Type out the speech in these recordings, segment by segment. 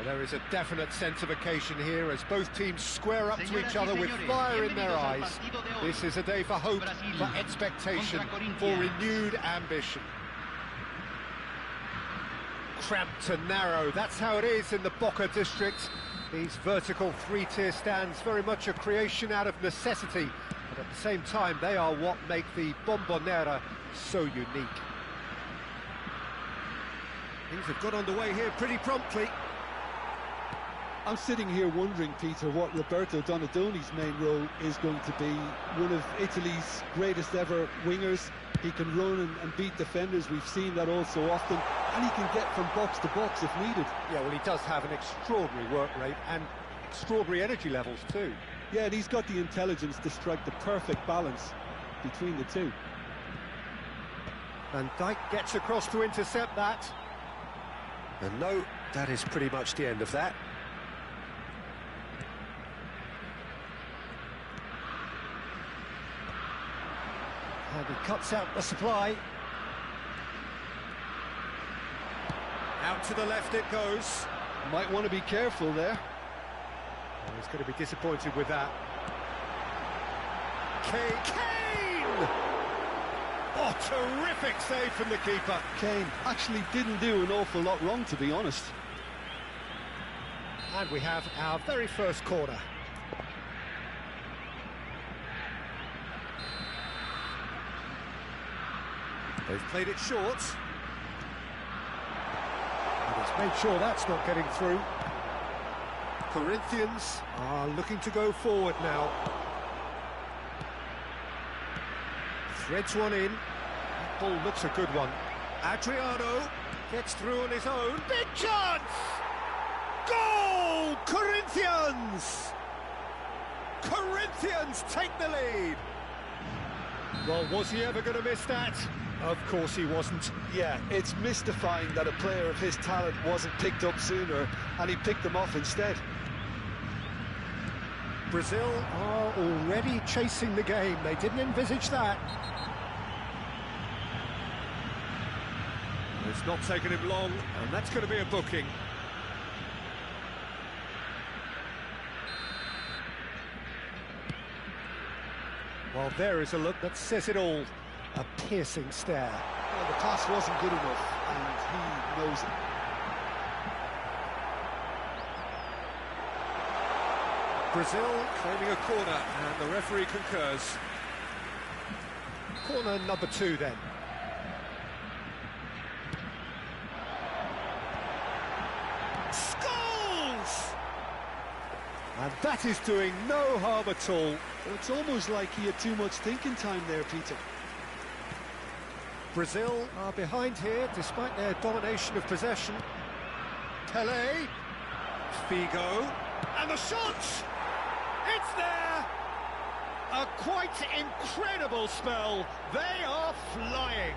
There is a definite sense of occasion here as both teams square up to each other with fire in their eyes. This is a day for hope, for expectation, for renewed ambition. Cramped and narrow, that's how it is in the Boca district. These vertical three-tier stands, very much a creation out of necessity, but at the same time they are what make the Bombonera so unique. Things have got underway here pretty promptly. I'm sitting here wondering, Peter, what Roberto Donadoni's main role is going to be. One of Italy's greatest ever wingers. He can run and beat defenders, we've seen that all so often, and he can get from box to box if needed. Yeah, well, he does have an extraordinary work rate and extraordinary energy levels too. Yeah, and he's got the intelligence to strike the perfect balance between the two. Van Dijk gets across to intercept that. And no, that is pretty much the end of that. And he cuts out the supply. Out to the left it goes. Might want to be careful there. Oh, he's going to be disappointed with that. Kane! Oh, terrific save from the keeper. Kane actually didn't do an awful lot wrong, to be honest. And we have our very first corner. They've played it short. And he's made sure that's not getting through. Corinthians are looking to go forward now. Threads one in. That ball looks a good one. Adriano gets through on his own. Big chance! Goal! Corinthians! Corinthians take the lead. Well, was he ever going to miss that? Of course he wasn't. Yeah, it's mystifying that a player of his talent wasn't picked up sooner, and he picked them off instead. Brazil are already chasing the game. They didn't envisage that. It's not taken him long, and that's going to be a booking. Well, there is a look that says it all. A piercing stare. Well, the pass wasn't good enough, and he knows it. Brazil claiming a corner, and the referee concurs. Corner number 2 then. Scores! And that is doing no harm at all. It's almost like he had too much thinking time there, Peter. Brazil are behind here, despite their domination of possession. Pelé, Figo, and the shot! It's there! A quite incredible spell. They are flying.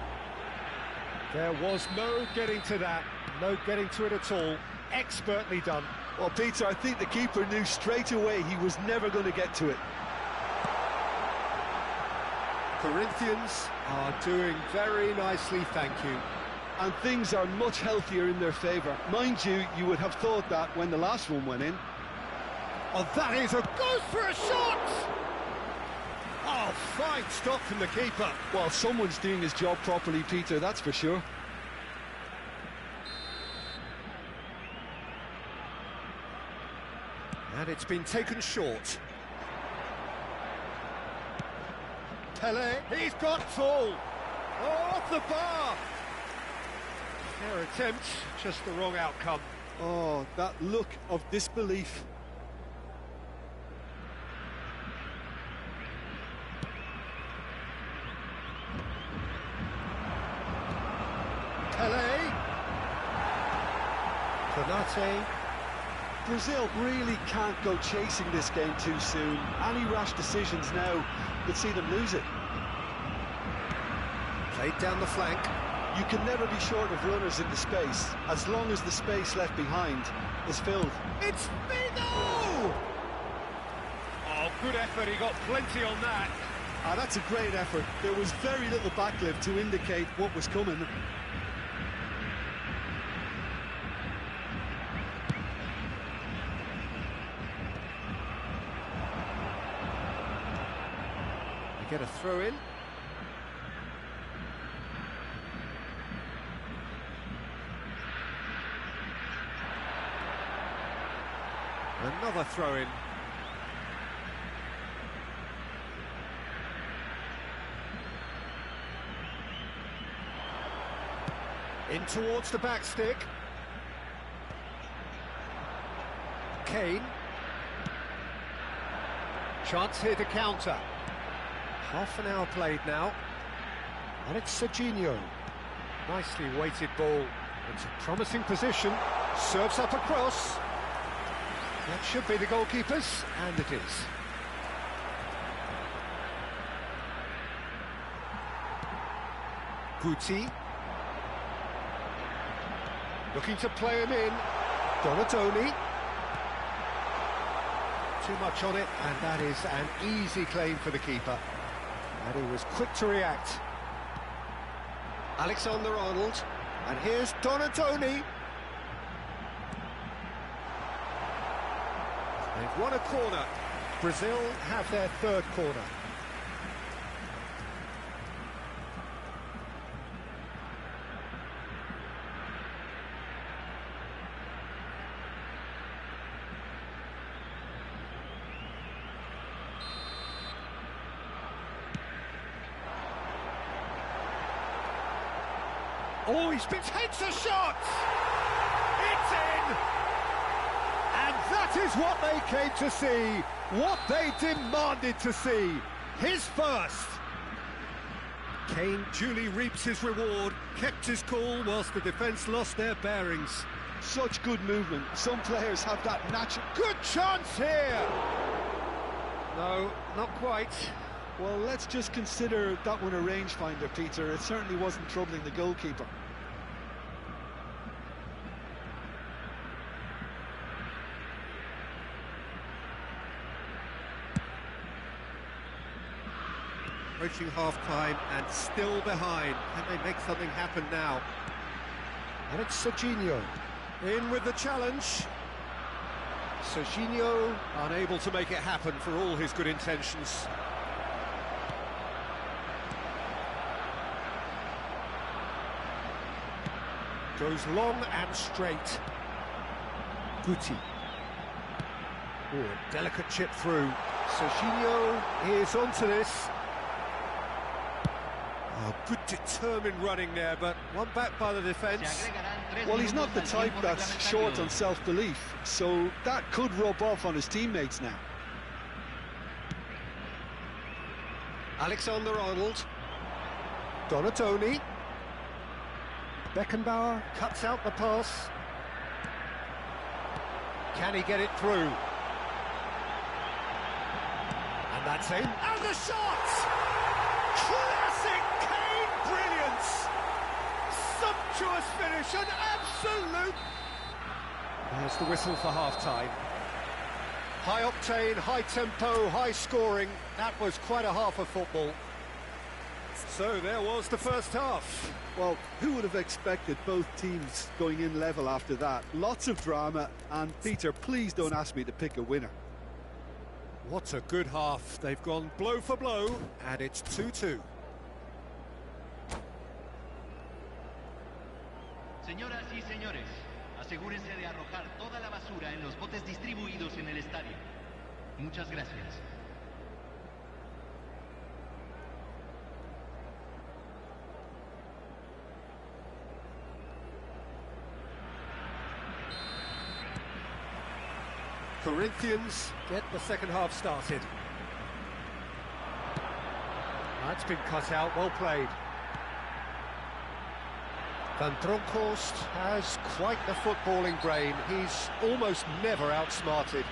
There was no getting to that, no getting to it at all. Expertly done. Well, Peter, I think the keeper knew straight away he was never going to get to it. Corinthians are doing very nicely, thank you. And things are much healthier in their favour. Mind you, you would have thought that when the last one went in. Oh, that is goes for a shot! Oh, fine stop from the keeper. Well, someone's doing his job properly, Peter, that's for sure. And it's been taken short. Pelé, he's got full. Oh, off the bar. Their attempt, just the wrong outcome. Oh, that look of disbelief. Pelé. Konate. Brazil really can't go chasing this game too soon. Any rash decisions now could see them lose it. Played down the flank. You can never be short of runners in the space, as long as the space left behind is filled. It's Figo! Oh, good effort, he got plenty on that. Ah, that's a great effort. There was very little backlift to indicate what was coming. get a throw in. Another throw in. In towards the back stick. Kane. Chance here to counter. Half an hour played now. And it's Serginho. Nicely weighted ball. It's a promising position. Serves up across. That should be the goalkeeper's, and it is. Guti. Looking to play him in. Donatoni. Too much on it, and that is an easy claim for the keeper. And he was quick to react. Alexander-Arnold. And here's Donatoni. They've won a corner. Brazil have their third corner. Oh, he spins, hits a shot! It's in! And that is what they came to see, what they demanded to see. His first. Kane duly reaps his reward, kept his cool whilst the defence lost their bearings. Such good movement. Some players have that natural... Good chance here! No, not quite. Well, let's just consider that one a rangefinder, Peter. It certainly wasn't troubling the goalkeeper. Approaching half-time and still behind. Can they make something happen now? And it's Serginho. In with the challenge. Serginho unable to make it happen for all his good intentions. Goes long and straight. Guti. Oh, a delicate chip through. Serginho is onto this. Oh, good determined running there, but one back by the defence. Well, he's not the type that's short on self-belief, so that could rub off on his teammates now. Alexander-Arnold. Donatoni. Beckenbauer cuts out the pass. Can he get it through? And that's in. And the shot! Classic Kane brilliance! Sumptuous finish, an absolute... There's the whistle for half-time. High octane, high tempo, high scoring. That was quite a half of football. So there was the first half. Well, who would have expected both teams going in level after that? Lots of drama, and Peter, please don't ask me to pick a winner. What a good half. They've gone blow for blow, and it's 2-2. Señoras y señores, asegúrense de arrojar toda la basura en los botes distribuidos en el estadio. Muchas gracias. Corinthians get the second half started. That's been cut out, well played. Van Bronckhorst has quite the footballing brain. He's almost never outsmarted.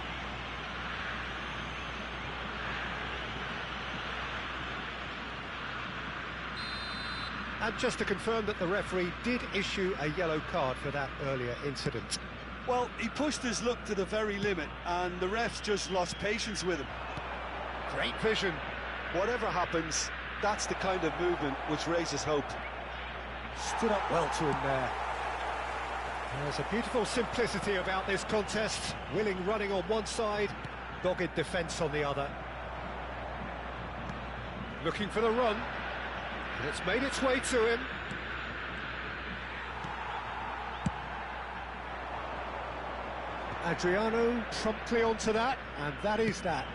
And just to confirm that the referee did issue a yellow card for that earlier incident. Well, he pushed his luck to the very limit, and the refs just lost patience with him. Great vision. Whatever happens, that's the kind of movement which raises hope. Stood up well to him there. There's a beautiful simplicity about this contest. Willing running on one side, dogged defence on the other. Looking for the run. And it's made its way to him. Adriano promptly onto that, and that is that.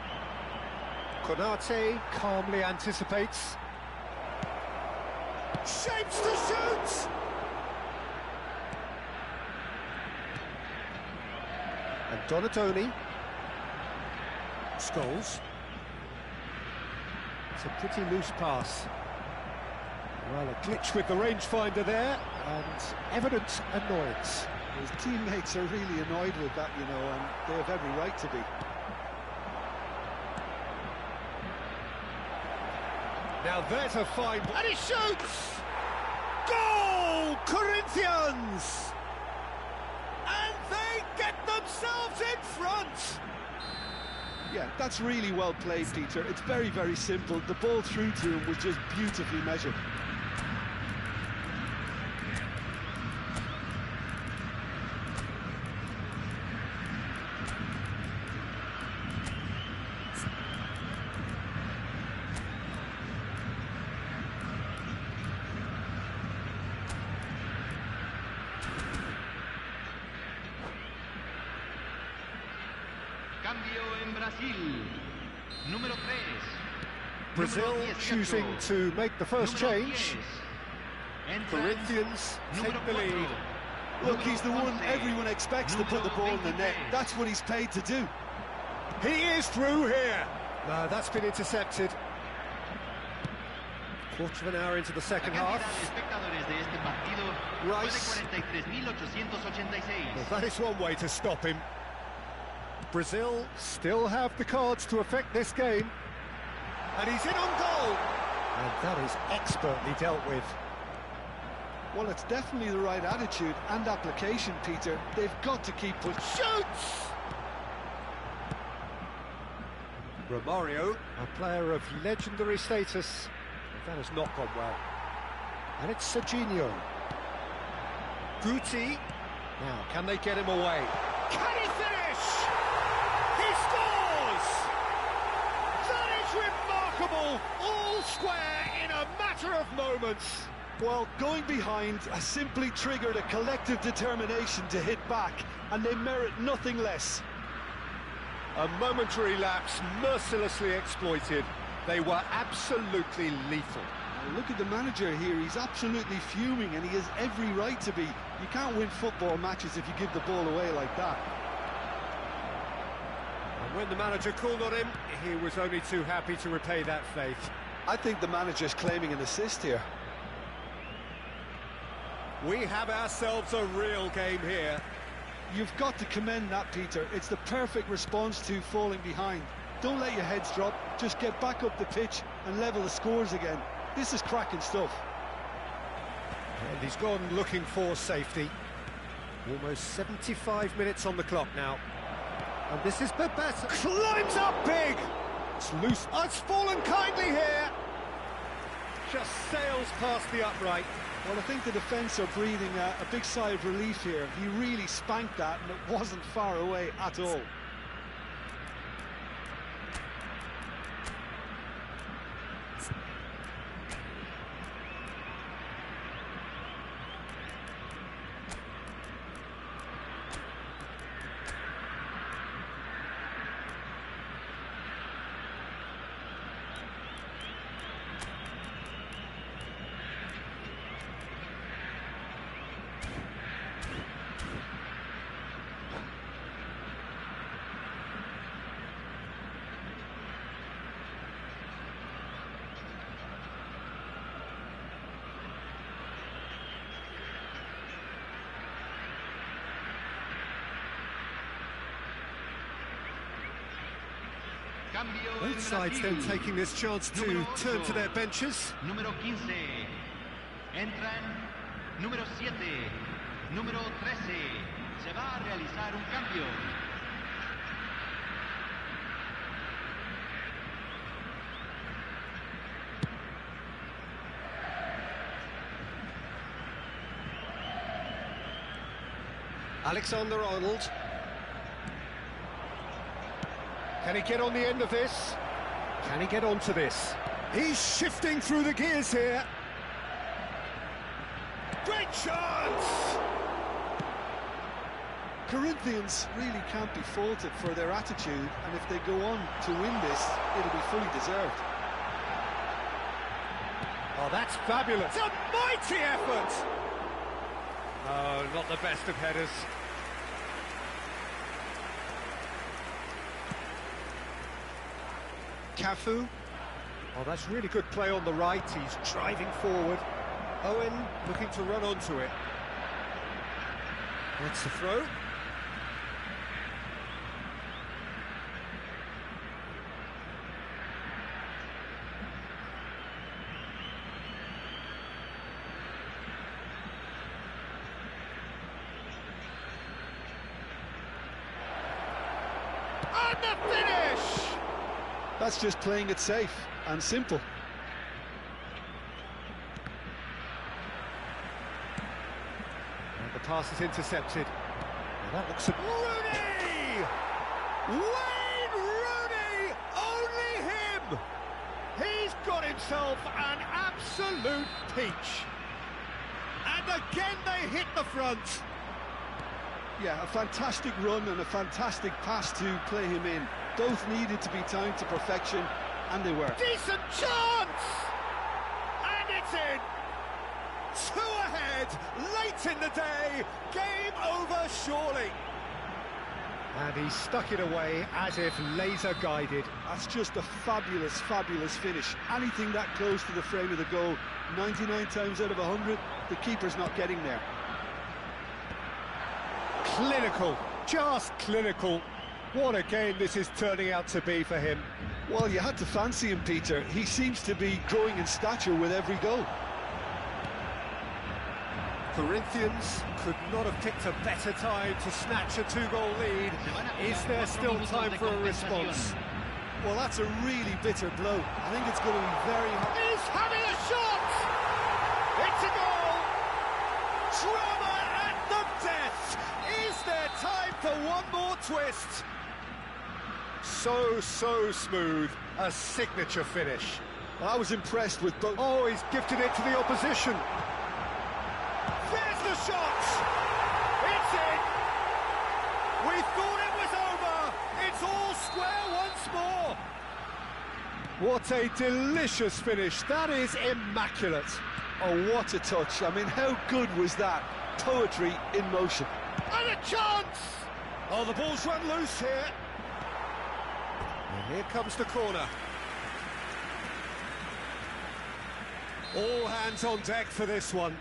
Konate calmly anticipates. Shapes to shoot! And Donatoni. Scholes. It's a pretty loose pass. Well, a glitch with the rangefinder there, and evident annoyance. His teammates are really annoyed with that, you know, and they have every right to be. Now there's a fine... And he shoots! Goal! Corinthians! And they get themselves in front! Yeah, that's really well played, Peter. It's very, very simple. The ball through to him was just beautifully measured. Cambio en Brasil. Número 3. Brazil choosing to make the first change. Corinthians take the lead. Look, he's the one everyone expects to put the ball in the net. That's what he's paid to do. He is through here. No, that's been intercepted. Quarter of an hour into the second half. Rice. Well, that is one way to stop him. Brazil still have the cards to affect this game. And he's in on goal. And that is expertly dealt with. Well, it's definitely the right attitude and application, Peter. They've got to keep pushing. Shoots! Romario, a player of legendary status. That has not gone well. And it's Serginho. Guti. Now, can they get him away? Can he finish? He scores! That is remarkable! All square in a matter of moments. Well, going behind has simply triggered a collective determination to hit back, and they merit nothing less. A momentary lapse mercilessly exploited. They were absolutely lethal. Look at the manager here, he's absolutely fuming, and he has every right to be. You can't win football matches if you give the ball away like that. And when the manager called on him, he was only too happy to repay that faith. I think the manager's claiming an assist here. We have ourselves a real game here. You've got to commend that, Peter. It's the perfect response to falling behind. Don't let your heads drop, just get back up the pitch and level the scores again. This is cracking stuff. And he's gone looking for safety. Almost 75 minutes on the clock now. And this is Babetta. Climbs up big! It's loose. Oh, it's fallen kindly here. Just sails past the upright. Well, I think the defence are breathing a big sigh of relief here. He really spanked that, and it wasn't far away at all. Both sides then taking this chance to turn to their benches. Número 15. Entran número 7. Número 13. Se va a realizar un cambio. Alexander-Arnold. Can he get on the end of this? Can he get onto this? He's shifting through the gears here. Great chance! Corinthians really can't be faulted for their attitude, and if they go on to win this, it'll be fully deserved. Oh, that's fabulous. It's a mighty effort! Oh, not the best of headers. Cafu. Oh, that's really good play on the right. He's driving forward. Owen looking to run onto it. That's the throw. And the finish! That's just playing it safe and simple. And the pass is intercepted. Well, that looks... Rooney! Wayne Rooney! Only him! He's got himself an absolute peach. And again they hit the front. Yeah, a fantastic run and a fantastic pass to play him in. Both needed to be timed to perfection, and they were. Decent chance! And it's in! 2 ahead, late in the day, game over surely. And he stuck it away as if laser-guided. That's just a fabulous, fabulous finish. Anything that close to the frame of the goal, 99 times out of 100, the keeper's not getting there. Clinical, just clinical. What a game this is turning out to be for him. Well, you had to fancy him, Peter. He seems to be growing in stature with every goal. Corinthians could not have picked a better time to snatch a 2-goal lead. Is there still time for a response? Well, that's a really bitter blow. I think it's going to be very hard. He's having a shot! It's a goal! Drama at the death! Is there time for one more twist? So smooth. A signature finish. I was impressed with both. Oh, he's gifted it to the opposition. There's the shot! It's in! We thought it was over! It's all square once more! What a delicious finish. That is immaculate. Oh, what a touch. I mean, how good was that? Poetry in motion. And a chance! Oh, the ball's run loose here. And here comes the corner. All hands on deck for this one.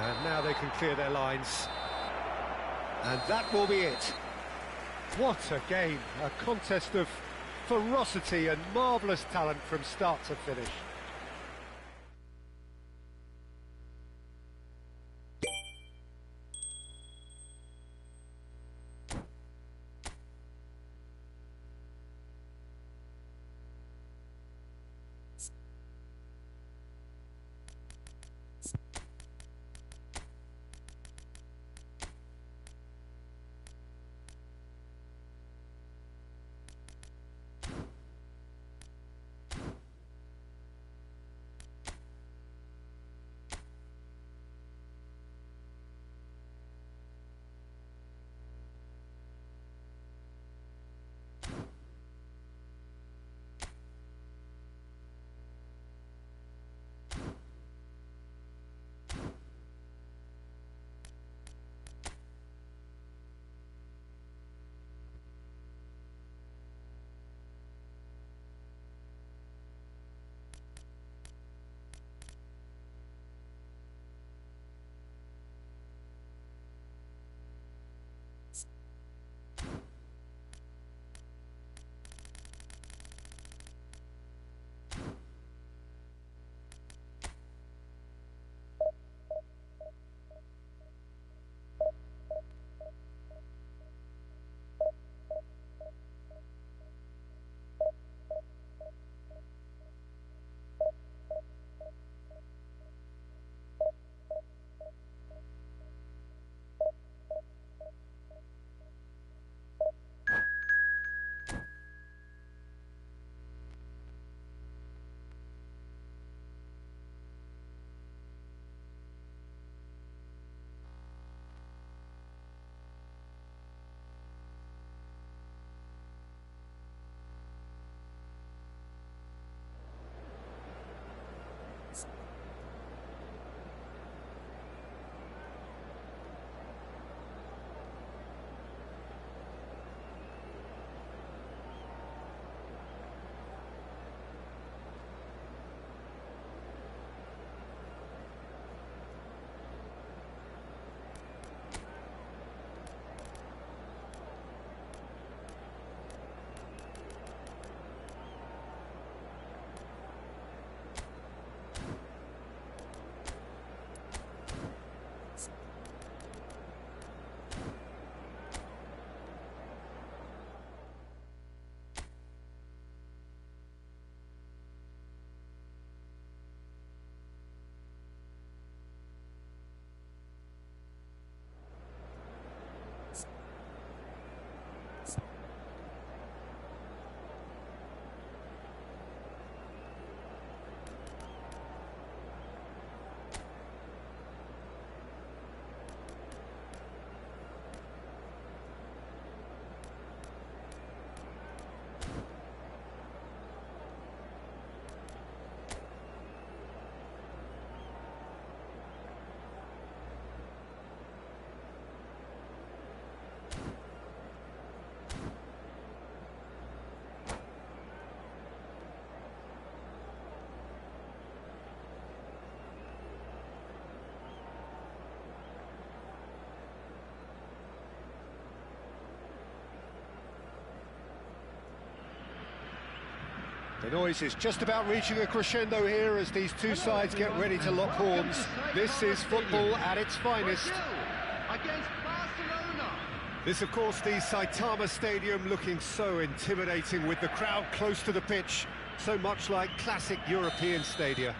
And now they can clear their lines. And that will be it. What a game, a contest of ferocity and marvellous talent from start to finish. The noise is just about reaching a crescendo here as these two sides get ready to lock horns. This is football at its finest. This, of course, the Saitama Stadium, looking so intimidating with the crowd close to the pitch, so much like classic European stadia.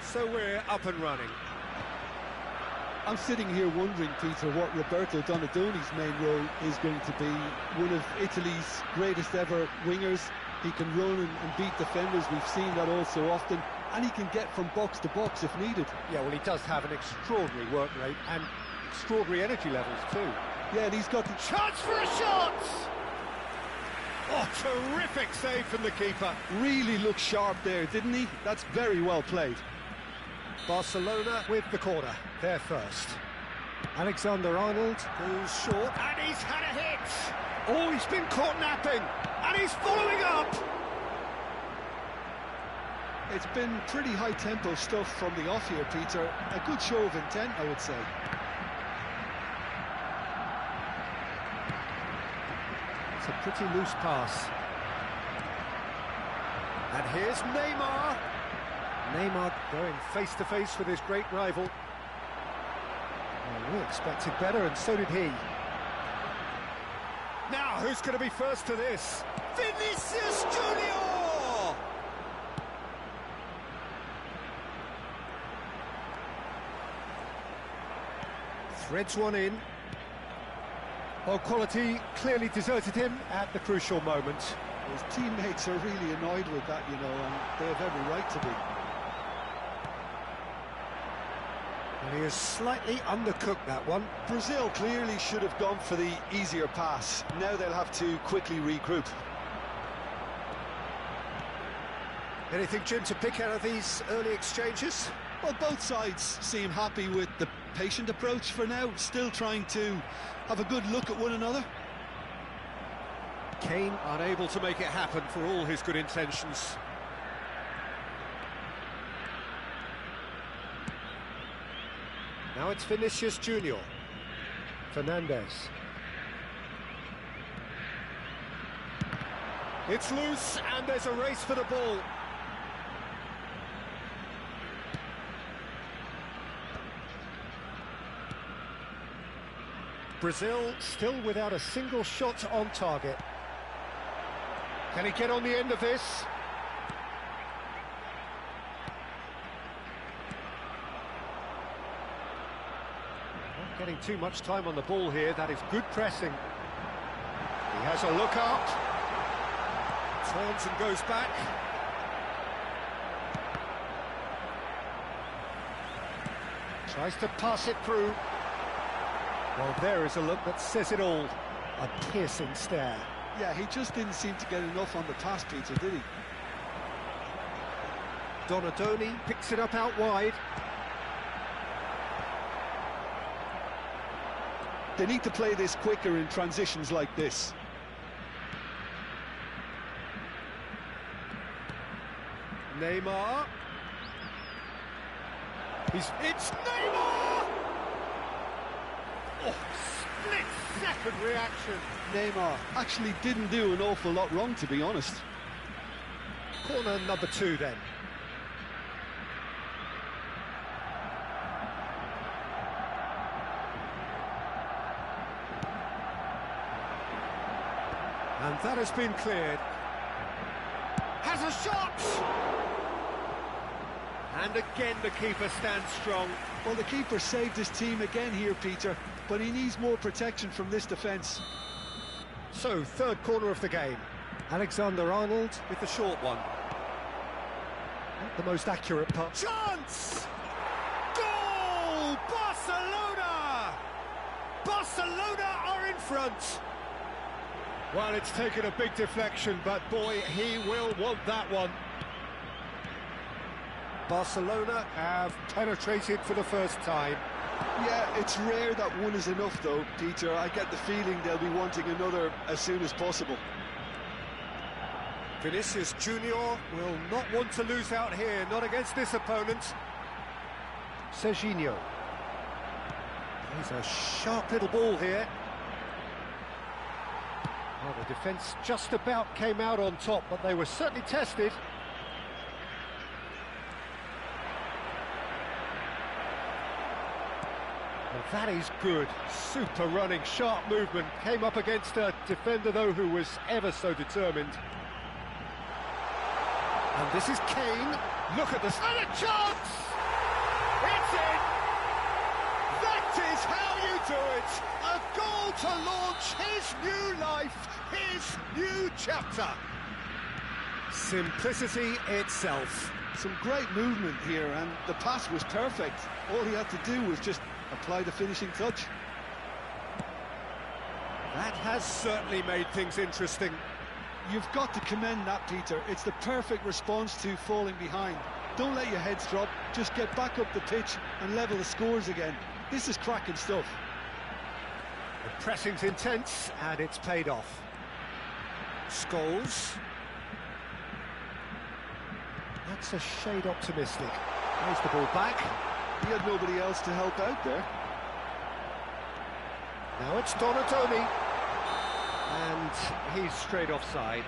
So we're up and running. I'm sitting here wondering, Peter, what Roberto Donadoni's main role is going to be. One of Italy's greatest ever wingers. He can run and beat defenders. We've seen that all so often. And he can get from box to box if needed. Yeah, well, he does have an extraordinary work rate and extraordinary energy levels too. Yeah, and he's got the chance for a shot! Oh, terrific save from the keeper. Really looked sharp there, didn't he? That's very well played. Barcelona with the corner, they're first. Alexander-Arnold goes short, and he's had a hit! Oh, he's been caught napping, and he's following up! It's been pretty high-tempo stuff from the off here, Peter. A good show of intent, I would say. It's a pretty loose pass. And here's Neymar. Neymar going face-to-face with his great rival. Well, we expected better, and so did he. Now, who's going to be first to this? Vinicius Junior! Threads one in. Well, quality clearly deserted him at the crucial moment. His teammates are really annoyed with that, you know, and they have every right to be. And he has slightly undercooked that one. Brazil clearly should have gone for the easier pass. Now they'll have to quickly regroup. Anything, Jim, to pick out of these early exchanges? Well, both sides seem happy with the patient approach for now, still trying to have a good look at one another. Kane unable to make it happen for all his good intentions. Now it's Vinicius Junior. Fernandez. It's loose, and there's a race for the ball. Brazil still without a single shot on target. Can he get on the end of this? Not getting too much time on the ball here. That is good pressing. He has a look up. Turns and goes back. Tries to pass it through. Well, there is a look that says it all. A piercing stare. Yeah, he just didn't seem to get enough on the pass, Peter, did he? Donadoni picks it up out wide. They need to play this quicker in transitions like this. Neymar. It's Neymar! Oh, split-second reaction. Neymar actually didn't do an awful lot wrong, to be honest. Corner number 2 then. And that has been cleared. Has a shot! And again the keeper stands strong. Well, the keeper saved his team again here, Peter, but he needs more protection from this defence. So, third corner of the game. Alexander-Arnold with the short one. Not the most accurate pass. Chance! Goal! Barcelona! Barcelona are in front. Well, it's taken a big deflection, but boy, he will want that one. Barcelona have penetrated for the first time. Yeah, it's rare that one is enough, though, Peter. I get the feeling they'll be wanting another as soon as possible. Vinicius Junior will not want to lose out here, not against this opponent. Serginho. He's a sharp little ball here. Well, the defence just about came out on top, but they were certainly tested. Well, that is good. Super running, sharp movement. Came up against a defender, though, who was ever so determined. And this is Kane. Look at this. And a chance! It's in! That is how you do it! A goal to launch his new life, his new chapter. Simplicity itself. Some great movement here, and the pass was perfect. All he had to do was just apply the finishing touch. That has certainly made things interesting. You've got to commend that, Peter. It's the perfect response to falling behind. Don't let your heads drop, just get back up the pitch and level the scores again. This is cracking stuff. The pressing's intense, and it's paid off. Scholes. That's a shade optimistic. Plays the ball back. He had nobody else to help out there. Now it's Donadoni. And he's straight offside.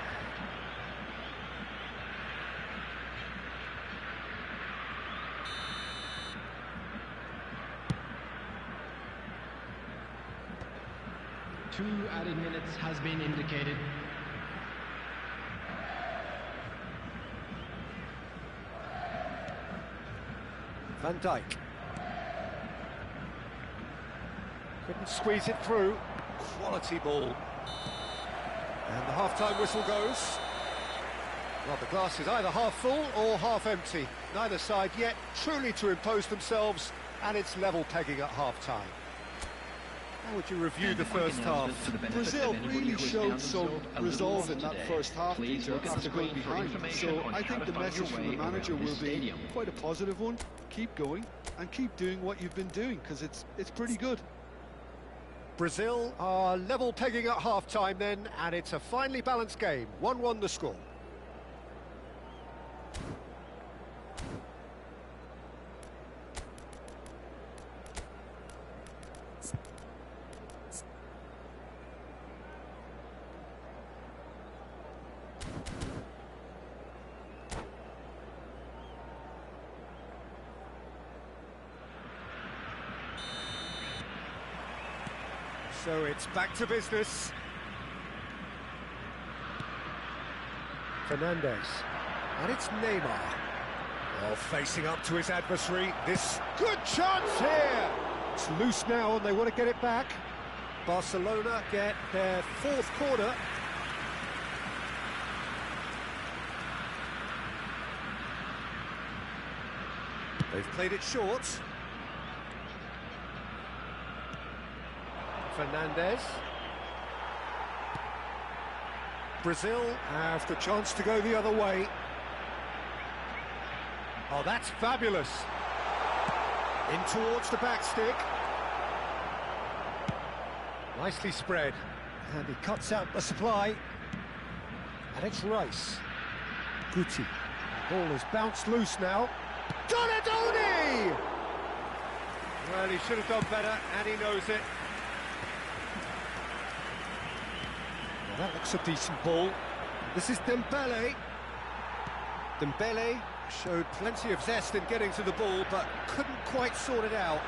Two added minutes has been indicated. Van Dijk. Couldn't squeeze it through. Quality ball. And the half-time whistle goes. Well, the glass is either half full or half empty. Neither side yet truly to impose themselves, and it's level pegging at half-time. How would you review the first half? Brazil really showed some resolve in that first half, Peter, after going behind. So I think the message from the manager will be quite a positive one. Keep going and keep doing what you've been doing, because it's pretty good. Brazil are level pegging at half-time then, and it's a finely balanced game. 1-1 the score. So it's back to business. Fernandez. And it's Neymar. Well, facing up to his adversary. This good chance here. It's loose now and they want to get it back. Barcelona get their fourth corner. They've played it short. Fernandez. Brazil have the chance to go the other way. Oh, that's fabulous. In towards the back stick. Nicely spread. And he cuts out the supply. And it's Rice. Guti. The ball is bounced loose now. Donadoni! Well, he should have done better, and he knows it. That looks a decent ball. This is Dembele. Dembele showed plenty of zest in getting to the ball, but couldn't quite sort it out.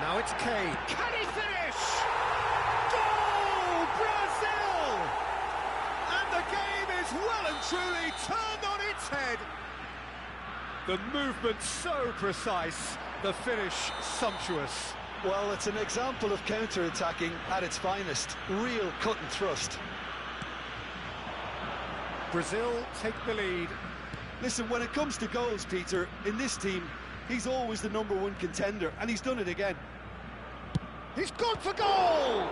Now it's Kane. Can he finish? Goal! Brazil! And the game is well and truly turned on its head. The movement so precise, the finish sumptuous. Well, it's an example of counter-attacking at its finest. Real cut and thrust. Brazil take the lead. Listen, when it comes to goals, Peter, in this team, he's always the #1 contender, and he's done it again. He's gone for goal!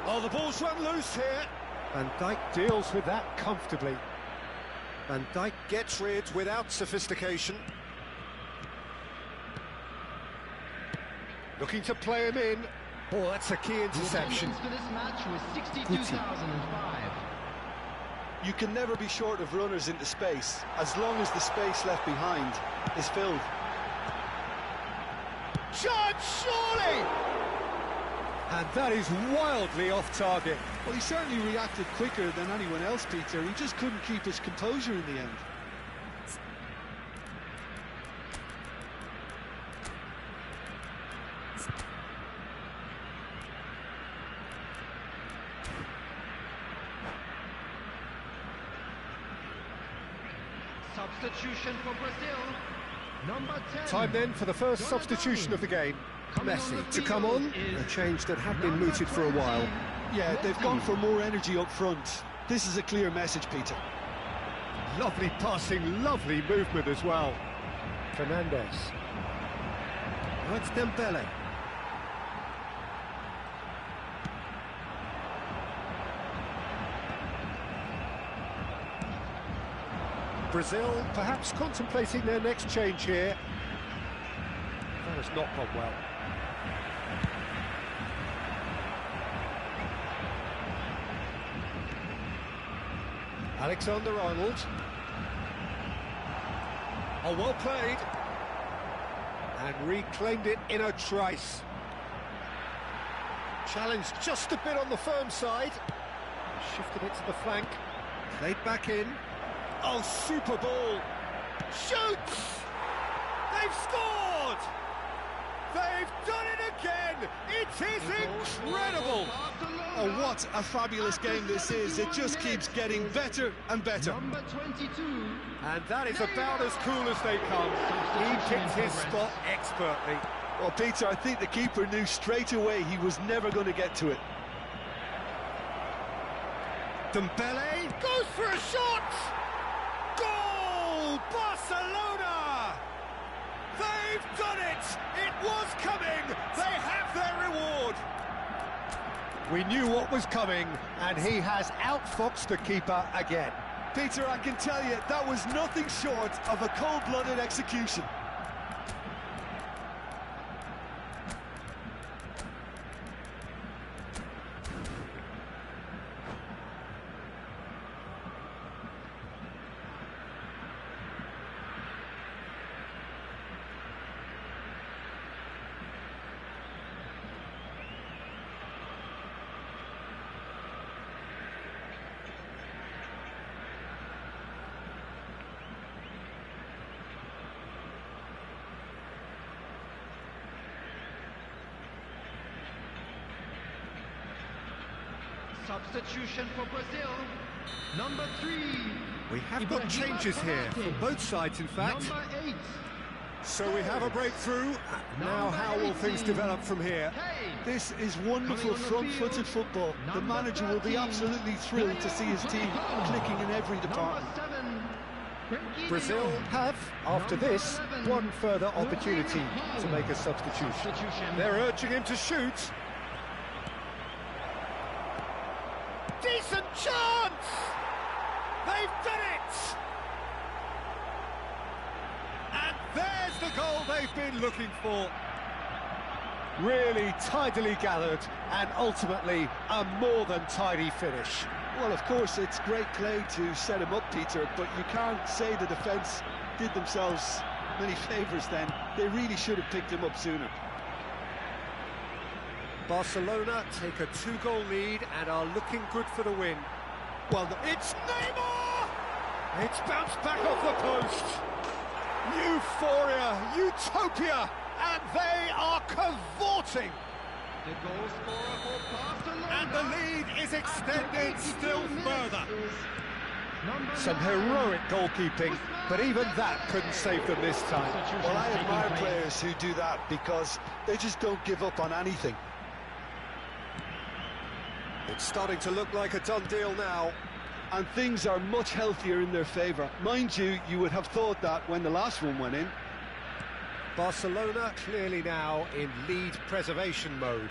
Oh, the ball's run loose here. Van Dijk deals with that comfortably. Van Dijk gets rid without sophistication. Looking to play him in. Oh, that's a key interception. For this match was 62,005. You can never be short of runners into space, as long as the space left behind is filled. Chance, surely! And that is wildly off target. Well, he certainly reacted quicker than anyone else, Peter. He just couldn't keep his composure in the end. Substitution for Brazil. Number 10. Time then for the first substitution of the game. Messi to come on, a change that had been mooted for a while. Yeah, they've gone for more energy up front. This is a clear message, Peter. Lovely passing, lovely movement as well. Fernandez. Now it's Dembele. Brazil perhaps contemplating their next change here. That has not gone well. Alexander-Arnold. Oh, well played. And reclaimed it in a trice. Challenged just a bit on the firm side. Shifted it to the flank. Played back in. Oh, super ball. Shoots! They've scored! They've done it again! It is incredible! Oh, what a fabulous game this is. It just keeps getting better and better. Number 22. And that is about as cool as they come. He picked his spot expertly. Well, Peter, I think the keeper knew straight away he was never going to get to it. Dembele goes for a shot! Goal! Barcelona! They've done it! It was coming! They have their reward! We knew what was coming, and he has outfoxed the keeper again. Peter, I can tell you, that was nothing short of a cold-blooded execution. Substitution for Brazil. Number 3. We have got changes here, from both sides in fact. Number 8. So we have a breakthrough. Now how will things develop from here? This is wonderful front-footed football. The manager will be absolutely thrilled to see his team clicking in every department. Brazil have, after this, one further opportunity to make a substitution. They're urging him to shoot. Decent chance! They've done it! And there's the goal they've been looking for. Really tidily gathered and ultimately a more than tidy finish. Well, of course, it's great play to set him up, Peter, but you can't say the defence did themselves many favours then. They really should have picked him up sooner. Barcelona take a 2-goal lead and are looking good for the win. Well, it's Neymar! It's bounced back off the post. Euphoria, utopia, and they are cavorting. The goal scorer for Barcelona. And the lead is extended still further. Some heroic goalkeeping, but even that couldn't save them this time. Well, I admire players who do that because they just don't give up on anything. It's starting to look like a done deal now. And things are much healthier in their favour. Mind you, you would have thought that when the last one went in. Barcelona clearly now in lead preservation mode.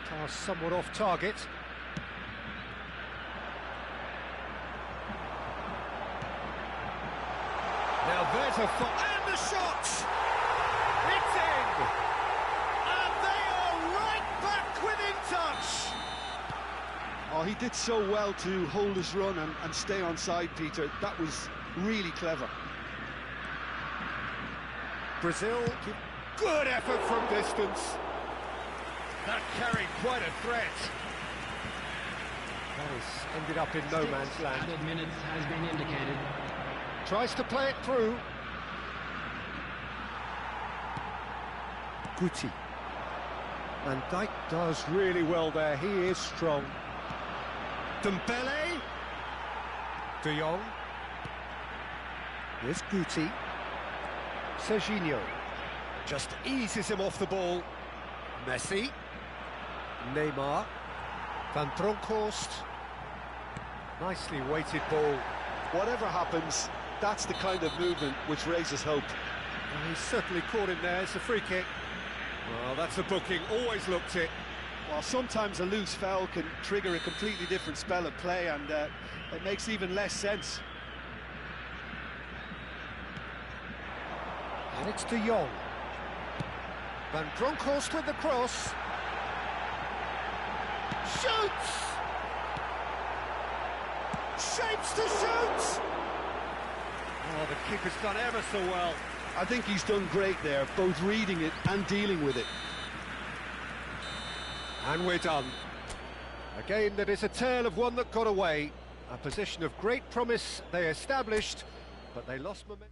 Pass somewhat off target. Now there's a and the shot! It's in! And they are right back within touch! Oh, he did so well to hold his run and stay on side, Peter. That was really clever. Brazil, good effort from distance. That carried quite a threat. That has ended up in no man's land. Added minutes has been indicated. Tries to play it through. Guti. Van Dijk does really well there. He is strong. Dembele. De Jong. Here's Guti. Serginho. Just eases him off the ball. Messi. Neymar. Van Bronckhorst. Nicely weighted ball. Whatever happens, that's the kind of movement which raises hope. And he's certainly caught him there. It's a free kick. Well, that's a booking. Always looked it. Well, sometimes a loose foul can trigger a completely different spell of play, and it makes even less sense. And it's De Jong. Van Bronckhorst with the cross. Shoots! Shapes to shoot! Oh, the keeper's done ever so well. I think he's done great there, both reading it and dealing with it. And we're done. A game that is a tale of one that got away. A position of great promise they established, but they lost momentum.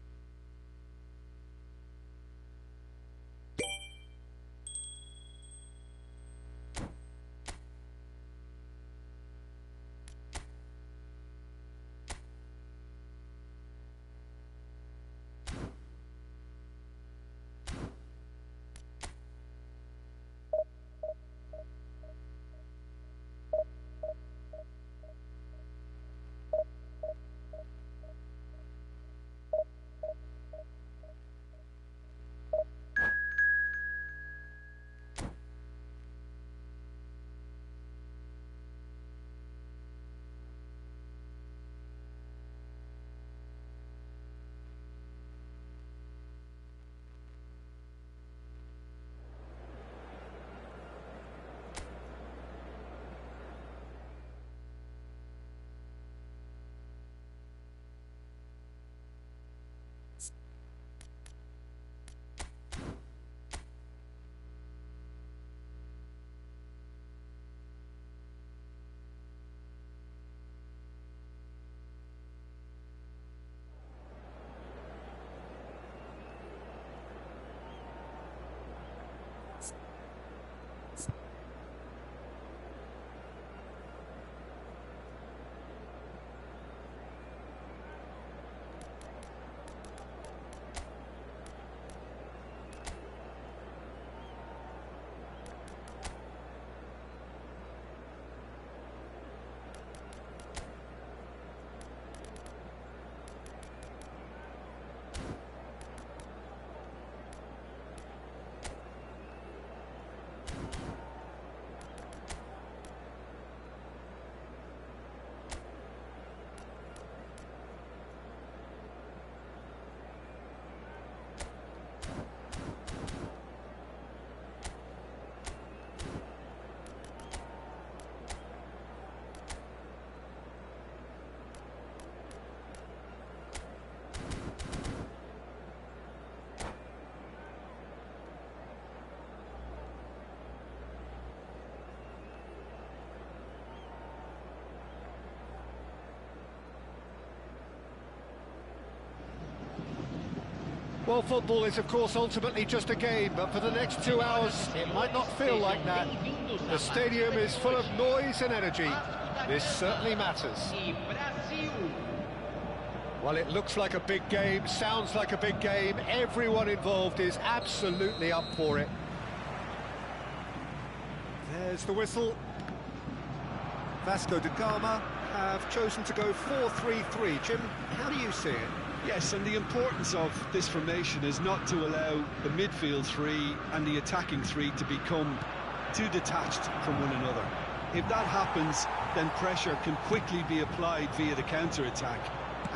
Well, football is, of course, ultimately just a game, but for the next 2 hours, it might not feel like that. The stadium is full of noise and energy. This certainly matters. Well, it looks like a big game, sounds like a big game. Everyone involved is absolutely up for it. There's the whistle. Vasco da Gama have chosen to go 4-3-3. Jim, how do you see it? Yes, and the importance of this formation is not to allow the midfield three and the attacking three to become too detached from one another. If that happens, then pressure can quickly be applied via the counter-attack,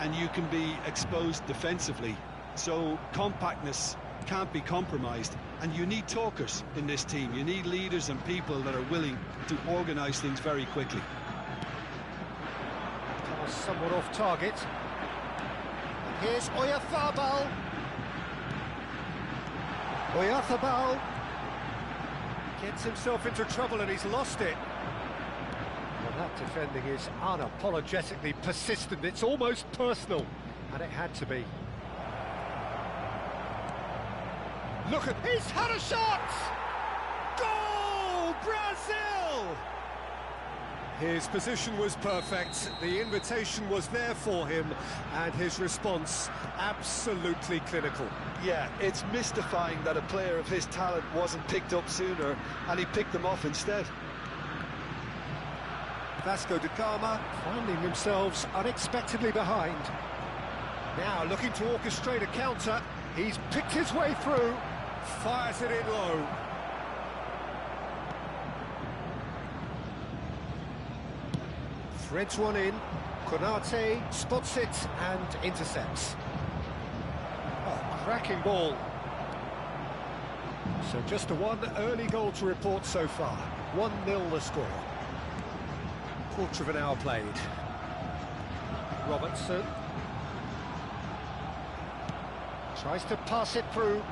and you can be exposed defensively. So compactness can't be compromised, and you need talkers in this team. You need leaders and people that are willing to organise things very quickly. somewhat off target. And here's Oyarzabal. Oyarzabal gets himself into trouble and he's lost it. Well, that defending is unapologetically persistent. It's almost personal, and it had to be. Look at... He's had a shot! Goal! Brazil! His position was perfect, the invitation was there for him, and his response absolutely clinical. Yeah, it's mystifying that a player of his talent wasn't picked up sooner, and he picked them off instead. Vasco da Gama finding themselves unexpectedly behind. Now looking to orchestrate a counter, he's picked his way through, fires it in low. Threads one in, Konate spots it and intercepts. Oh, cracking ball. So just a one early goal to report so far. 1-0 the score. Quarter of an hour played. Robertson tries to pass it through.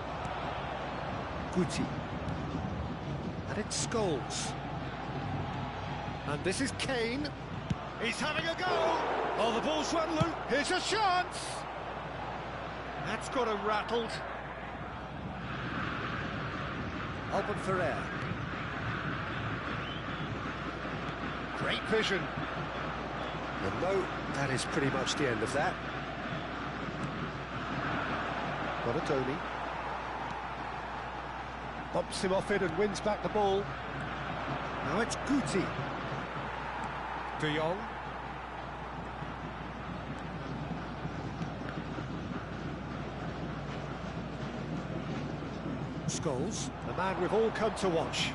Guti. And it's Scholes. And this is Kane. He's having a go! Oh, the ball's run loose. Here's a chance! That's got him rattled. Alban Ferrer. Great vision. And no, that is pretty much the end of that. Bonatoni. Bumps him off it and wins back the ball. Now it's Guti. De Jong. Scholes, the man we've all come to watch.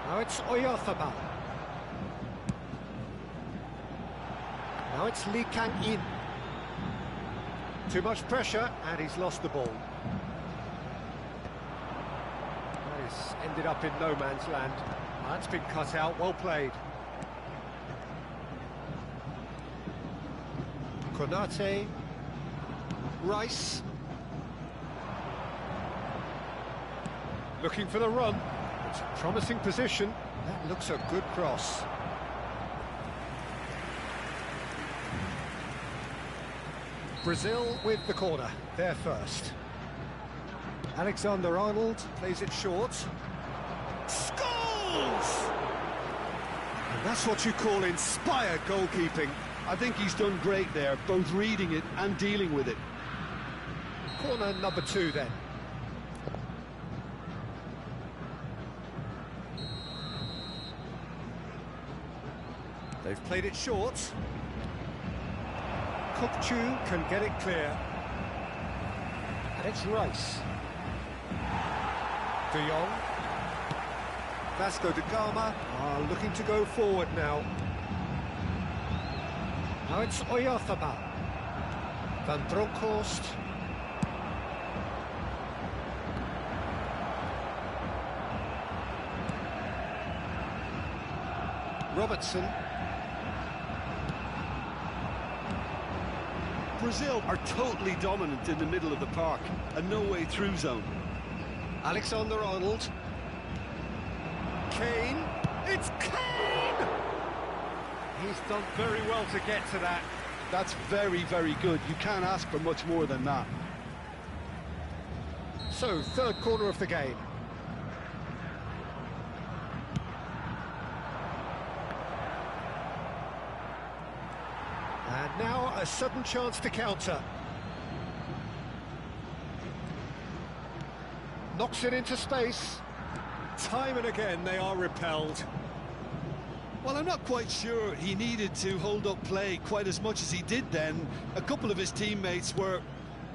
Now it's Oyarzabal. Now it's Lee Kang-in. Too much pressure, and he's lost the ball. That has ended up in no man's land. That's been cut out, well played. Konate. Rice. Looking for the run. It's a promising position. That looks a good cross. Brazil with the corner. They're first. Alexander-Arnold plays it short. Scholes! And that's what you call inspired goalkeeping. I think he's done great there, both reading it and dealing with it. Corner number 2 then. They've played it short. Kopchu can get it clear. And it's Rice. De Jong. Vasco da Gama are looking to go forward now. Now it's Oyarzabal. Van Bronckhorst. Robertson. Brazil are totally dominant in the middle of the park, a no-way through zone. Alexander-Arnold. Kane. It's Kane! He's done very well to get to that. That's very, very good. You can't ask for much more than that. So, third corner of the game. And now a sudden chance to counter. Knocks it into space. Time and again they are repelled. Well, I'm not quite sure he needed to hold up play quite as much as he did then. A couple of his teammates were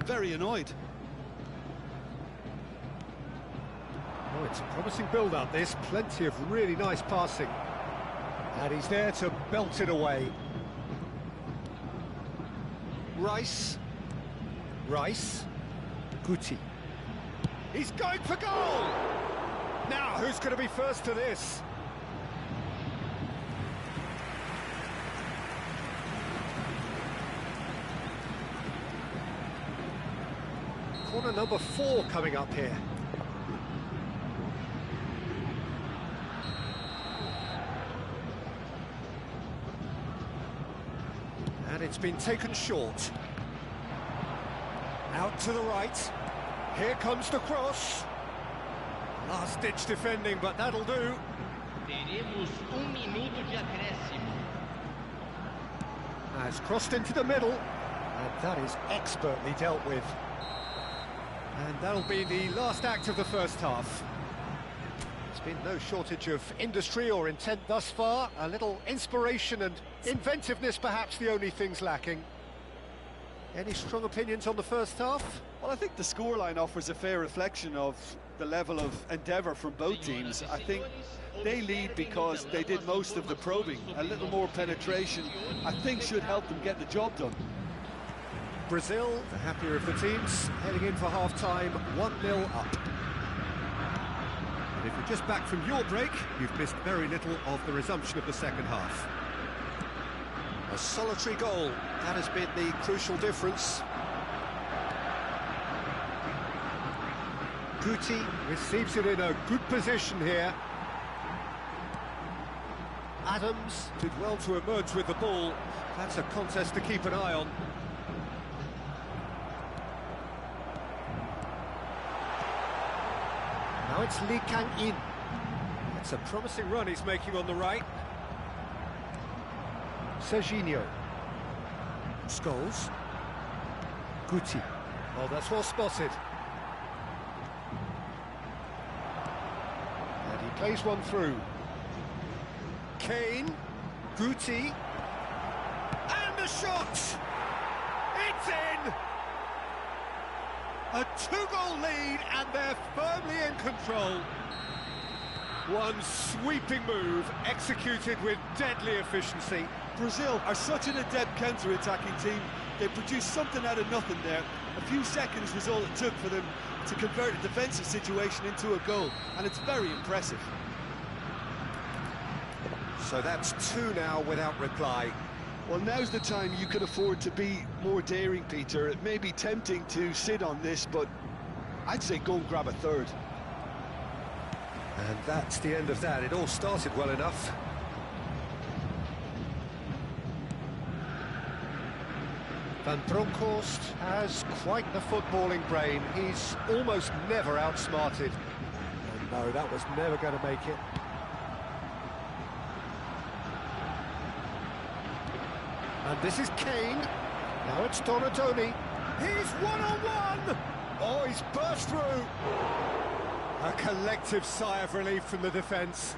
very annoyed. Oh, it's a promising build-up, this. Plenty of really nice passing. And he's there to belt it away. Rice. Rice. Guti. He's going for goal! Now, who's going to be first to this? Corner number 4 coming up here. And it's been taken short. Out to the right. Here comes the cross. Last-ditch defending, but that'll do. Teremos minuto de acréscimo. Has crossed into the middle, and that is expertly dealt with. And that'll be the last act of the first half. There's been no shortage of industry or intent thus far. A little inspiration and inventiveness, perhaps the only things lacking. Any strong opinions on the first half? Well, I think the scoreline offers a fair reflection of the level of endeavour from both teams. I think they lead because they did most of the probing. A little more penetration, I think, should help them get the job done. Brazil, the happier of the teams, heading in for half-time, 1-0 up. And if you're just back from your break, you've missed very little of the resumption of the second half. A solitary goal, that has been the crucial difference. Guti receives it in a good position here. Adams did well to emerge with the ball. That's a contest to keep an eye on. Now it's Lee Kang-in. That's a promising run he's making on the right. Serginho. Scholes. Guti. Oh, that's well spotted. And he plays one through. Kane. Guti. And the shot! It's in! A 2-goal lead, and they're firmly in control. One sweeping move, executed with deadly efficiency. Brazil are such an adept counter-attacking team. They produced something out of nothing there. A few seconds was all it took for them to convert a defensive situation into a goal, and it's very impressive. So that's 2 now without reply. Well, now's the time you could afford to be more daring, Peter. It may be tempting to sit on this, but I'd say go and grab a third. And that's the end of that. It all started well enough. Van Bronckhorst has quite the footballing brain. He's almost never outsmarted. And no, that was never going to make it. And this is Kane. Now it's Donadoni. He's one-on-one! Oh, he's burst through. A collective sigh of relief from the defence.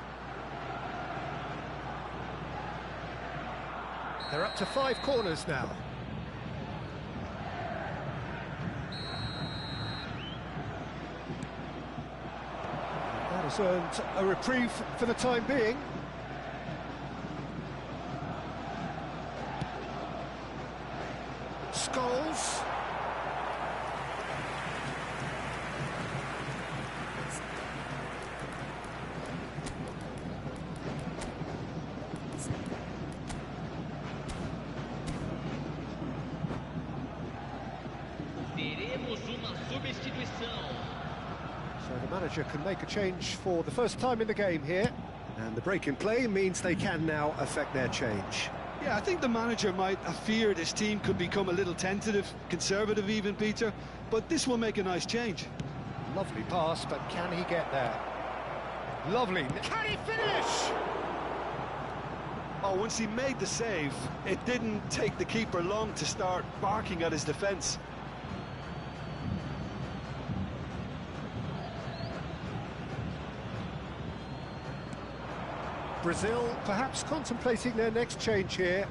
They're up to 5 corners now. That has earned a reprieve for the time being. Scholes. Teremos uma substituição. So the manager can make a change for the first time in the game here, and the break in play means they can now affect their change. Yeah, I think the manager might have feared his team could become a little tentative, conservative even, Peter, but this will make a nice change. Lovely pass, but can he get there? Lovely. Can he finish? Oh, once he made the save, it didn't take the keeper long to start barking at his defence. Brazil perhaps contemplating their next change here.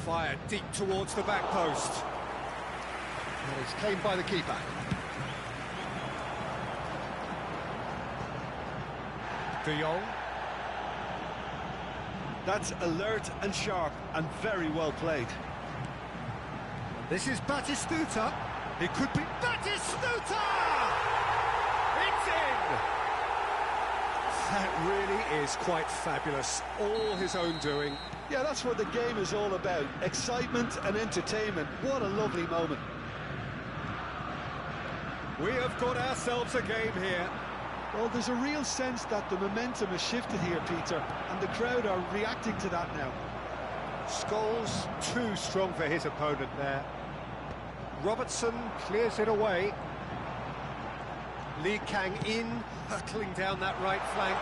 Fired deep towards the back post. And it's claimed by the keeper. De Jong. That's alert and sharp and very well played. This is Batistuta. It could be Batistuta! It's in! That really is quite fabulous. All his own doing. Yeah, that's what the game is all about. Excitement and entertainment. What a lovely moment. We have got ourselves a game here. Well, there's a real sense that the momentum has shifted here, Peter, and the crowd are reacting to that now. Scholes too strong for his opponent there. Robertson clears it away. Lee Kang-in hurtling down that right flank.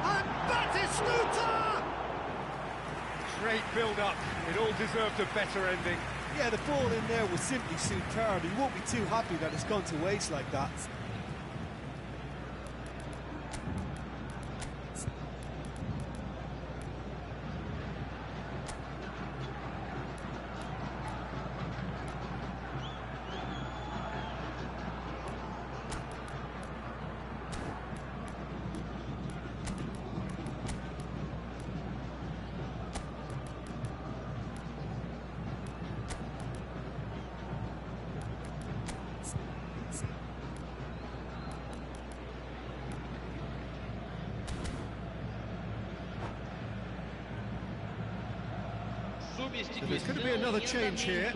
And Batistuta! Great build-up. It all deserved a better ending. Yeah, the ball in there was simply superb. He won't be too happy that it's gone to waste like that. There's going to be another change here.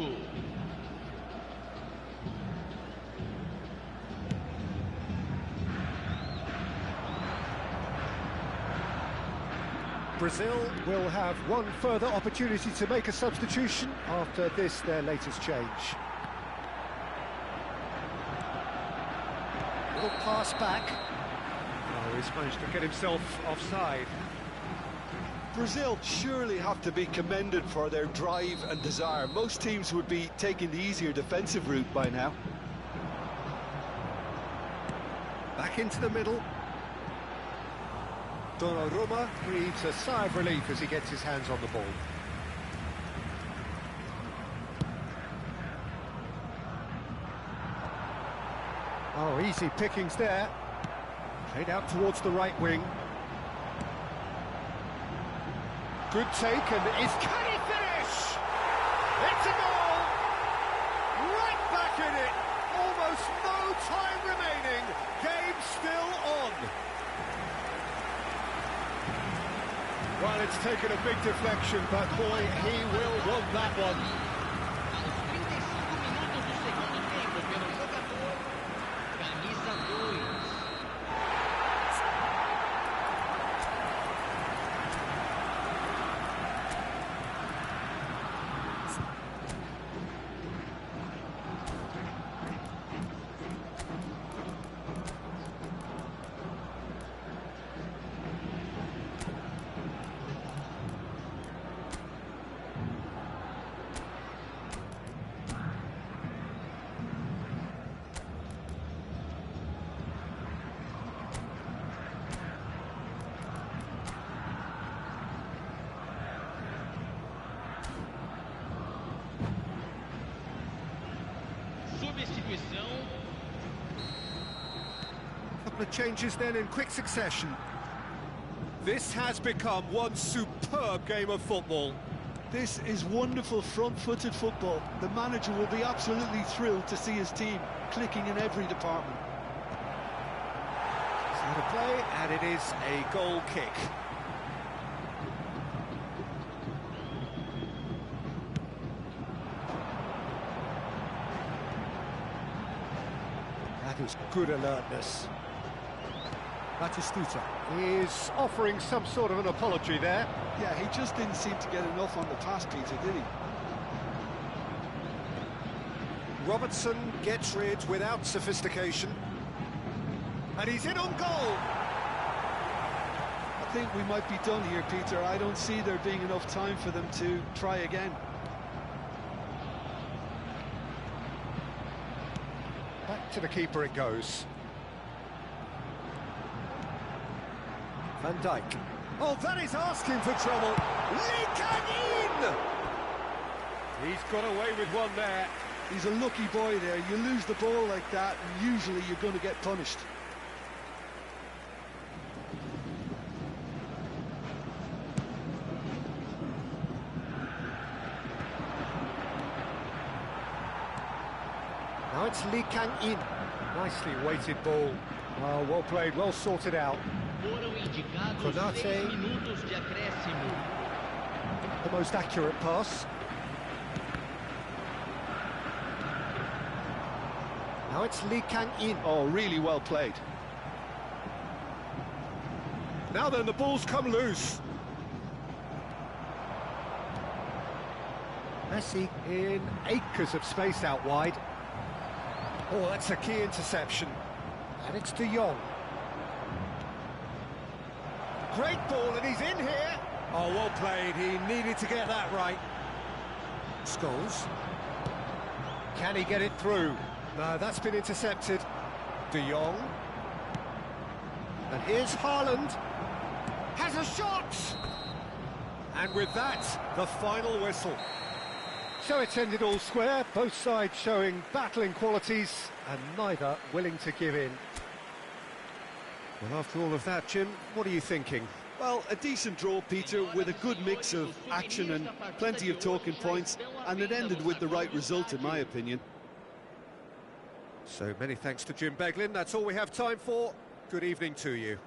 Brazil will have one further opportunity to make a substitution after this, their latest change. Little pass back. Oh, he's managed to get himself offside. Brazil surely have to be commended for their drive and desire. Most teams would be taking the easier defensive route by now. Back into the middle. Donnarumma breathes a sigh of relief as he gets his hands on the ball. Oh, easy pickings there. Played out towards the right wing. Good take, and can he finish? It's a goal! Right back in it! Almost no time remaining. Game still on. Well, it's taken a big deflection, but boy, he will want that one. Couple of changes then in quick succession. This has become one superb game of football. This is wonderful front-footed football. The manager will be absolutely thrilled to see his team clicking in every department. So to play, and it is a goal kick. That is good alertness. Batistuta is offering some sort of an apology there. Yeah, he just didn't seem to get enough on the pass, Peter, did he? Robertson gets rid without sophistication. And he's in on goal! I think we might be done here, Peter. I don't see there being enough time for them to try again. Back to the keeper it goes. Van Dijk. Oh, that is asking for trouble. Lee Kang-in! He's got away with one there. He's a lucky boy there. You lose the ball like that, and usually you're going to get punished. Now it's Lee Kang-in. Nicely weighted ball. Oh, well played, well sorted out. Konate. The most accurate pass. Now it's Lee Kang-in. Oh, really well played. Now then, the ball's come loose. Messi in acres of space out wide. Oh, that's a key interception. And it's De Jong. Great ball, and he's in here. Oh, well played. He needed to get that right. Scholes. Can he get it through? No, that's been intercepted. De Jong. And here's Haaland. Has a shot! And with that, the final whistle. So it's ended all square, both sides showing battling qualities and neither willing to give in. Well, after all of that, Jim, what are you thinking? Well, a decent draw, Peter, with a good mix of action and plenty of talking points, and it ended with the right result, in my opinion. So many thanks to Jim Beglin. That's all we have time for. Good evening to you.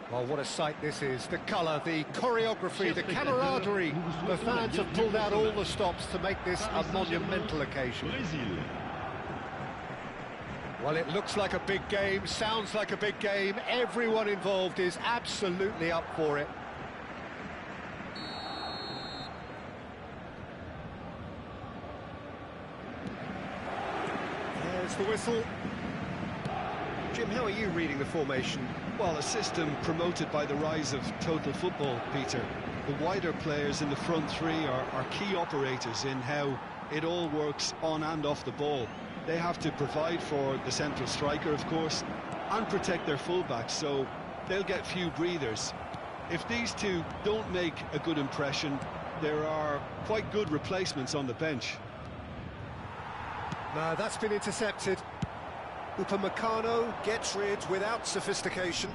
Well, what a sight this is. The colour, the choreography, the camaraderie. The fans have pulled out all the stops to make this a monumental occasion. Well, it looks like a big game, sounds like a big game. Everyone involved is absolutely up for it. There's the whistle. Jim, how are you reading the formation? Well, a system promoted by the rise of total football, Peter. The wider players in the front three are key operators in how it all works on and off the ball. They have to provide for the central striker, of course, and protect their fullbacks, so they'll get few breathers. If these two don't make a good impression, there are quite good replacements on the bench. No, that's been intercepted. Upamecano gets rid without sophistication.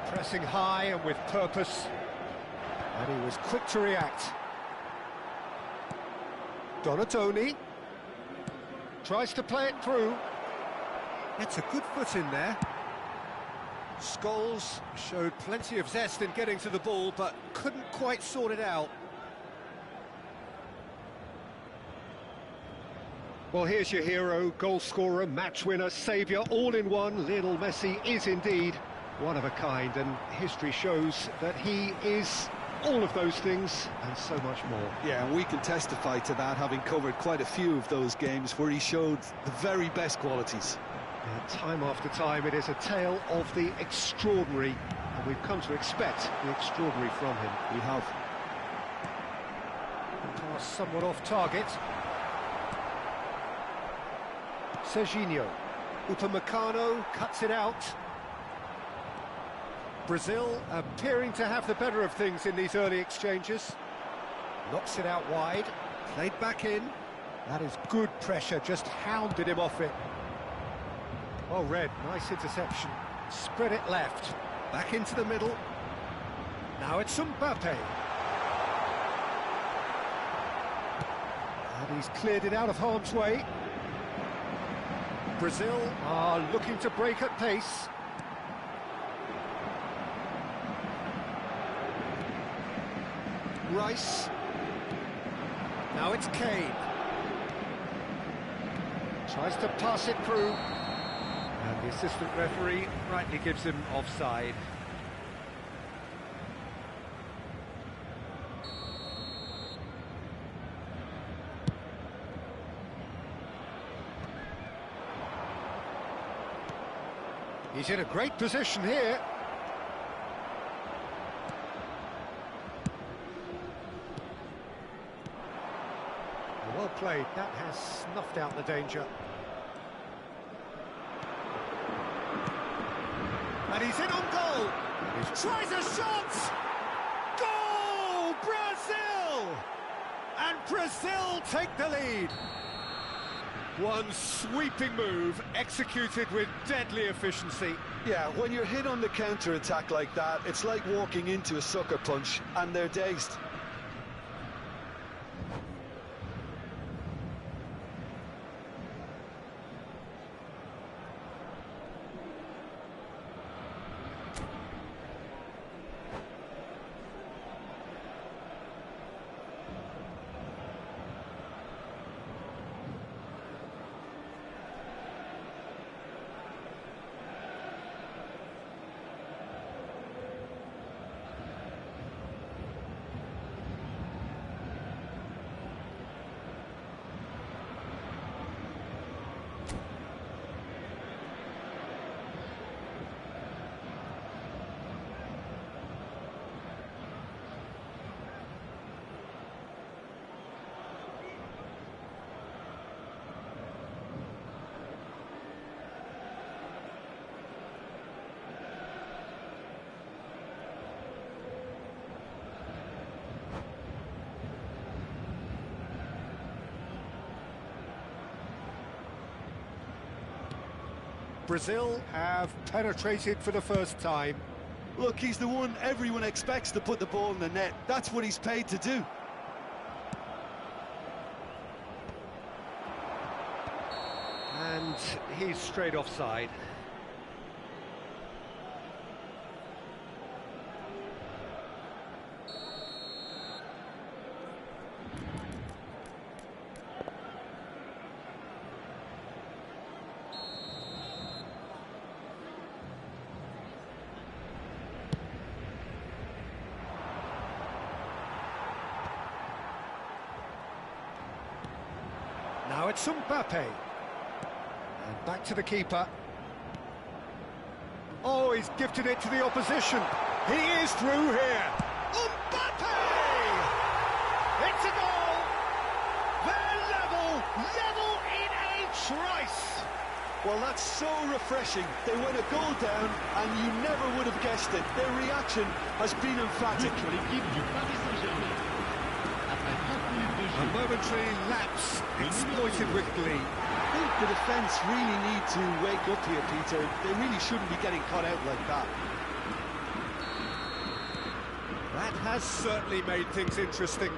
Pressing high and with purpose. And he was quick to react. Donatoni tries to play it through. Gets a good foot in there. Scholes showed plenty of zest in getting to the ball, but couldn't quite sort it out. Well, here's your hero, goal scorer, match winner, saviour, all in one. Lionel Messi is indeed one of a kind, and history shows that he is all of those things and so much more. Yeah, and we can testify to that, having covered quite a few of those games where he showed the very best qualities. Time after time, it is a tale of the extraordinary, and we've come to expect the extraordinary from him. We have. Pass somewhat off target. Serginho. Upamecano cuts it out. Brazil appearing to have the better of things in these early exchanges. Knocks it out wide. Played back in. That is good pressure, just hounded him off it. Well read, nice interception. Spread it left. Back into the middle. Now it's Mbappe. And he's cleared it out of harm's way. Brazil are looking to break at pace. Rice. Now it's Kane. Tries to pass it through. And the assistant referee rightly gives him offside. He's in a great position here. Well played, that has snuffed out the danger. And he's in on goal! He tries a shot! Goal! Brazil! And Brazil take the lead. One sweeping move, executed with deadly efficiency. Yeah, when you're hit on the counter-attack like that, it's like walking into a sucker punch, and they're dazed. Brazil have penetrated for the first time. Look, he's the one everyone expects to put the ball in the net. That's what he's paid to do. And he's straight offside. Now it's Mbappe. And back to the keeper. Oh, he's gifted it to the opposition. He is through here. Mbappe! It's a goal! They're level in a trice! Well, that's so refreshing. They went a goal down, and you never would have guessed it. Their reaction has been emphatic. A momentary lapse exploited with glee. I think the defence really need to wake up here, Peter. They really shouldn't be getting caught out like that. That has certainly made things interesting.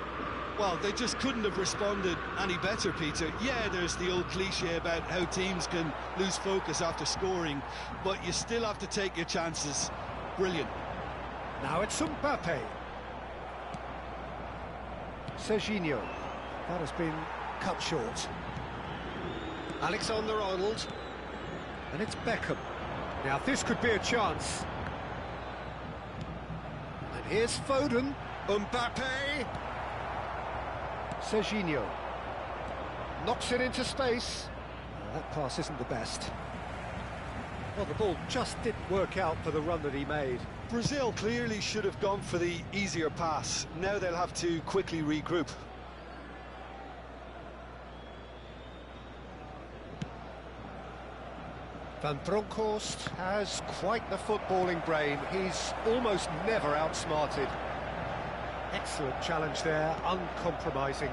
Well, they just couldn't have responded any better, Peter. Yeah, there's the old cliche about how teams can lose focus after scoring, but you still have to take your chances. Brilliant. Now it's Mbappe. Serginho. That has been cut short. Alexander-Arnold. And it's Beckham. Now this could be a chance. And here's Foden. Mbappe. Serginho. Knocks it into space. That pass isn't the best. Well, the ball just didn't work out for the run that he made. Brazil clearly should have gone for the easier pass. Now they'll have to quickly regroup. Van Bronckhorst has quite the footballing brain. He's almost never outsmarted. Excellent challenge there, uncompromising.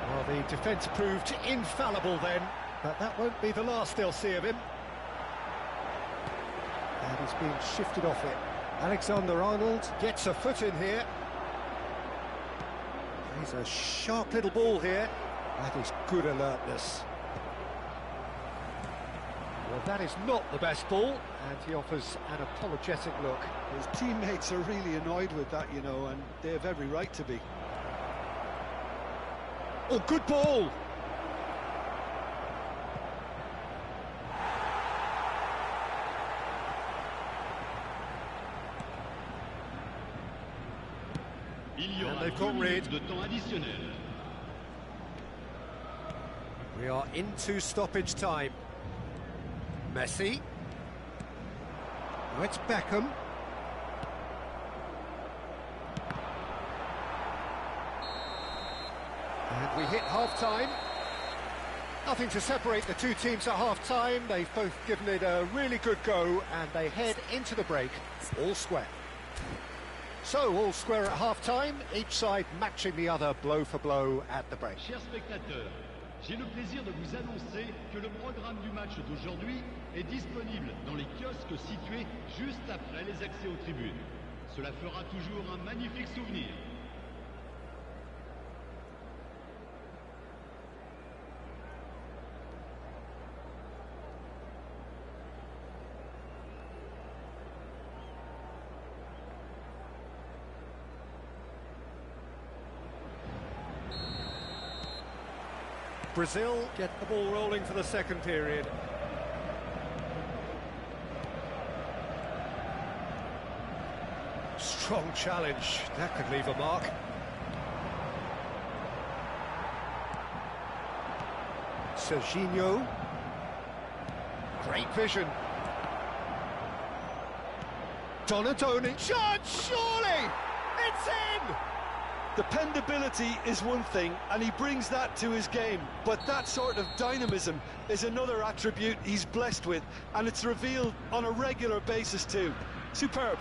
Well, the defence proved infallible then, but that won't be the last they'll see of him. And he's being shifted off it. Alexander-Arnold gets a foot in here. He's a sharp little ball here. That is good alertness. Well, that is not the best ball, and he offers an apologetic look. His teammates are really annoyed with that, you know, and they have every right to be. Oh, good ball! And they've got rid. We are into stoppage time. Messi. Now it's Beckham. And we hit half-time. Nothing to separate the two teams at half-time. They've both given it a really good go, and they head into the break all square. So, all square at half-time, each side matching the other blow for blow at the break. Chers spectateurs, j'ai le plaisir de vous annoncer que le programme du match d'aujourd'hui est disponible dans les kiosques situés juste après les accès aux tribunes. Cela fera toujours un magnifique souvenir. Brazil get the ball rolling for the second period. Strong challenge, that could leave a mark. Serginho. Great vision. Donatoni. Shot, surely! It's in! Dependability is one thing, and he brings that to his game, but that sort of dynamism is another attribute he's blessed with, and it's revealed on a regular basis too. Superb.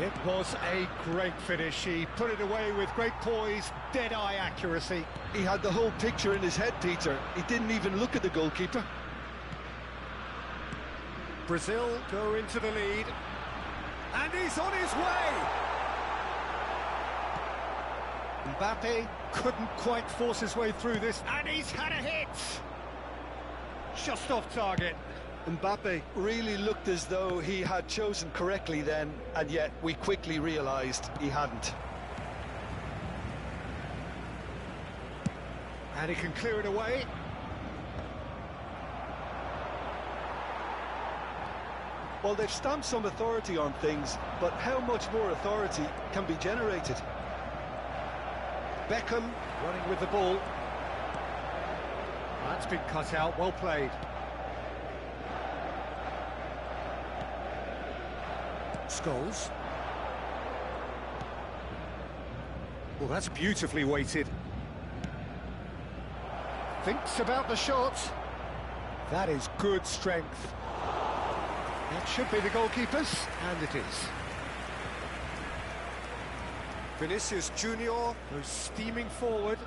It was a great finish. He put it away with great poise, dead-eye accuracy. He had the whole picture in his head, Peter. He didn't even look at the goalkeeper. Brazil go into the lead, and he's on his way! Mbappe couldn't quite force his way through this, and he's had a hit! Just off target. Mbappe really looked as though he had chosen correctly then, and yet we quickly realised he hadn't. And he can clear it away. Well, they've stamped some authority on things, but how much more authority can be generated? Beckham running with the ball. That's been cut out, well played. Scholes. Well, that's beautifully weighted. Thinks about the shot. That is good strength. That should be the goalkeeper's, and it is. Vinicius Junior goes steaming forward.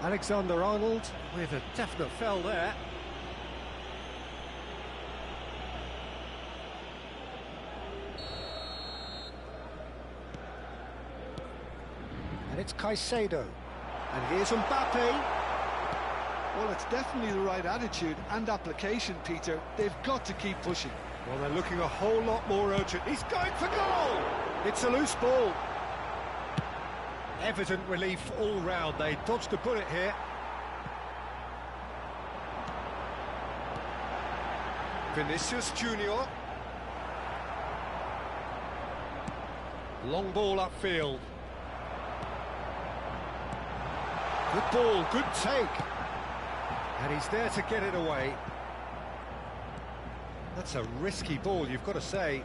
Alexander-Arnold with a definite foul there. And it's Caicedo. And here's Mbappe. Well, it's definitely the right attitude and application, Peter. They've got to keep pushing. Well, they're looking a whole lot more urgent. He's going for goal! It's a loose ball. Evident relief all round. They dodged a bullet here. Vinicius Junior. Long ball upfield. Good ball, good take. And he's there to get it away. That's a risky ball, you've got to say.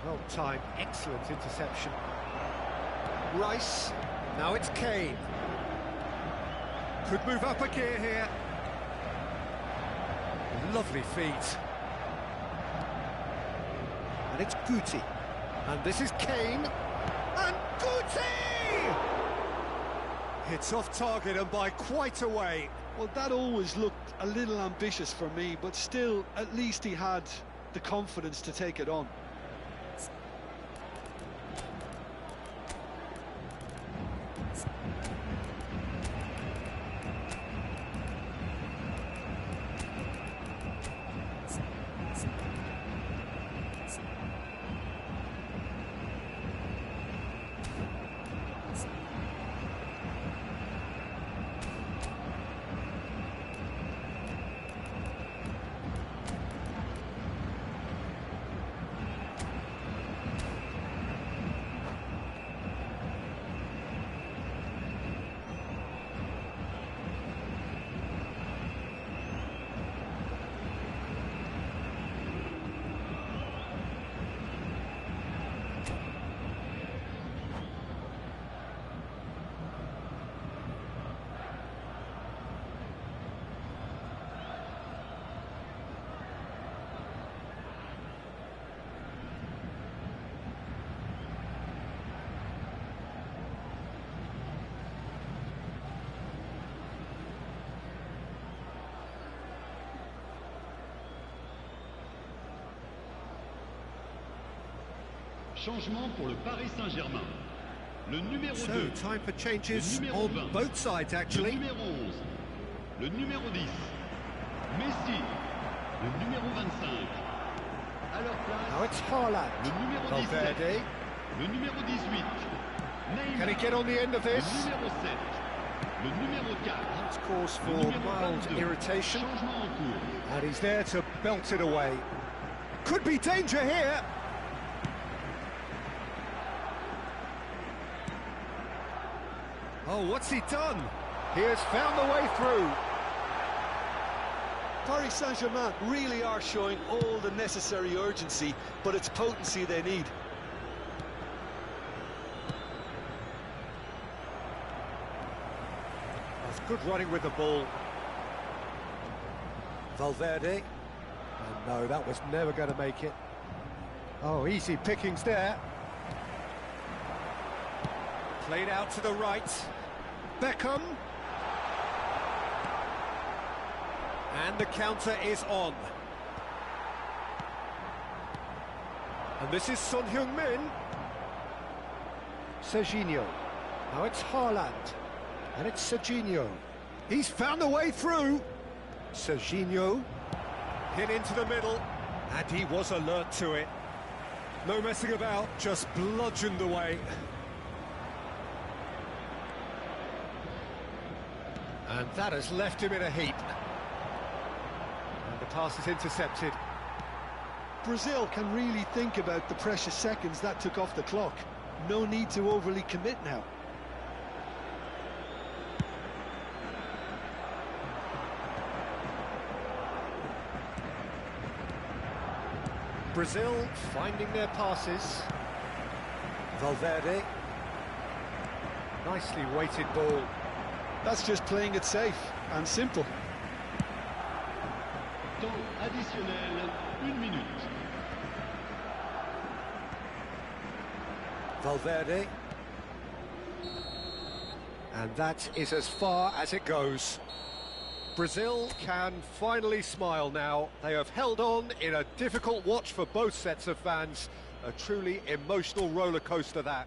Well timed, excellent interception. Rice, now it's Kane. Could move up a gear here. Lovely feet. And it's Guti. And this is Kane. And Guti! It's off target and by quite a way. Well, that always looked a little ambitious for me, but still, at least he had the confidence to take it on. Changement pour le Paris Saint-Germain. Le numéro 2. So, time for changes on 20. both sides, actually. Le numéro 11. Le numéro 10. Messi. Le numéro 25. À leur place. Now it's Haaland. Le numéro 17. Valverde. Le numéro 18. Neymar. Can he get on the end of this? Le numéro 7. Le numéro 4. That's cause Le for numéro mild 22. irritation. Changement en cours. And he's there to belt it away. Could be danger here. Oh, what's he done? He has found the way through. Paris Saint-Germain really are showing all the necessary urgency, but it's potency they need. That's good running with the ball. Valverde. And no, that was never going to make it. Oh, easy pickings there. Played out to the right. Beckham. And the counter is on. And this is Son Heung-min. Serginho. Now it's Haaland. And it's Serginho. He's found the way through. Serginho. Hit into the middle. And he was alert to it. No messing about, just bludgeoned away. And that has left him in a heap. And the pass is intercepted. Brazil can really think about the precious seconds that took off the clock. No need to overly commit now. Brazil finding their passes. Valverde. Nicely weighted ball. That's just playing it safe and simple. Temps additionnel, 1 minute. Valverde. And that is as far as it goes. Brazil can finally smile now. They have held on in a difficult watch for both sets of fans. A truly emotional roller coaster, that.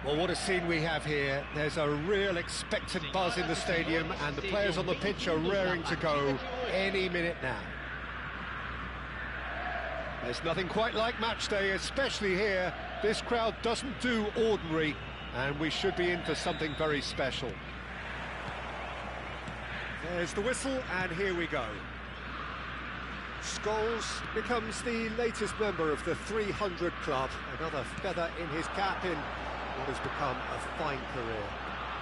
Well, what a scene we have here. There's a real expectant buzz in the stadium, and the players on the pitch are raring to go any minute now. There's nothing quite like match day, especially here. This crowd doesn't do ordinary, and we should be in for something very special. There's the whistle, and here we go. Scholes becomes the latest member of the 300 club. Another feather in his cap in what has become a fine career.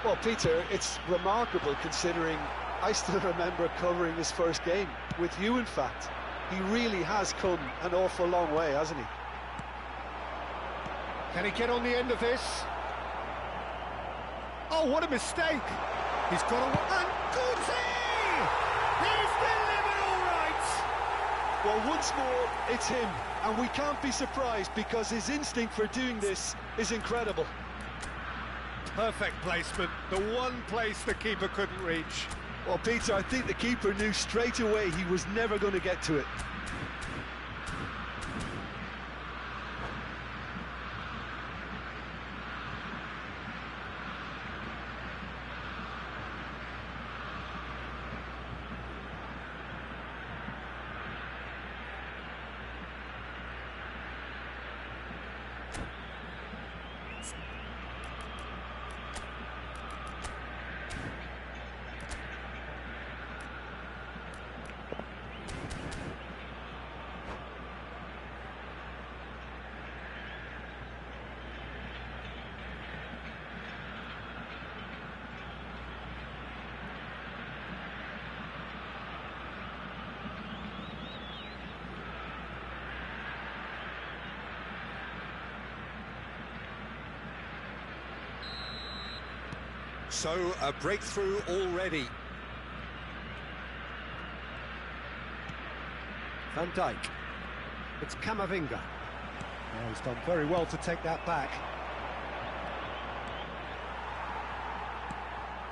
Well, Peter, it's remarkable considering I still remember covering his first game, with you in fact. He really has come an awful long way, hasn't he? Can he get on the end of this? Oh, what a mistake! He's got a... And Guti! He's delivered all right! Well, once more, it's him, and we can't be surprised because his instinct for doing this is incredible. Perfect placement, the one place the keeper couldn't reach. Well, Peter, I think the keeper knew straight away he was never going to get to it. So, a breakthrough already. Van Dijk. It's Camavinga. Oh, he's done very well to take that back.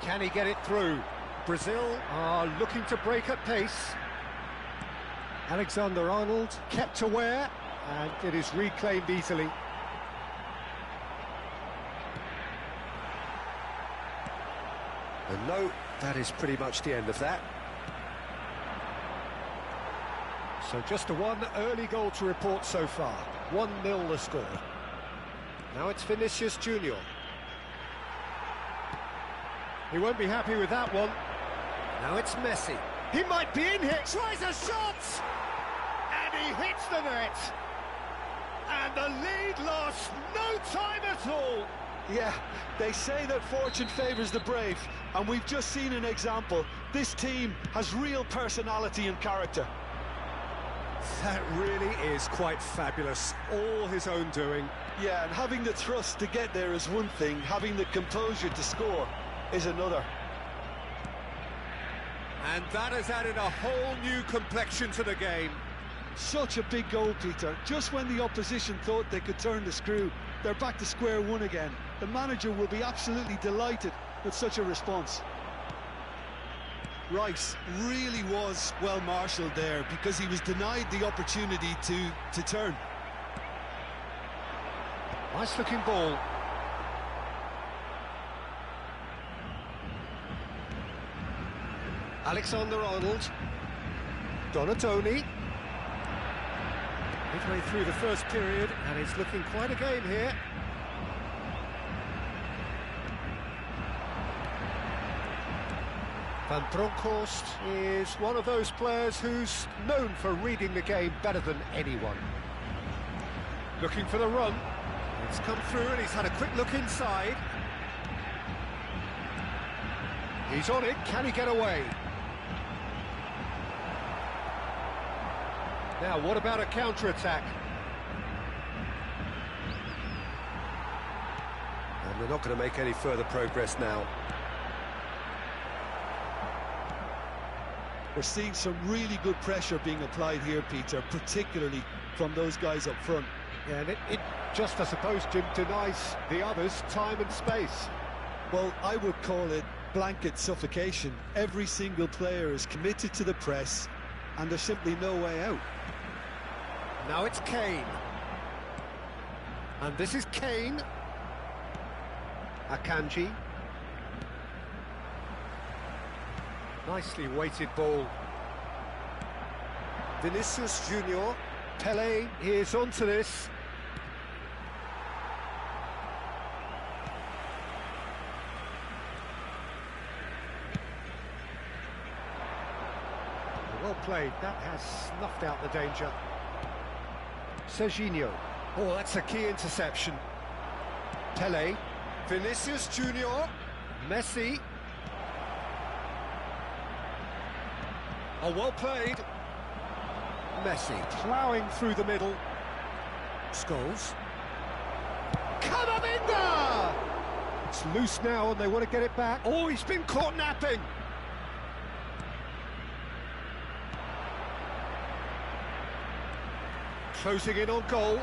Can he get it through? Brazil are looking to break at pace. Alexander-Arnold kept aware, and it is reclaimed easily. And no, that is pretty much the end of that. So just a one early goal to report so far. 1-0 the score. Now it's Vinicius Junior. He won't be happy with that one. Now it's Messi. He might be in here. Tries a shot! And he hits the net. And the lead lost no time at all. Yeah, they say that fortune favours the brave, and we've just seen an example. This team has real personality and character. That really is quite fabulous. All his own doing. Yeah, and having the thrust to get there is one thing, having the composure to score is another. And that has added a whole new complexion to the game. Such a big goal, Peter. Just when the opposition thought they could turn the screw, they're back to square one again. The manager will be absolutely delighted with such a response. Rice really was well marshalled there because he was denied the opportunity to turn. Nice looking ball. Alexander-Arnold. Donatoni. Midway through the first period, and it's looking quite a game here. Van Bronckhorst is one of those players who's known for reading the game better than anyone. Looking for the run. It's come through and he's had a quick look inside. He's on it. Can he get away? Now, what about a counter-attack? And they're not going to make any further progress now. We're seeing some really good pressure being applied here, Peter, particularly from those guys up front. Yeah, and it just, I suppose, Jim, denies the others time and space. Well, I would call it blanket suffocation. Every single player is committed to the press, and there's simply no way out. Now it's Kane. And this is Kane. Akanji. Nicely weighted ball. Vinicius Junior. Pele is onto this. Well played, that has snuffed out the danger. Serginho. Oh, that's a key interception. Pele. Vinicius Junior. Messi. Oh, well played. Messi ploughing through the middle. Scholes. Camavinga! It's loose now and they want to get it back. Oh, he's been caught napping. Closing in on goal.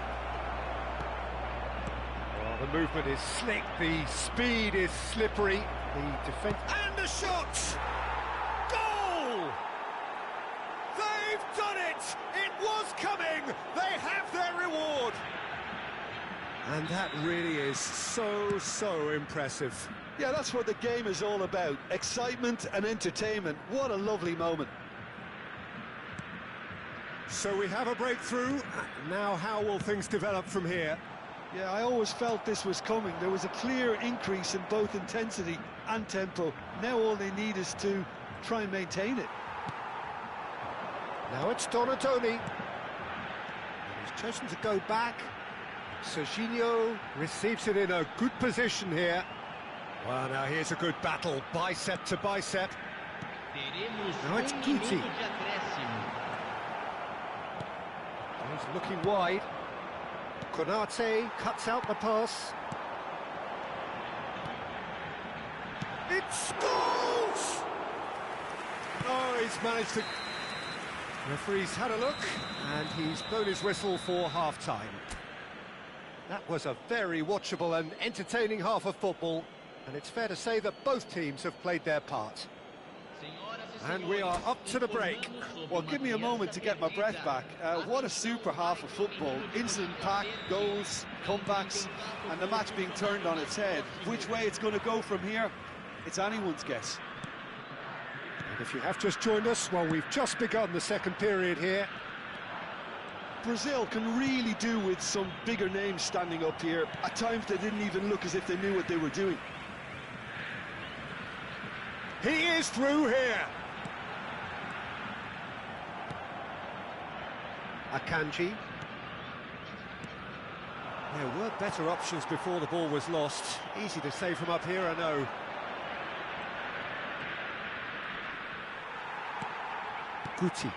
Oh, the movement is slick, the speed is slippery. The defence... And the shot! Goal! They've done it! It was coming! They have their reward! And that really is so impressive. Yeah, that's what the game is all about. Excitement and entertainment. What a lovely moment. So we have a breakthrough. Now how will things develop from here? Yeah, I always felt this was coming. There was a clear increase in both intensity and tempo. Now all they need is to try and maintain it. Now it's Donatoni. He's chosen to go back. Serginho receives it in a good position here. Well, now here's a good battle, bicep to bicep. Now it's Guti. He's looking wide. Konate cuts out the pass. It's goals! Oh, he's managed to... Referee's had a look, and he's blown his whistle for half-time. That was a very watchable and entertaining half of football, and it's fair to say that both teams have played their part. And we are up to the break. Well, give me a moment to get my breath back. What a super half of football. Instant pack, goals, comebacks, and the match being turned on its head. Which way it's going to go from here, it's anyone's guess. And if you have just joined us, well, we've just begun the second period here. Brazil can really do with some bigger names standing up here. At times they didn't even look as if they knew what they were doing. He is through here. Akanji. There were better options before the ball was lost. Easy to say from up here, I know. Guti.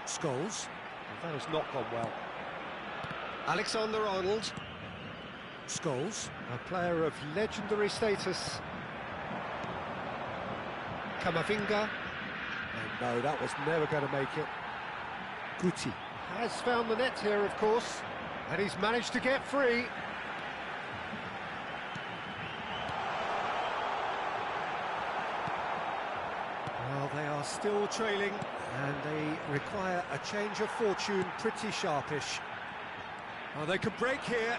Scholes. That has not gone well. Alexander-Arnold. Scholes, a player of legendary status. Camavinga. And no, that was never going to make it. Guti has found the net here, of course, and he's managed to get free. Well, they are still trailing, and they require a change of fortune, pretty sharpish. Well, they could break here.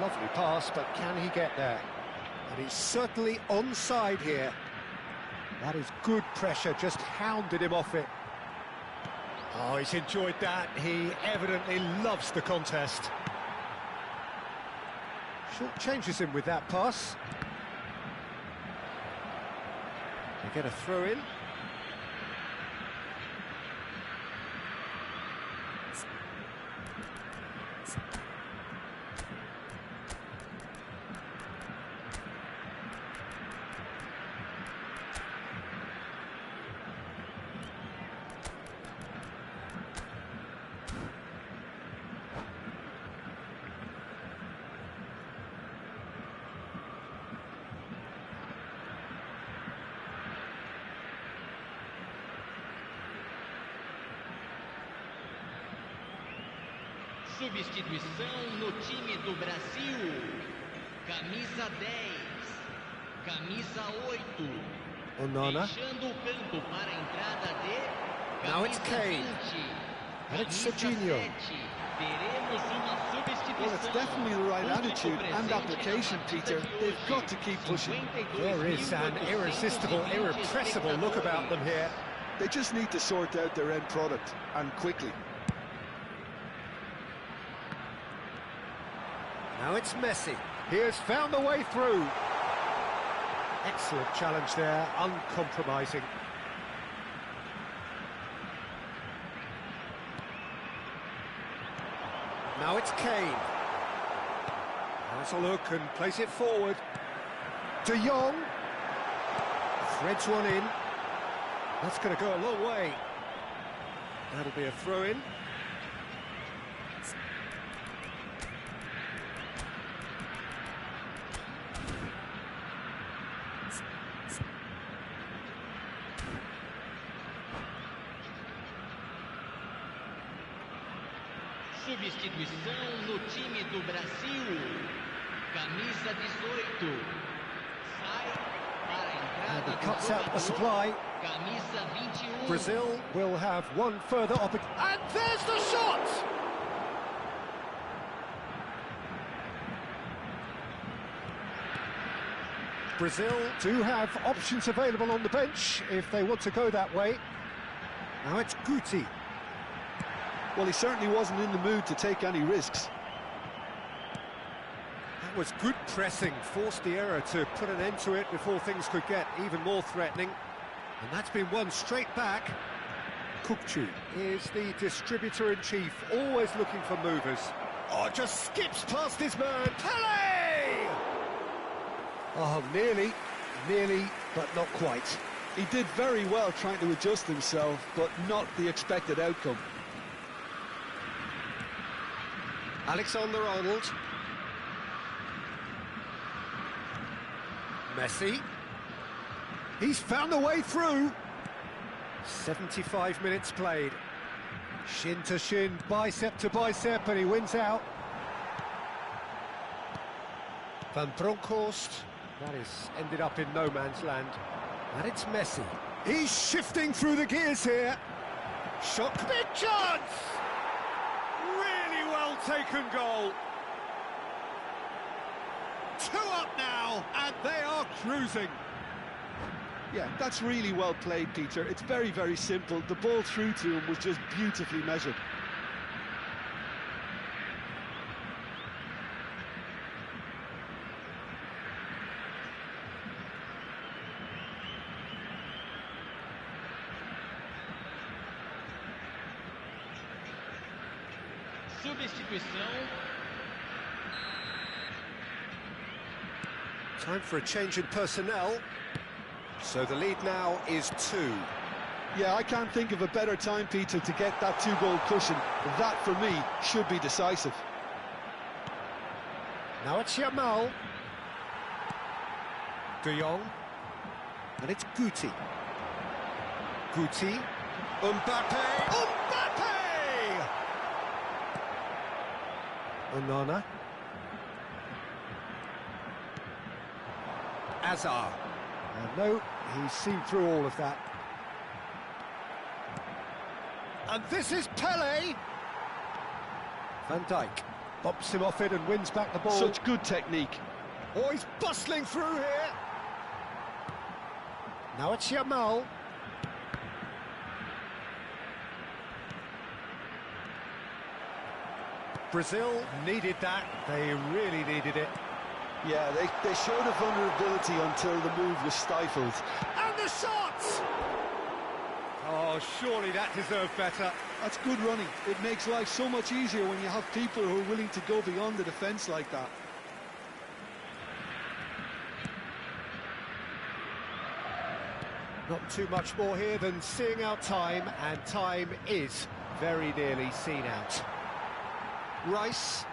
Lovely pass, but can he get there? And he's certainly onside here. That is good pressure, just hounded him off it. Oh, he's enjoyed that. He evidently loves the contest. Short changes him with that pass. They get a throw in. Substituição no time do Brasil. Camisa 10, camisa 8. Onana. Deixando o campo para a entrada de Now it's camisa Kane. 20. And it's Camisa Serginho. 7. Teremos uma substituição. Well, it's definitely the right attitude and application, Peter. They've got to keep pushing. There is an irresistible, irrepressible look about them here. They just need to sort out their end product, and quickly. Now it's Messi. He has found the way through. Excellent challenge there, uncompromising. Now it's Kane. Has a look and plays it forward. De Jong. Threads one in. That's going to go a long way. That'll be a throw-in. Substituição no time do Brasil. Camisa 18. Sai para a entrada And he do cuts out the jogador. supply. Camisa 21. Brazil will have one further opportunity. And there's the shot! Brazil do have options available on the bench if they want to go that way. Now it's Guti. Well, he certainly wasn't in the mood to take any risks. That was good pressing, forced the error to put an end to it before things could get even more threatening. And that's been won straight back. Kukçu is the distributor-in-chief, always looking for movers. Oh, just skips past his man, Pele! Oh, nearly, but not quite. He did very well trying to adjust himself, but not the expected outcome. Alexander-Arnold. Messi. He's found a way through. 75 minutes played. Shin to shin, bicep to bicep, and he wins out. Van Bronckhorst. That is ended up in no man's land. And it's Messi. He's shifting through the gears here. Shot, big chance! Really well taken goal. 2 up now, and they are cruising. Yeah, that's really well played, Peter. It's very, very simple. The ball through to him was just beautifully measured. Substituição. Time for a change in personnel. So the lead now is 2. Yeah, I can't think of a better time, Peter, to get that 2-goal cushion. That, for me, should be decisive. Now it's Yamal. De Jong. And it's Guti. Guti. Mbappe. Mbappe! Onana. Azar. No, he's seen through all of that. And this is Pele. Van Dijk bumps him off it and wins back the ball. Such good technique. Oh, he's bustling through here. Now it's Yamal. Brazil needed that. They really needed it. Yeah, they showed a vulnerability until the move was stifled. And the shot! Oh, surely that deserved better. That's good running. It makes life so much easier when you have people who are willing to go beyond the defence like that. Not too much more here than seeing out time, and time is very nearly seen out. Rice.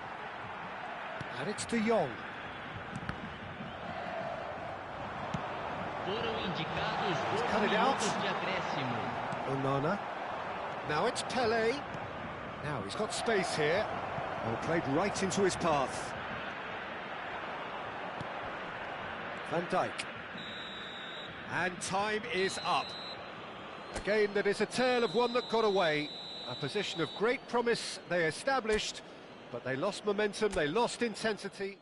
And it's De Jong. Foram indicados 2 Cut it out. minutos de acréscimo. Onana. Now it's Pele. Now he's got space here. Well, played right into his path. Van Dijk. And time is up. A game that is a tale of one that got away. A position of great promise they established, But they lost momentum, they lost intensity.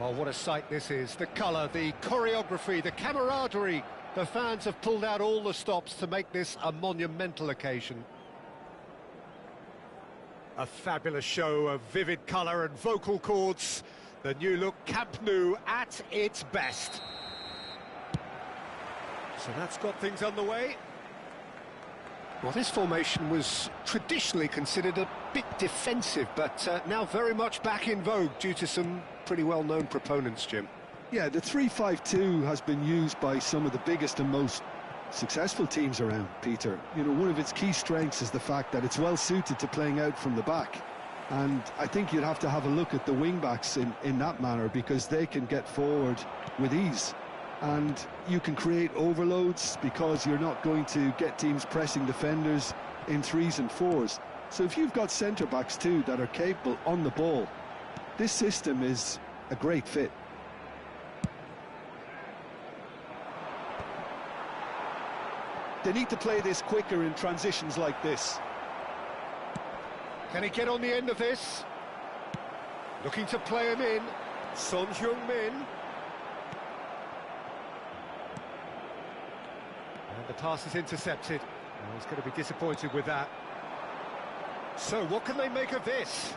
Well, what a sight this is. The colour, the choreography, the camaraderie. The fans have pulled out all the stops to make this a monumental occasion. A fabulous show of vivid colour and vocal cords. The new look Camp Nou at its best. So that's got things underway. Well, this formation was traditionally considered a bit defensive, but now very much back in vogue due to some pretty well-known proponents, Jim. Yeah, the 3-5-2 has been used by some of the biggest and most successful teams around, Peter. You know, one of its key strengths is the fact that it's well-suited to playing out from the back. And I think you'd have to have a look at the wing-backs in that manner, because they can get forward with ease. And you can create overloads because you're not going to get teams pressing defenders in 3s and 4s. So if you've got centre-backs too that are capable on the ball, this system is a great fit. They need to play this quicker in transitions like this. Can he get on the end of this? Looking to play him in. Son Heung-min. And the pass is intercepted. Oh, he's going to be disappointed with that. So what can they make of this?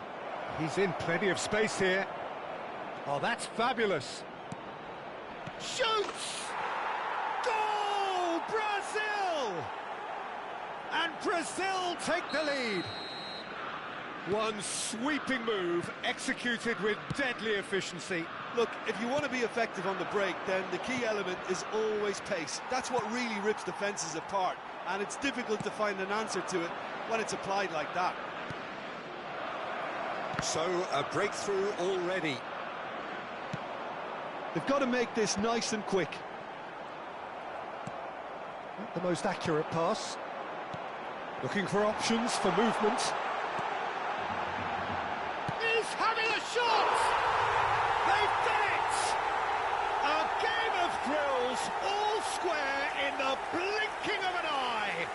He's in plenty of space here. Oh, that's fabulous. Shoots! Goal! Brazil! And Brazil take the lead. One sweeping move, executed with deadly efficiency. Look, if you want to be effective on the break, then the key element is always pace. That's what really rips defences apart, and it's difficult to find an answer to it when it's applied like that. So, a breakthrough already. They've got to make this nice and quick. Not the most accurate pass. Looking for options for movement. He's having a shot! They've done it! A game of thrills, all square in the blinking of an eye.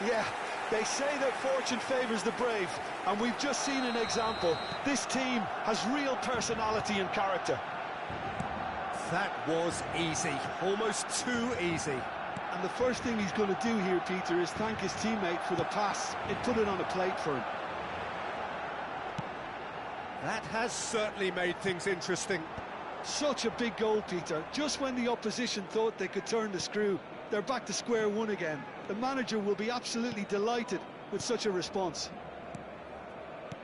Yeah, they say that fortune favours the brave, and we've just seen an example. This team has real personality and character. That was easy, almost too easy. And the first thing he's going to do here, Peter, is thank his teammate for the pass. It put it on a plate for him. That has certainly made things interesting. Such a big goal, Peter. Just when the opposition thought they could turn the screw, they're back to square one again. The manager will be absolutely delighted with such a response.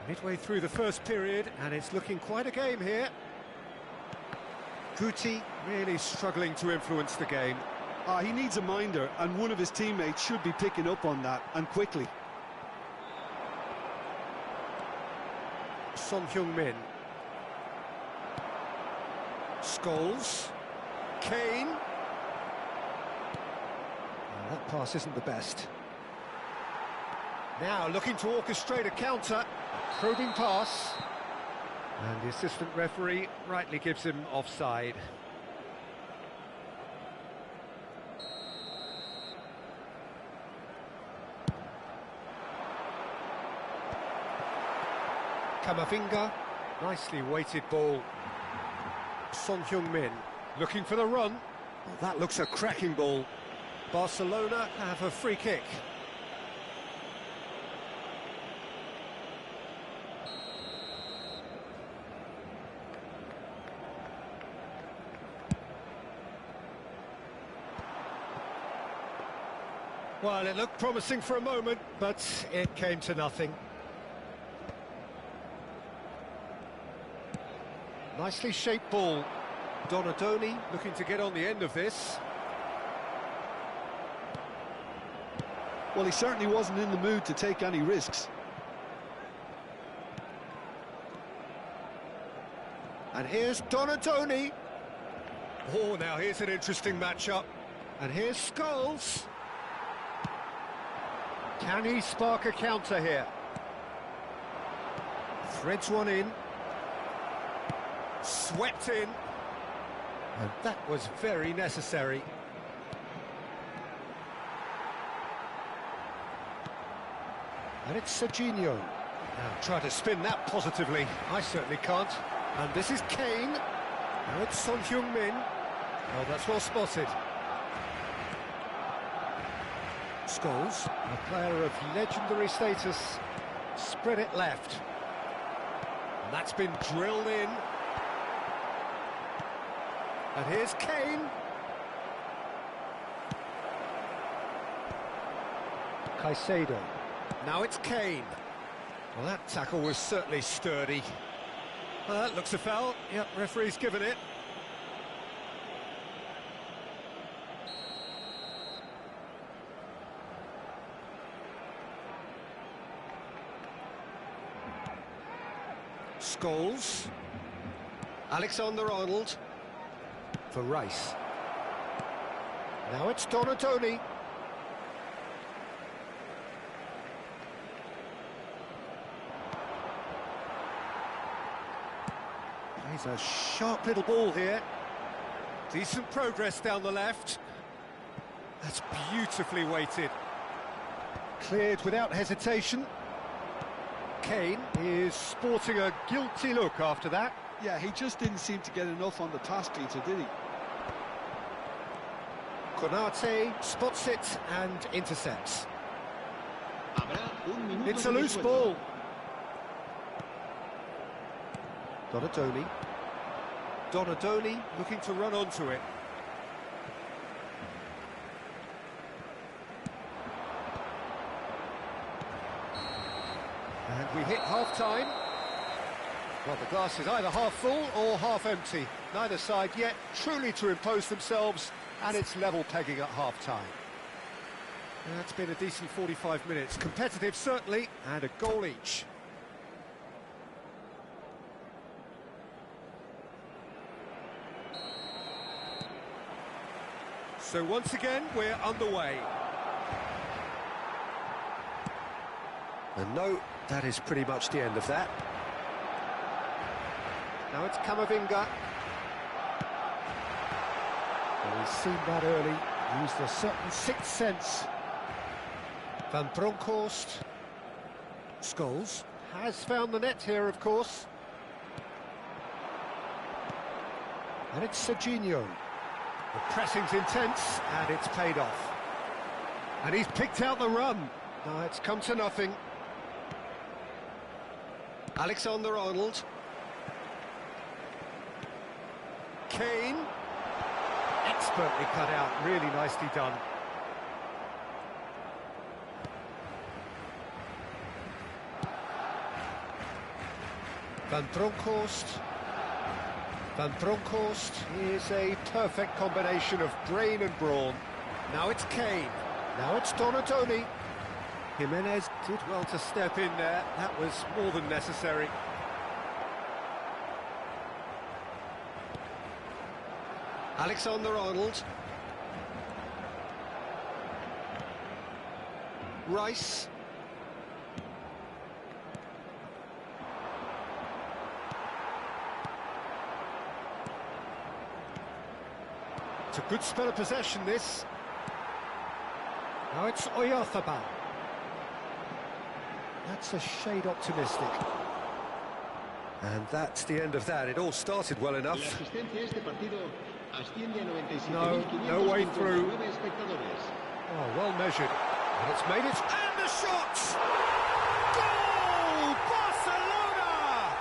Midway through the first period, and it's looking quite a game here. Guti really struggling to influence the game. He needs a minder, and one of his teammates should be picking up on that, and quickly. Son Heung-min. Scholes. Kane. Oh, that pass isn't the best. Now looking to orchestrate a counter. A probing pass. And the assistant referee rightly gives him offside. Kamavinga, nicely weighted ball. Son Heung-min looking for the run. Well, that looks a cracking ball. Barcelona have a free kick. Well, it looked promising for a moment, but it came to nothing. Nicely shaped ball. Donadoni looking to get on the end of this. Well, he certainly wasn't in the mood to take any risks. And here's Donadoni. Oh, now here's an interesting matchup. And here's Scholes. Can he spark a counter here? Threads one in. Swept in. And that was very necessary. And it's Serginho. Now try to spin that positively. I certainly can't. And this is Kane. Now it's Son Heung-min. Oh, that's well spotted. Scholes, a player of legendary status, spread it left. And that's been drilled in. And here's Kane. Caicedo. Now it's Kane. Well, that tackle was certainly sturdy. Well, that looks a foul. Yep, referee's given it. Scholes. Alexander-Arnold. For Rice. Now it's Donadoni. Plays a sharp little ball here. Decent progress down the left. That's beautifully weighted. Cleared without hesitation. Kane is sporting a guilty look after that. Yeah, he just didn't seem to get enough on the pass, Peter, did he? Konate spots it and intercepts. It's a loose ball. Donadoni. Donadoni looking to run onto it. And we hit half-time. Well, the glass is either half full or half empty. Neither side yet truly to impose themselves, and it's level pegging at half-time. That's been a decent 45 minutes. Competitive, certainly, and a goal each. So once again, we're underway. And no, that is pretty much the end of that. Now it's Kamavinga. Well, he's seen that early, used a certain sixth sense. Van Bronckhorst. Scholes has found the net here, of course. And it's Serginho. The pressing's intense, and it's paid off. And he's picked out the run. No, it's come to nothing. Alexander-Arnold. Kane. Expertly cut out, really nicely done. Van Bronckhorst. Van Bronckhorst is a perfect combination of brain and brawn. Now it's Kane. Now it's Donadoni. Jimenez did well to step in there. That was more than necessary. Alexander-Arnold. Rice. It's a good spell of possession, this. Now it's Oyarzabal. That's a shade optimistic. And that's the end of that. It all started well enough. No way through. Oh, well measured. And it's made it. And the shot! Goal! Barcelona!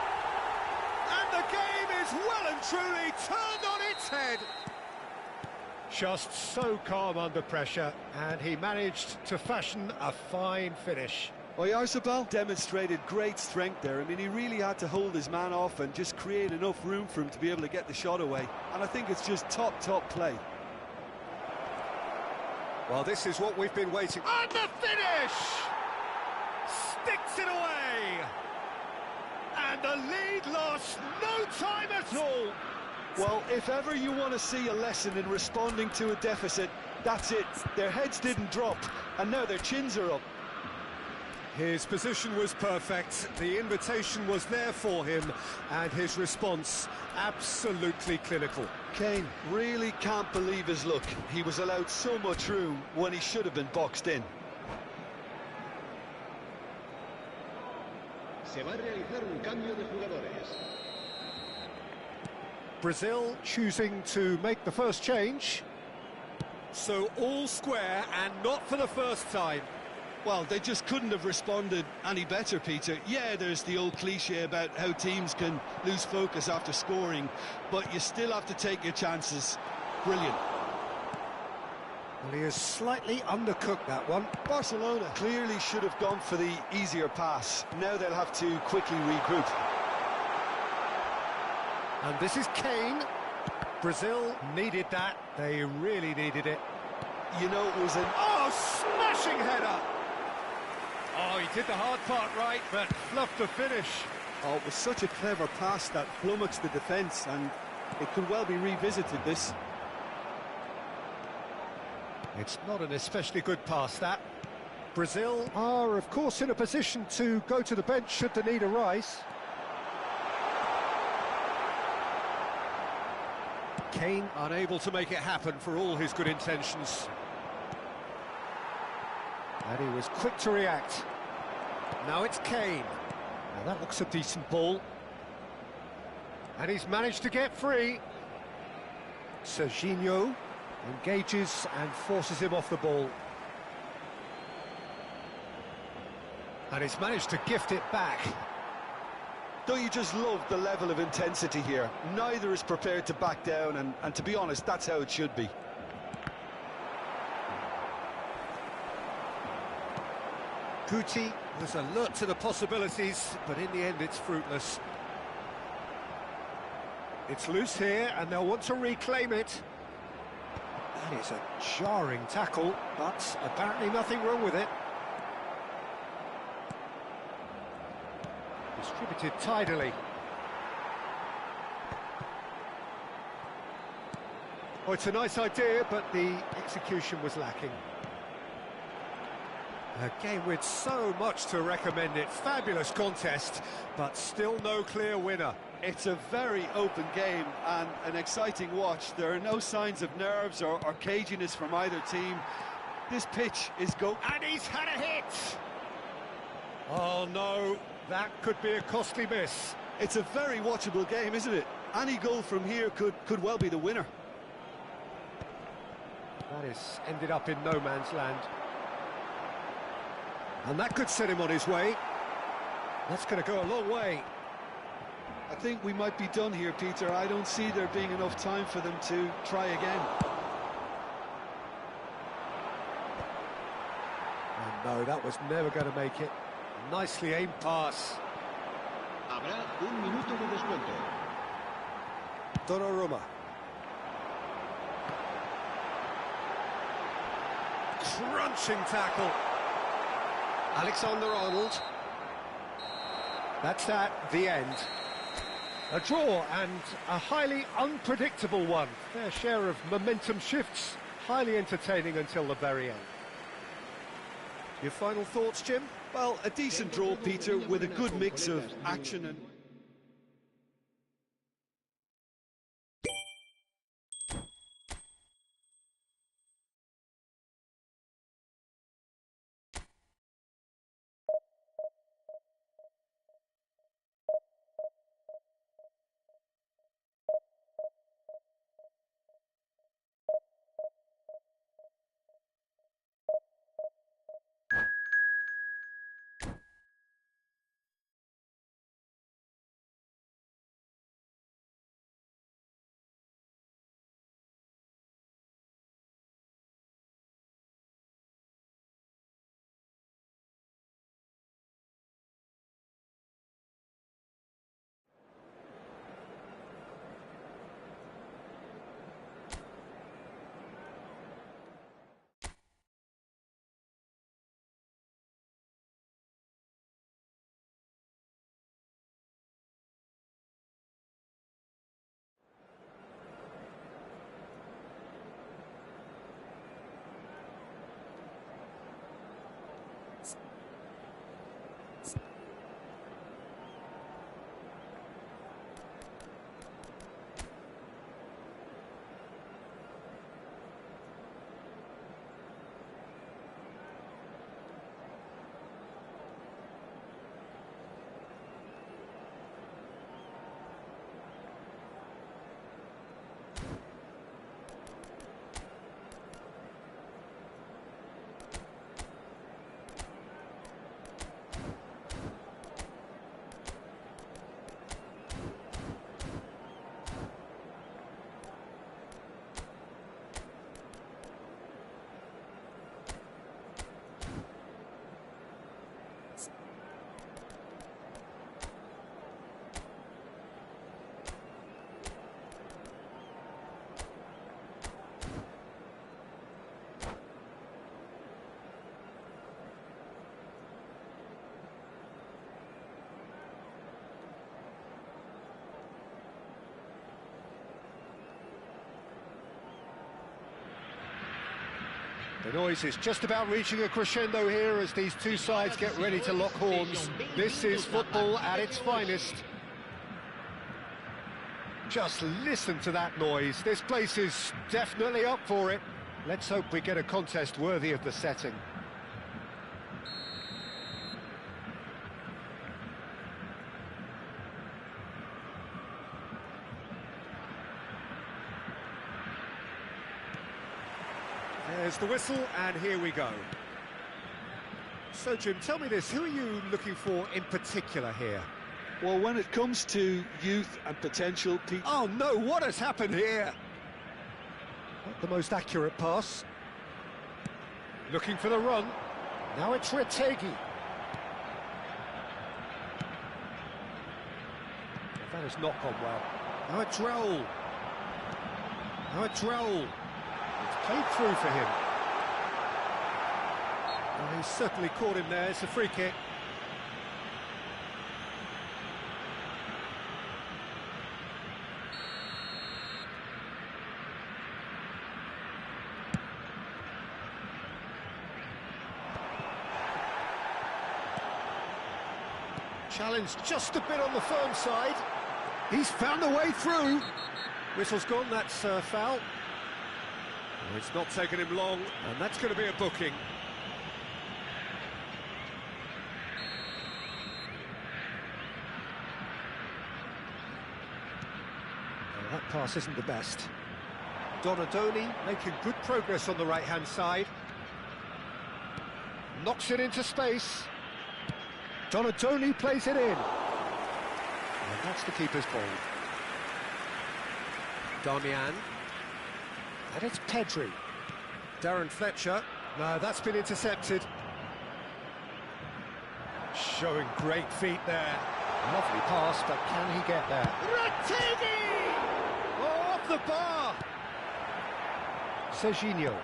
And the game is well and truly turned on its head. Just so calm under pressure, and he managed to fashion a fine finish. Oyarzabal demonstrated great strength there. I mean, he really had to hold his man off and just create enough room for him to be able to get the shot away. And I think it's just top play. Well, this is what we've been waiting. And the finish! Sticks it away! And the lead lost no time at all. Well, if ever you want to see a lesson in responding to a deficit, that's it. Their heads didn't drop, and now their chins are up. His position was perfect, the invitation was there for him, and his response absolutely clinical. Kane really can't believe his luck. He was allowed so much room when he should have been boxed in. Se va a realizar un cambio de jugadores. Brazil choosing to make the first change. So all square, and not for the first time. Well, they just couldn't have responded any better, Peter. Yeah, there's the old cliche about how teams can lose focus after scoring, but you still have to take your chances. Brilliant. Well, he has slightly undercooked that one. Barcelona clearly should have gone for the easier pass. Now they'll have to quickly regroup. And this is Kane. Brazil needed that. They really needed it. You know, it was an... Oh, smashing header! Oh, he did the hard part right, but fluffed the finish. Oh, it was such a clever pass that flummoxed the defence, and it could well be revisited, this. It's not an especially good pass, that. Brazil are, of course, in a position to go to the bench should the need arise. Kane unable to make it happen for all his good intentions. And he was quick to react. Now it's Kane. Now that looks a decent ball. And he's managed to get free. Serginho engages and forces him off the ball. And he's managed to gift it back. Don't you just love the level of intensity here? Neither is prepared to back down, and to be honest, that's how it should be. Guti was alert to the possibilities, but in the end it's fruitless. It's loose here, and they'll want to reclaim it. That is a jarring tackle, but apparently nothing wrong with it. Distributed tidily. Oh, it's a nice idea, but the execution was lacking. A game with so much to recommend it. Fabulous contest, but still no clear winner. It's a very open game and an exciting watch. There are no signs of nerves or caginess from either team. This pitch is go... And he's had a hit! Oh no, that could be a costly miss. It's a very watchable game, isn't it? Any goal from here could well be the winner. That is ended up in no man's land. And that could set him on his way. That's going to go a long way. I think we might be done here, Peter. I don't see there being enough time for them to try again. And no, that was never going to make it. Nicely aimed pass. Habrá un minuto de descuento. Donnarumma. Crunching tackle. Alexander-Arnold. That's the end. A draw and a highly unpredictable one. Fair share of momentum shifts. Highly entertaining until the very end. Your final thoughts, Jim? Well, a decent draw, Peter, with a good mix of action and... The noise is just about reaching a crescendo here as these two sides get ready to lock horns. This is football at its finest. Just listen to that noise. This place is definitely up for it. Let's hope we get a contest worthy of the setting. There's the whistle, and here we go. So, Jim, tell me this, who are you looking for in particular here? Well, when it comes to youth and potential, Pete... Oh, no, what has happened here? Not the most accurate pass. Looking for the run. Now it's Retegi. That has not gone well. Now it's Raul. Now it's Raul. It's played through for him. Well, he's certainly caught him there. It's a free kick. Challenge just a bit on the firm side. He's found a way through. Whistle's gone, that's foul. Oh, it's not taken him long, and that's going to be a booking. Oh, that pass isn't the best. Donadoni making good progress on the right-hand side. Knocks it into space. Donadoni plays it in. And that's the keeper's ball. Darmian. And it's Pedri. Darren Fletcher. No, that's been intercepted. Showing great feet there. Lovely pass, but can he get there? Retegui! Oh, off the bar! Serginho.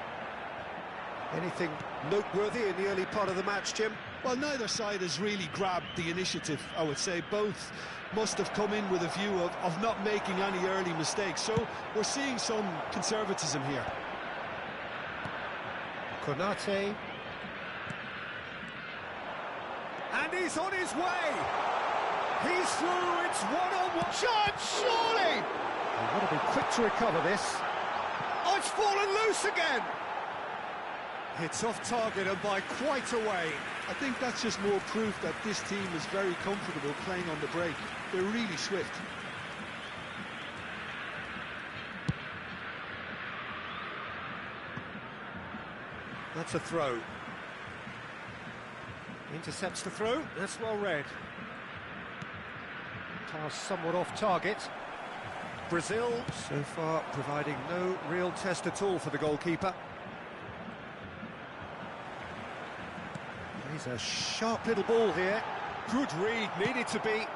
Anything noteworthy in the early part of the match, Jim? Well, neither side has really grabbed the initiative, I would say. Both must have come in with a view of not making any early mistakes. So we're seeing some conservatism here. Konate. And he's on his way! He's through, it's one-on-one chance, surely! He would have been quick to recover this. Oh, it's fallen loose again! It's off target and by quite a way. I think that's just more proof that this team is very comfortable playing on the break. They're really swift. That's a throw. Intercepts the throw, that's well read. Pass somewhat off target. Brazil, so far, providing no real test at all for the goalkeeper. He's a sharp little ball here. Good read, needed to be. And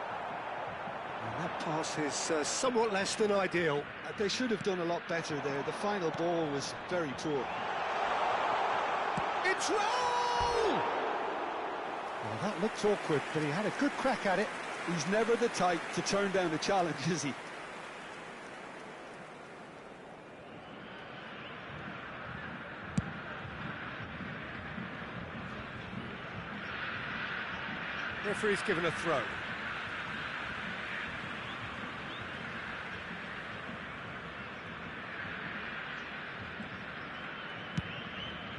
that pass is somewhat less than ideal. They should have done a lot better there. The final ball was very poor. It's roll! Well, that looked awkward, but he had a good crack at it. He's never the type to turn down a challenge, is he? Referee's given a throw.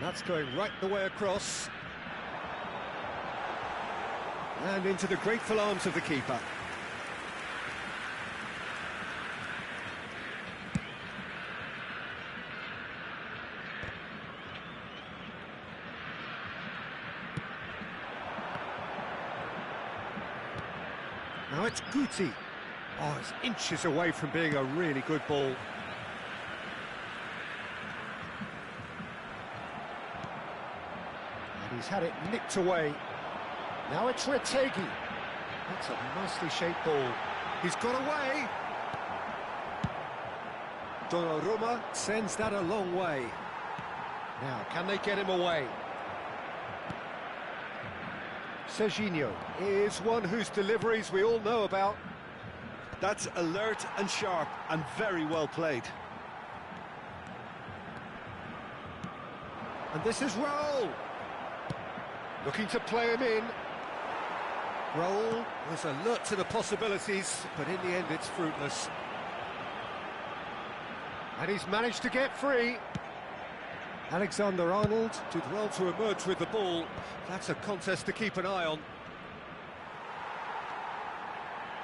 That's going right the way across. And into the grateful arms of the keeper. Now it's Guti. Oh, it's inches away from being a really good ball. And he's had it nicked away. Now it's Retegui. That's a nicely shaped ball. He's got away. Donnarumma sends that a long way. Now, can they get him away? Serginho is one whose deliveries we all know about. That's alert and sharp and very well played. And this is Raul. Looking to play him in. Raul was alert to the possibilities, but in the end it's fruitless. And he's managed to get free. Alexander-Arnold did well to emerge with the ball. That's a contest to keep an eye on.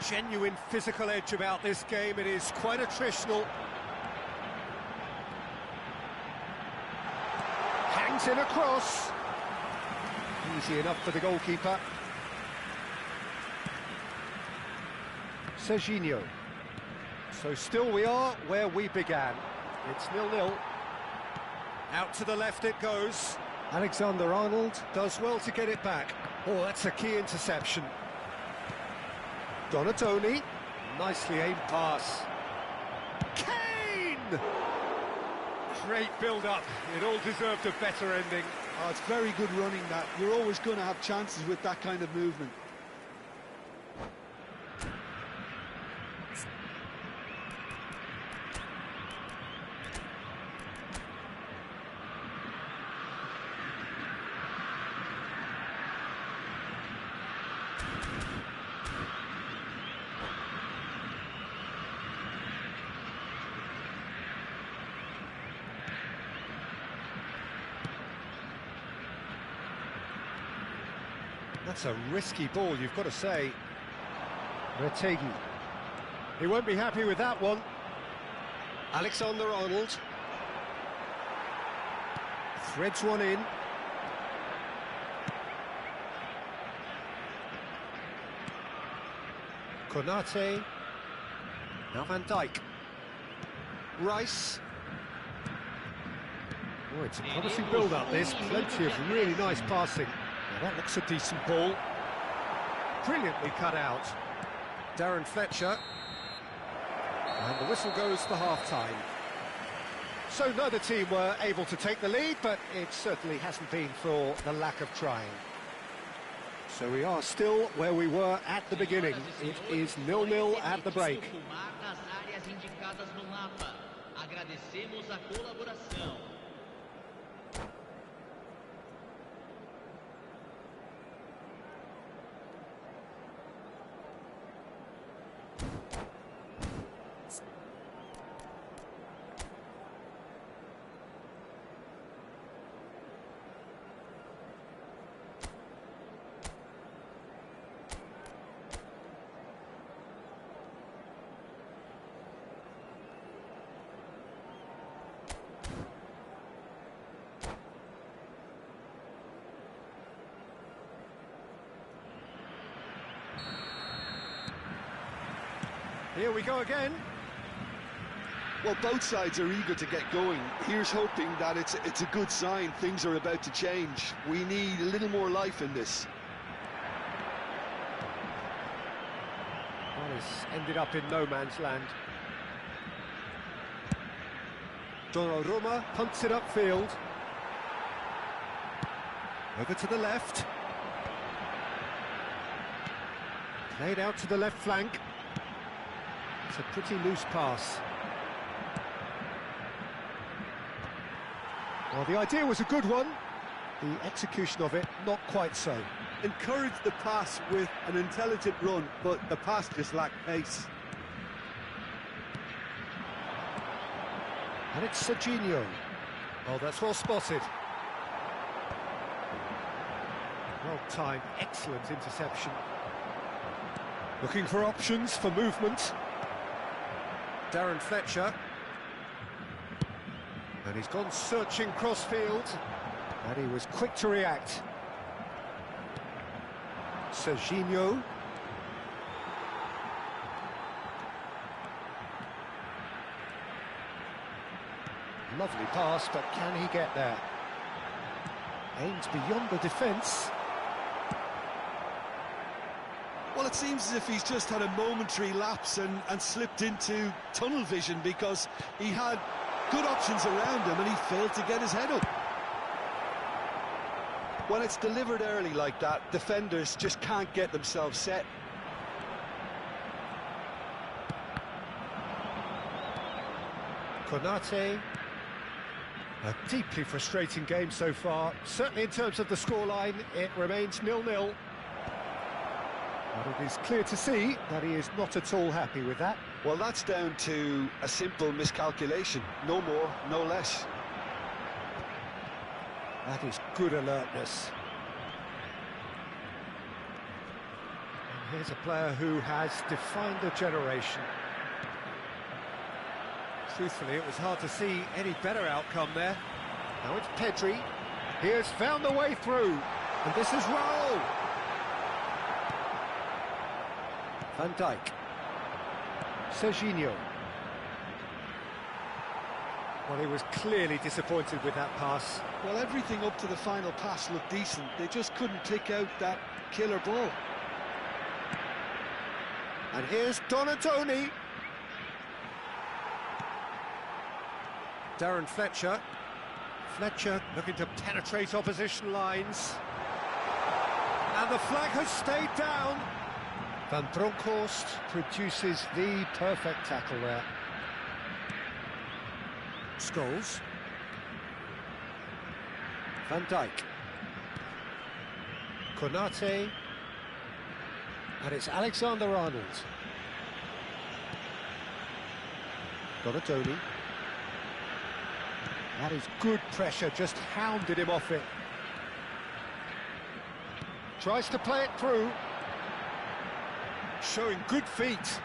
Genuine physical edge about this game. It is quite attritional. Hangs in across. Easy enough for the goalkeeper. Serginho. So still we are where we began. It's 0-0. Out to the left it goes. Alexander-Arnold does well to get it back. Oh, that's a key interception. Donatoni. Nicely aimed pass. Kane! Great build-up. It all deserved a better ending. Oh, it's very good running that. You're always going to have chances with that kind of movement. That's a risky ball, you've got to say. Retegui. He won't be happy with that one. Alexander-Arnold. Threads one in. Konate. Now Van Dijk. Rice. Oh, it's a promising build-up, this. Plenty of really nice passing. Now that looks a decent ball. Brilliantly cut out. Darren Fletcher. And the whistle goes for half-time. So neither team were able to take the lead, but it certainly hasn't been for the lack of trying. So we are still where we were at the beginning. It is 0-0 at the break. Marca as áreas indicadas no mapa. Agradecemos a colaboração. Here we go again. Well, both sides are eager to get going. Here's hoping that it's a good sign. Things are about to change. We need a little more life in this. Well, it's ended up in no man's land. Donnarumma punts it upfield. Over to the left. Played out to the left flank. It's a pretty loose pass. Well, the idea was a good one. The execution of it, not quite so. Encouraged the pass with an intelligent run, but the pass just lacked pace. And it's Serginho. Oh, that's well spotted. Well timed, excellent interception. Looking for options for movement. Darren Fletcher. And he's gone searching crossfield. And he was quick to react. Serginho. Lovely pass, but can he get there? Aims beyond the defence. Well, it seems as if he's just had a momentary lapse and slipped into tunnel vision, because he had good options around him and he failed to get his head up. When it's delivered early like that, defenders just can't get themselves set. Konate. A deeply frustrating game so far. Certainly in terms of the scoreline, it remains 0-0. But it is clear to see that he is not at all happy with that. Well, that's down to a simple miscalculation. No more, no less. That is good alertness. And here's a player who has defined a generation. Truthfully, it was hard to see any better outcome there. Now it's Pedri. He has found the way through. And this is Raul. Van Dijk. Serginho. Well, he was clearly disappointed with that pass. Well, everything up to the final pass looked decent. They just couldn't pick out that killer ball. And here's Donatoni. Darren Fletcher. Fletcher looking to penetrate opposition lines. And the flag has stayed down. Van Bronckhorst produces the perfect tackle there. Scholes. Van Dijk. Konate. And it's Alexander-Arnold. Donatoni. That is good pressure, just hounded him off it. Tries to play it through. Showing good feet.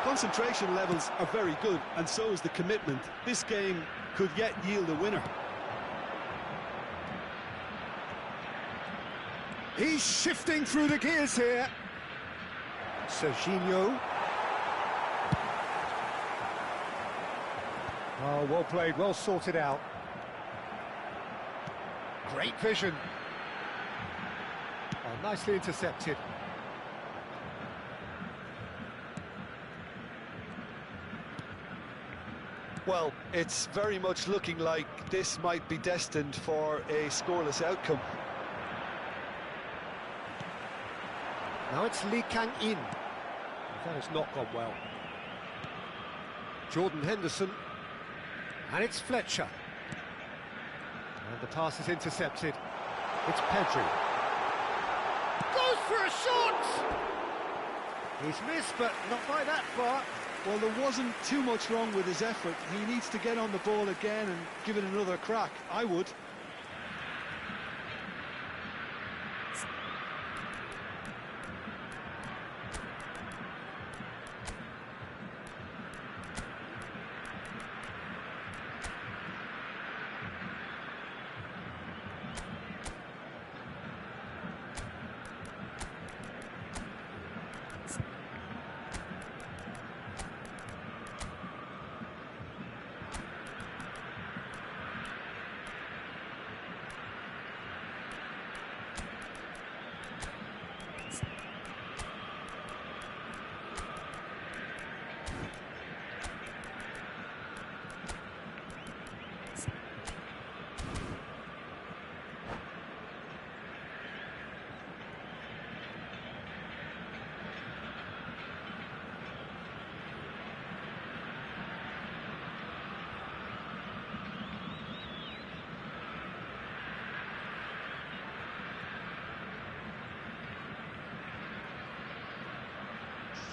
Concentration levels are very good, and so is the commitment. This game could yet yield a winner. He's shifting through the gears here. Serginho. Oh, well played, well sorted out. Great vision. Nicely intercepted. Well, it's very much looking like this might be destined for a scoreless outcome. Now it's Lee Kang-in. That has not gone well. Jordan Henderson. And it's Fletcher. And the pass is intercepted. It's Pedri. Goes for a shot! He's missed, but not by that far. Well, there wasn't too much wrong with his effort. He needs to get on the ball again and give it another crack. I would.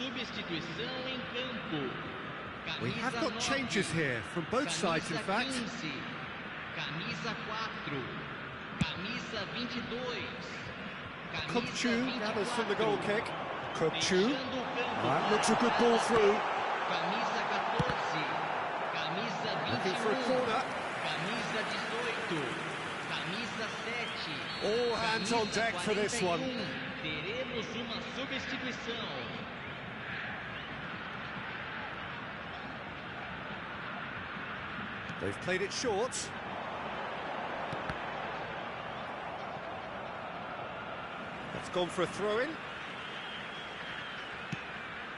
Substituição em campo. We have got changes here from both sides, in fact. Camisa 4. Camisa 22. Kupchu gathers from the goal kick. Kupchu. Fechando o campo. That looks a good ball through. Camisa 14. Camisa Looking for a 21. corner. Camisa 18. Camisa 7. All hands on deck for this one. Teremos uma substituição. They've played it short. It's gone for a throw-in.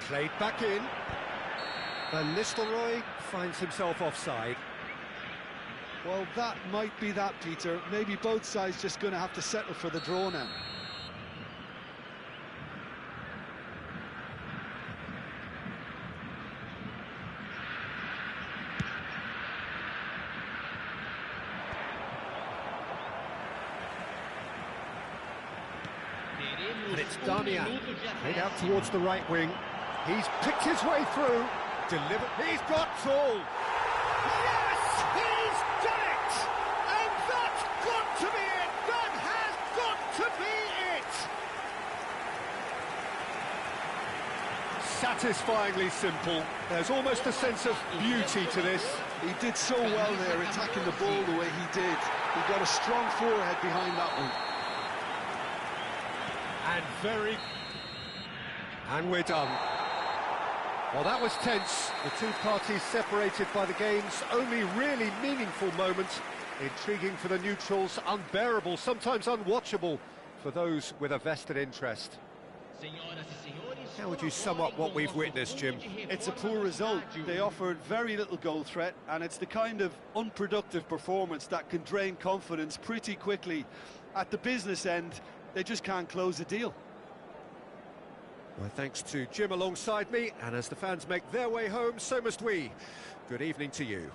Played back in. Van Nistelrooy finds himself offside. Well, that might be that, Peter. Maybe both sides just going to have to settle for the draw now. And it's Damian, played out towards the right wing. He's picked his way through. Delivered. He's got all. Yes, he's done it! And that's got to be it! That has got to be it! Satisfyingly simple. There's almost a sense of beauty to this. He did so well there, attacking the ball the way he did. He got a strong forehead behind that one. And we're done. Well, that was tense. The two parties separated by the game's only really meaningful moment. Intriguing for the neutrals, unbearable, sometimes unwatchable for those with a vested interest. How would you sum up what we've witnessed, Jim? It's a poor result. They offered very little goal threat, and it's the kind of unproductive performance that can drain confidence pretty quickly. At the business end, they just can't close the deal. Well, thanks to Jim alongside me, and as the fans make their way home, so must we. Good evening to you.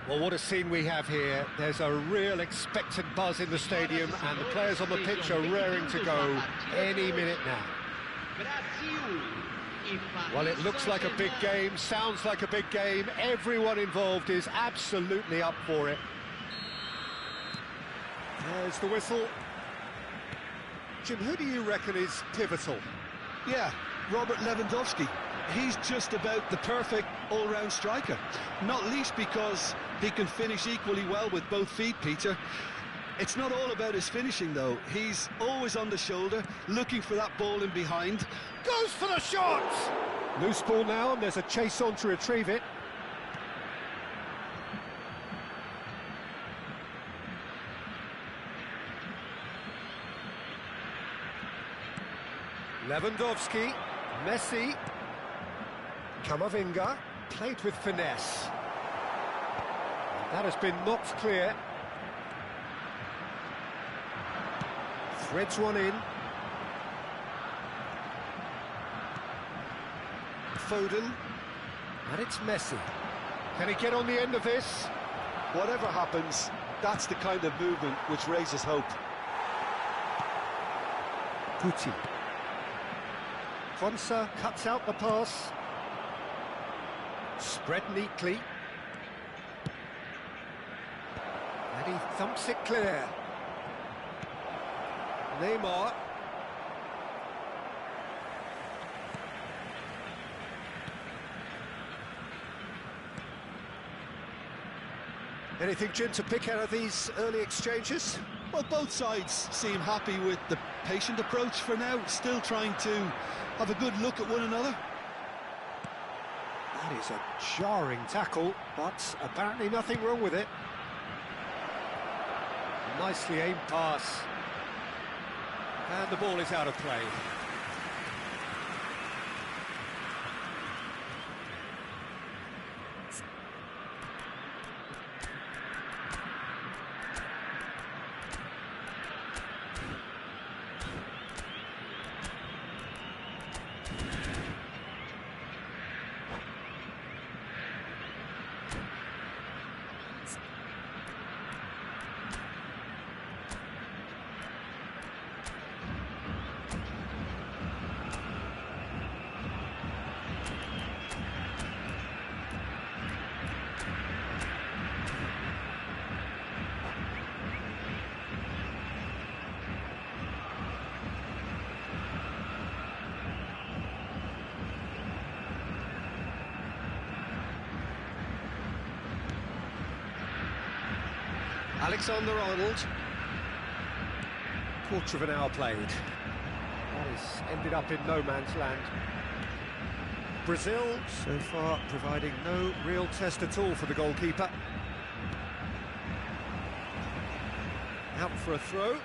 Well, what a scene we have here. There's a real expectant buzz in the stadium, and the players on the pitch are raring to go any minute now. Well, it looks like a big game, sounds like a big game. Everyone involved is absolutely up for it. There's the whistle. Jim, who do you reckon is pivotal? Yeah, Robert Lewandowski. He's just about the perfect all-round striker, not least because he can finish equally well with both feet, Peter. It's not all about his finishing, though. He's always on the shoulder, looking for that ball in behind. Goes for the shot! Loose ball now, and there's a chase on to retrieve it. Lewandowski, Messi, Camavinga, played with finesse. That has been knocked clear. Threads one in. Foden, and it's Messi. Can he get on the end of this? Whatever happens, that's the kind of movement which raises hope. Guti. Fonsa cuts out the pass. Spread neatly. And he thumps it clear. Neymar. Anything, Jim, to pick out of these early exchanges? Well, both sides seem happy with the patient approach for now, still trying to have a good look at one another. That is a jarring tackle, but apparently nothing wrong with it. Nicely aimed pass. And the ball is out of play. Alexander-Arnold. Quarter of an hour played. That has ended up in no man's land. Brazil, so far, providing no real test at all for the goalkeeper. Out for a throw.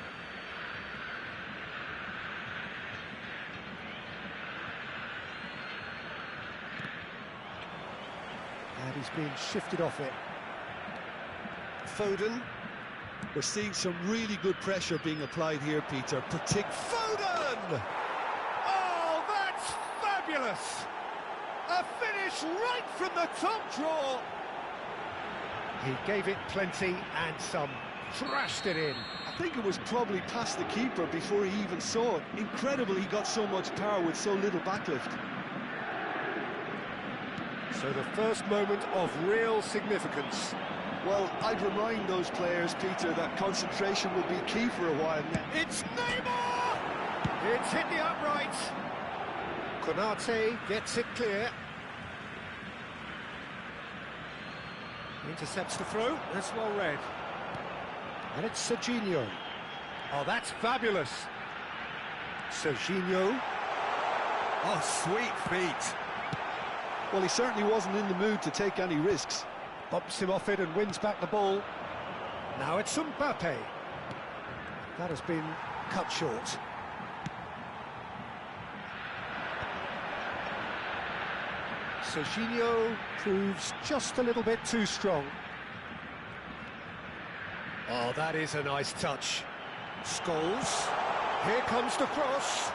And he's being shifted off it. Foden. We're seeing some really good pressure being applied here, Peter. Foden! Oh, that's fabulous! A finish right from the top draw. He gave it plenty and some. Thrashed it in. I think it was probably past the keeper before he even saw it. Incredible he got so much power with so little backlift. So the first moment of real significance. Well, I'd remind those players, Peter, that concentration will be key for a while now. It's Neymar! It's hit the upright. Konate gets it clear. Intercepts the throw. That's well read. And it's Serginho. Oh, that's fabulous. Serginho. Oh, sweet feet. Well, he certainly wasn't in the mood to take any risks. Bumps him off it and wins back the ball. Now it's Mbappe. That has been cut short. Serginho proves just a little bit too strong. Oh, that is a nice touch. Scholes. Here comes the cross.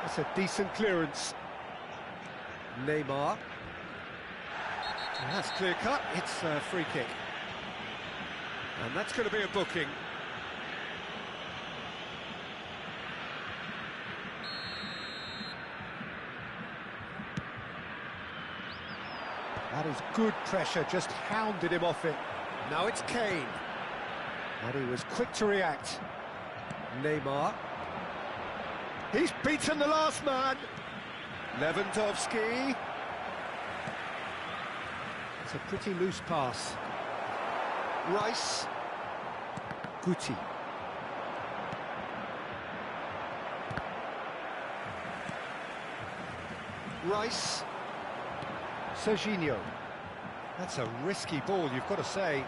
That's a decent clearance. Neymar. And that's clear cut. It's a free kick. And that's going to be a booking. That is good pressure, just hounded him off it. Now it's Kane. And he was quick to react. Neymar. He's beaten the last man. Lewandowski. It's a pretty loose pass. Rice. Guti. Rice. Serginho. That's a risky ball, you've got to say.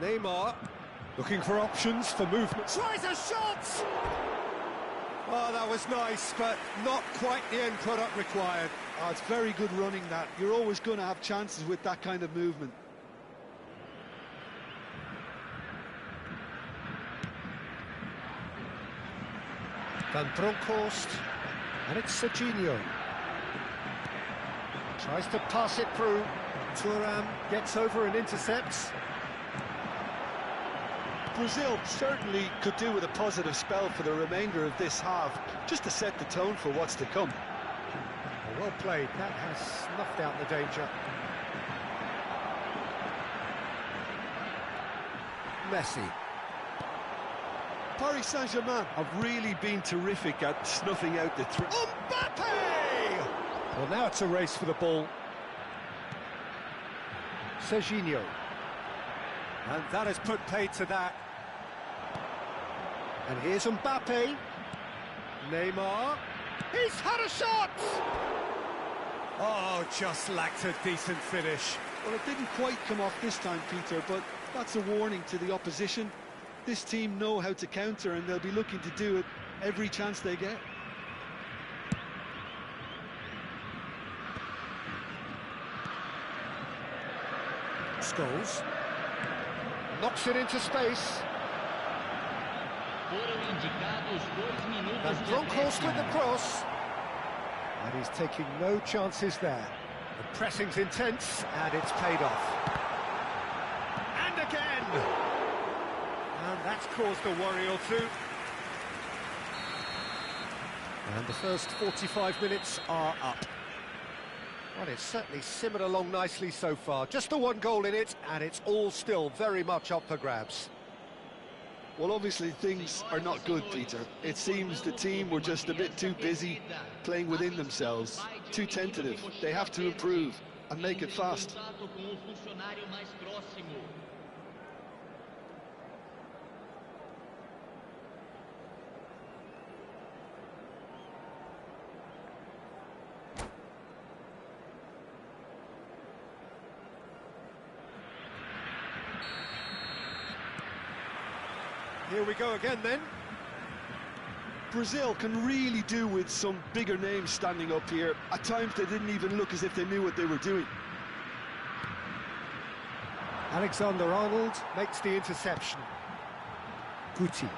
Neymar. Looking for options for movement. Tries a shot! Oh, that was nice, but not quite the end product required. Oh, it's very good running, that. You're always going to have chances with that kind of movement. Van Bronckhorst. And it's Serginho. Tries to pass it through. Thuram gets over and intercepts. Brazil certainly could do with a positive spell for the remainder of this half, just to set the tone for what's to come. Well played, that has snuffed out the danger. Messi. Paris Saint-Germain have really been terrific at snuffing out the threat. Mbappe! Well, now it's a race for the ball. Serginho. And that has put paid to that. And here's Mbappe. Neymar. He's had a shot! Oh, just lacked a decent finish. Well, it didn't quite come off this time, Peter, but that's a warning to the opposition. This team know how to counter, and they'll be looking to do it every chance they get. Scholes. Knocks it into space. And Bronckhorst with the cross. And he's taking no chances there. The pressing's intense, and it's paid off. And again! And that's caused a worry or two. And the first 45 minutes are up. Well, it's certainly simmered along nicely so far. Just the one goal in it, and it's all still very much up for grabs. Well, obviously things are not good, Peter. It seems the team were just a bit too busy playing within themselves, too tentative. They have to improve and make it fast. Here we go again then. Brazil can really do with some bigger names standing up here. At times they didn't even look as if they knew what they were doing. Alexander-Arnold makes the interception. Guti.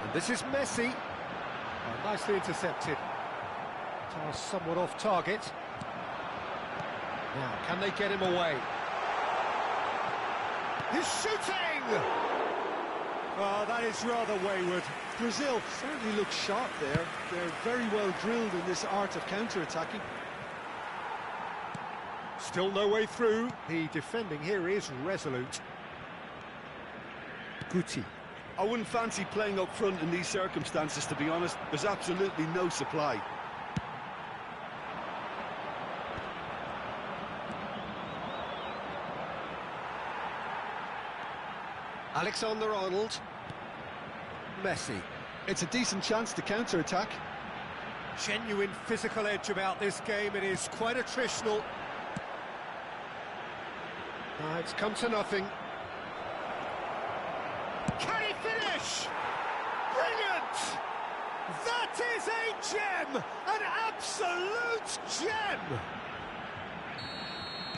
And this is Messi. Oh, nicely intercepted. Pass somewhat off target. Now, can they get him away? He's shooting! Oh, that is rather wayward. Brazil certainly looks sharp there. They're very well drilled in this art of counter-attacking. Still no way through. The defending here is resolute. Guti. I wouldn't fancy playing up front in these circumstances, to be honest. There's absolutely no supply. Alexander-Arnold. Messi. It's a decent chance to counter-attack. Genuine physical edge about this game. It is quite attritional. It's come to nothing. Can he finish? Brilliant! That is a gem! An absolute gem!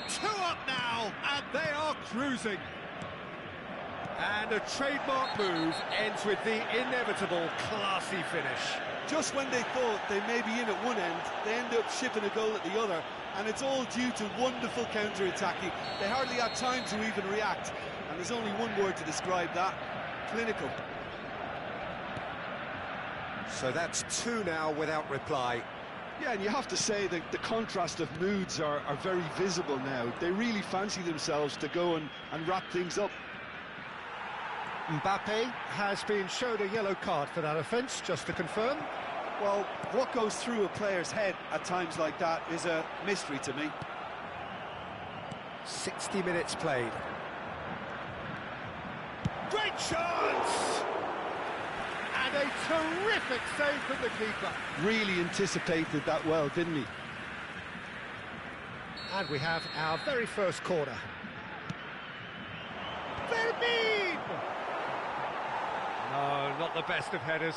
2 up now, and they are cruising. And a trademark move ends with the inevitable classy finish. Just when they thought they may be in at one end, they end up shipping a goal at the other, and it's all due to wonderful counter-attacking. They hardly had time to even react, and there's only one word to describe that: clinical. So that's 2 now without reply. Yeah, and you have to say that the contrast of moods are very visible now. They really fancy themselves to go and wrap things up. Mbappe has been shown a yellow card for that offence, just to confirm. Well, what goes through a player's head at times like that is a mystery to me. 60 minutes played. Great chance! And a terrific save from the keeper. Really anticipated that well, didn't he? And we have our very first corner. Fermin! No, not the best of headers.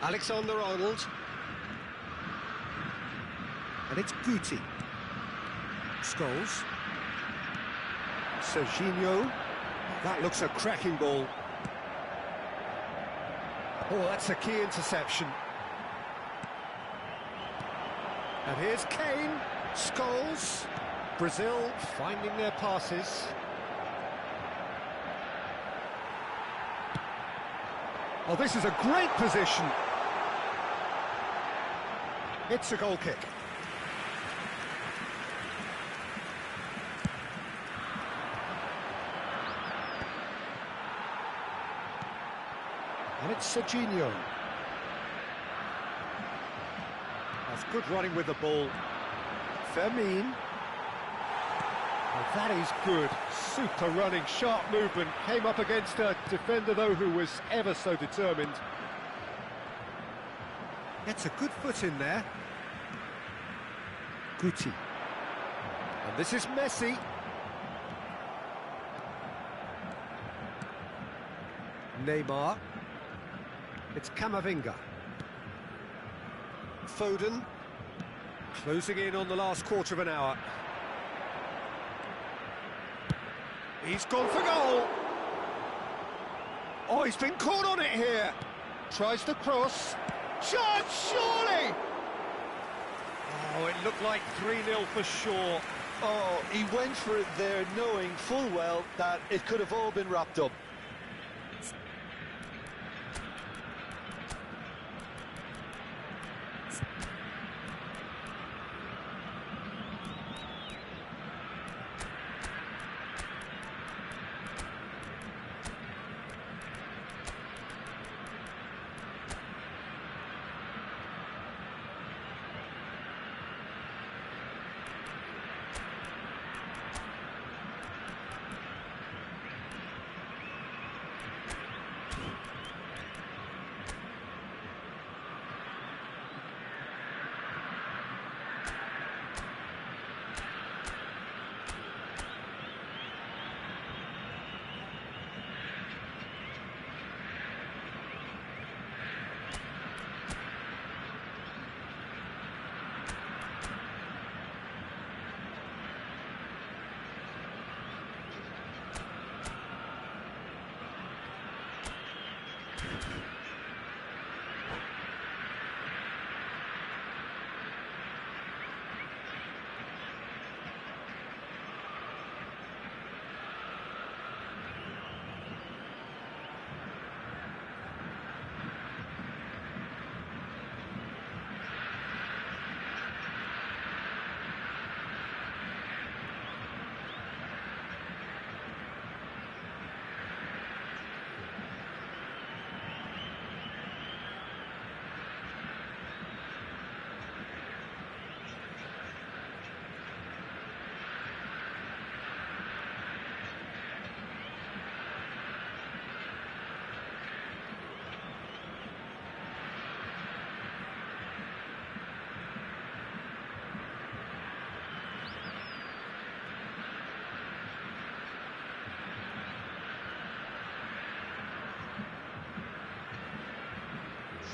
Alexander-Arnold. And it's Guti. Scholes. Serginho. That looks a cracking ball. Oh, that's a key interception. And here's Kane. Scholes. Brazil finding their passes. Oh, this is a great position. It's a goal kick. And it's Serginho. That's good running with the ball. Fermin. Oh, that is good. Super running, sharp movement. Came up against a defender, though, who was ever so determined. Gets a good foot in there. Guti. And this is Messi. Neymar. It's Camavinga. Foden. Closing in on the last quarter of an hour. He's gone for goal. Oh, he's been caught on it here. Tries to cross. Chance, surely! Oh, it looked like 3-0 for sure. Oh, he went for it there, knowing full well that it could have all been wrapped up.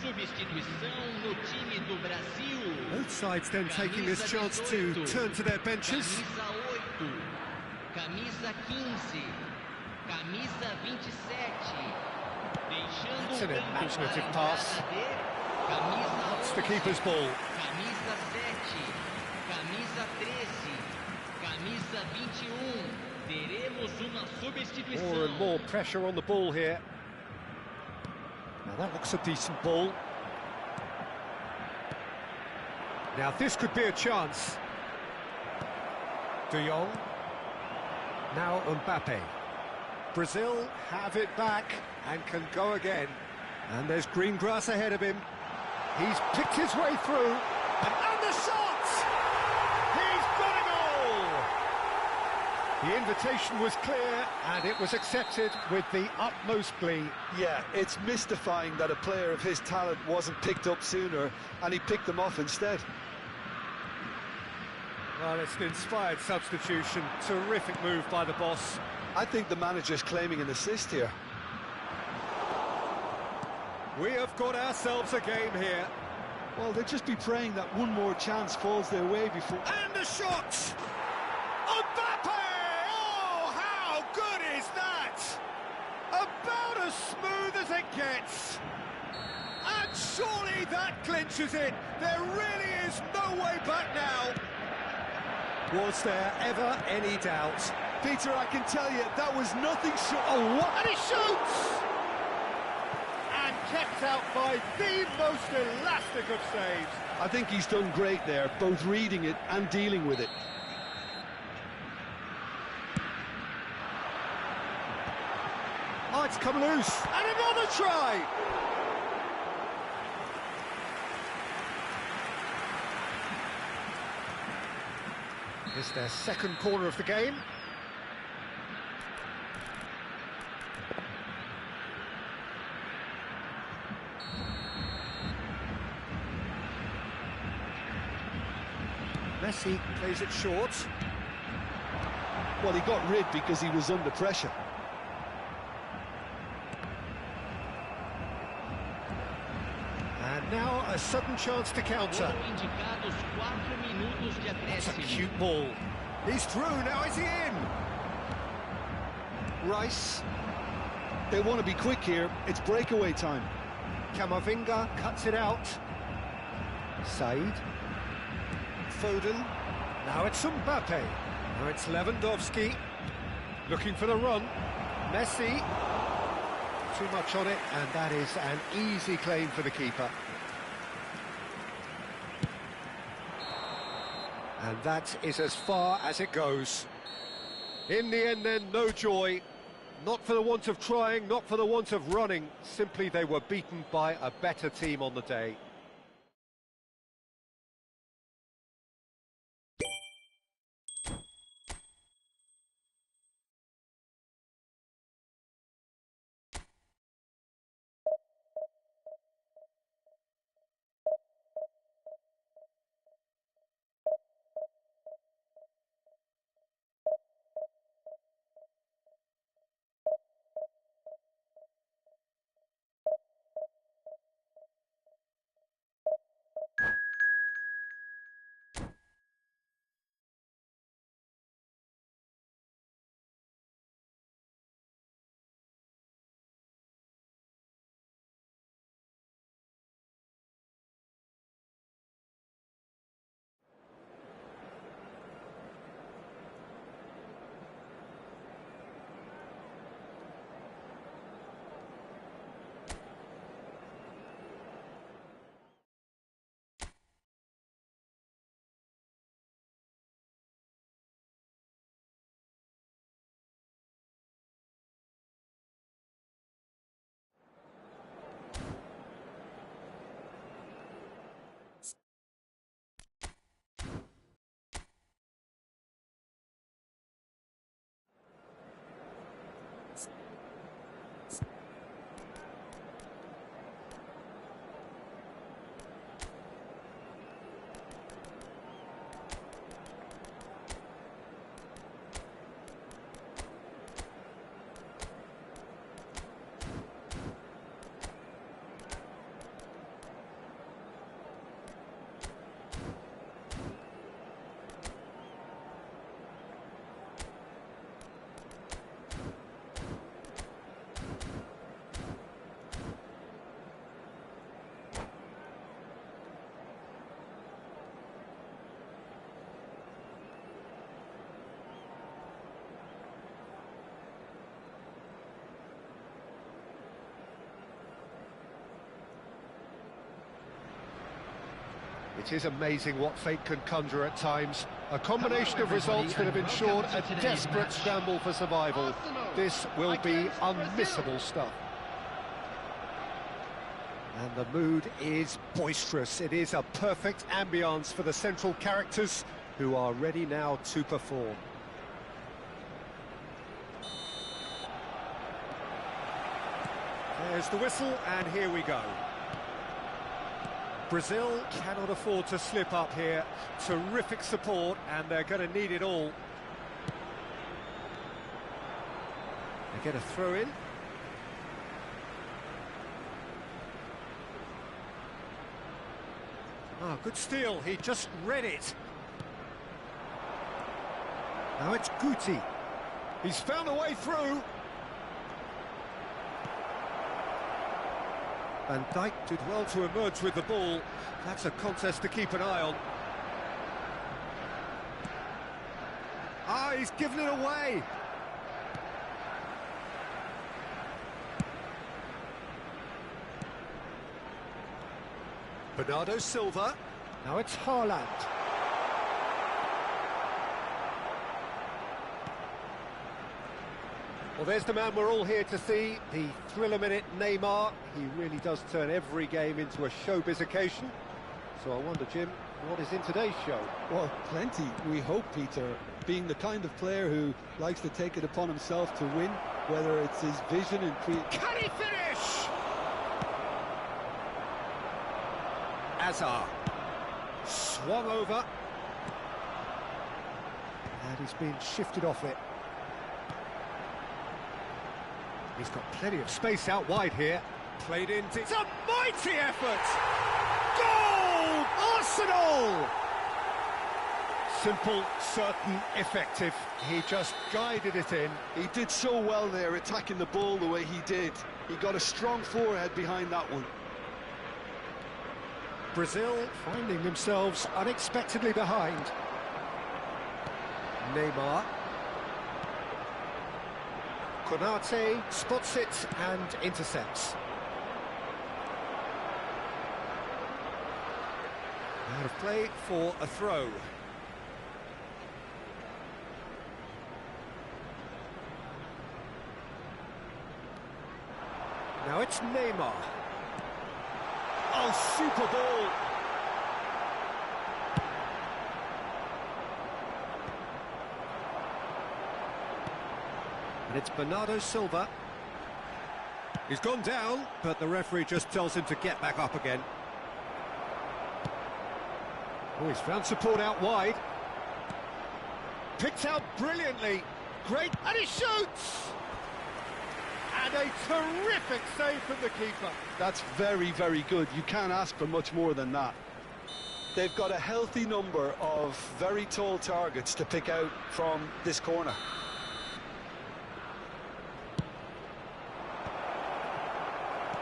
substituição no time do Brasil. Both sides then taking this chance to turn to their benches. Camisa 8, camisa 15, camisa 27. Deixando That's an o campo imaginative para a pass. entrada dele. Camisa It's the 11, keeper's ball. camisa 7, camisa 13, camisa 21. Teremos uma substituição. More and more pressure on the ball here. Now that looks a decent ball. Now this could be a chance. De Jong. Now Mbappe. Brazil have it back and can go again. And there's green grass ahead of him. He's picked his way through. And the shot! He's got a goal! The invitation was clear and it was accepted with the utmost glee. Yeah, it's mystifying that a player of his talent wasn't picked up sooner and he picked them off instead. Well, it's an inspired substitution. Terrific move by the boss. I think the manager's claiming an assist here. We have got ourselves a game here. Well, they'll just be praying that one more chance falls their way before... And a shot! Mbappe! Oh, how good is that? About as smooth as it gets. And surely that clinches it. There really is no way back now. Was there ever any doubt? Peter, I can tell you, that was nothing short... Oh, what? And he shoots! And kept out by the most elastic of saves. I think he's done great there, both reading it and dealing with it. Oh, it's come loose. And another try! It's their second corner of the game. Messi plays it short. Well, he got rid because he was under pressure. And now a sudden chance to counter. Foram indicados 4 minutos de It's a acréscimo. cute ball. He's through, now is he in? Rice. They want to be quick here. It's breakaway time. Camavinga cuts it out. Said. Foden. Now it's Mbappe. Now it's Lewandowski. Looking for the run. Messi. Too much on it, and that is an easy claim for the keeper. And that is as far as it goes. In the end then, no joy. Not for the want of trying, not for the want of running. Simply they were beaten by a better team on the day. It is amazing what fate can conjure at times. A combination of results that have ensured a desperate scramble for survival. This will be unmissable stuff. And the mood is boisterous. It is a perfect ambience for the central characters who are ready now to perform. There's the whistle, and here we go. Brazil cannot afford to slip up here. Terrific support, and they're going to need it all. They get a throw in. Ah, good steal. He just read it. Now it's Guti. He's found a way through. Van Dijk did well to emerge with the ball. That's a contest to keep an eye on. Ah, he's given it away. Bernardo Silva. Now it's Haaland. Well, there's the man we're all here to see, the thriller-minute Neymar. He really does turn every game into a showbiz occasion. So I wonder, Jim, what is in today's show? Well, plenty, we hope, Peter. Being the kind of player who likes to take it upon himself to win, whether it's his vision and Can he finish? Azar. Swung over. And he's been shifted off it. He's got plenty of space out wide here. Played into... It's a mighty effort! Goal! Arsenal! Simple, certain, effective. He just guided it in. He did so well there, attacking the ball the way he did. He got a strong forehead behind that one. Brazil finding themselves unexpectedly behind. Neymar. Konate spots it and intercepts. Out of play for a throw. Now it's Neymar. Oh, super ball! And it's Bernardo Silva. He's gone down, but the referee just tells him to get back up again. Oh, he's found support out wide. Picked out brilliantly. Great, and he shoots! And a terrific save from the keeper. That's very, very good. You can't ask for much more than that. They've got a healthy number of very tall targets to pick out from this corner.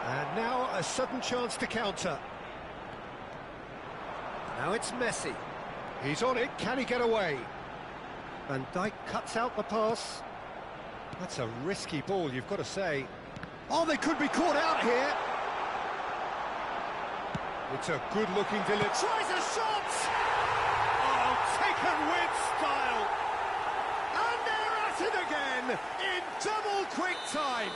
And now a sudden chance to counter. Now it's Messi. He's on it, can he get away? Van Dijk cuts out the pass. That's a risky ball, you've got to say. Oh, they could be caught out here. It's a good-looking delivery. Tries a shot! Oh, taken with style. And they're at it again in double quick time.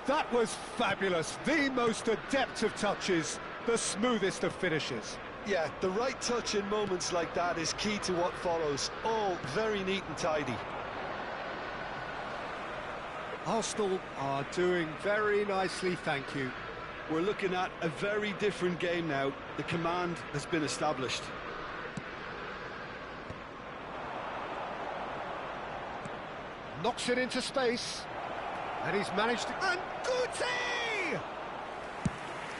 That was fabulous. The most adept of touches, the smoothest of finishes. Yeah, the right touch in moments like that is key to what follows. All very neat and tidy. Arsenal are doing very nicely, thank you. We're looking at a very different game now. The command has been established. Knocks it into space. And he's managed to... And Guti!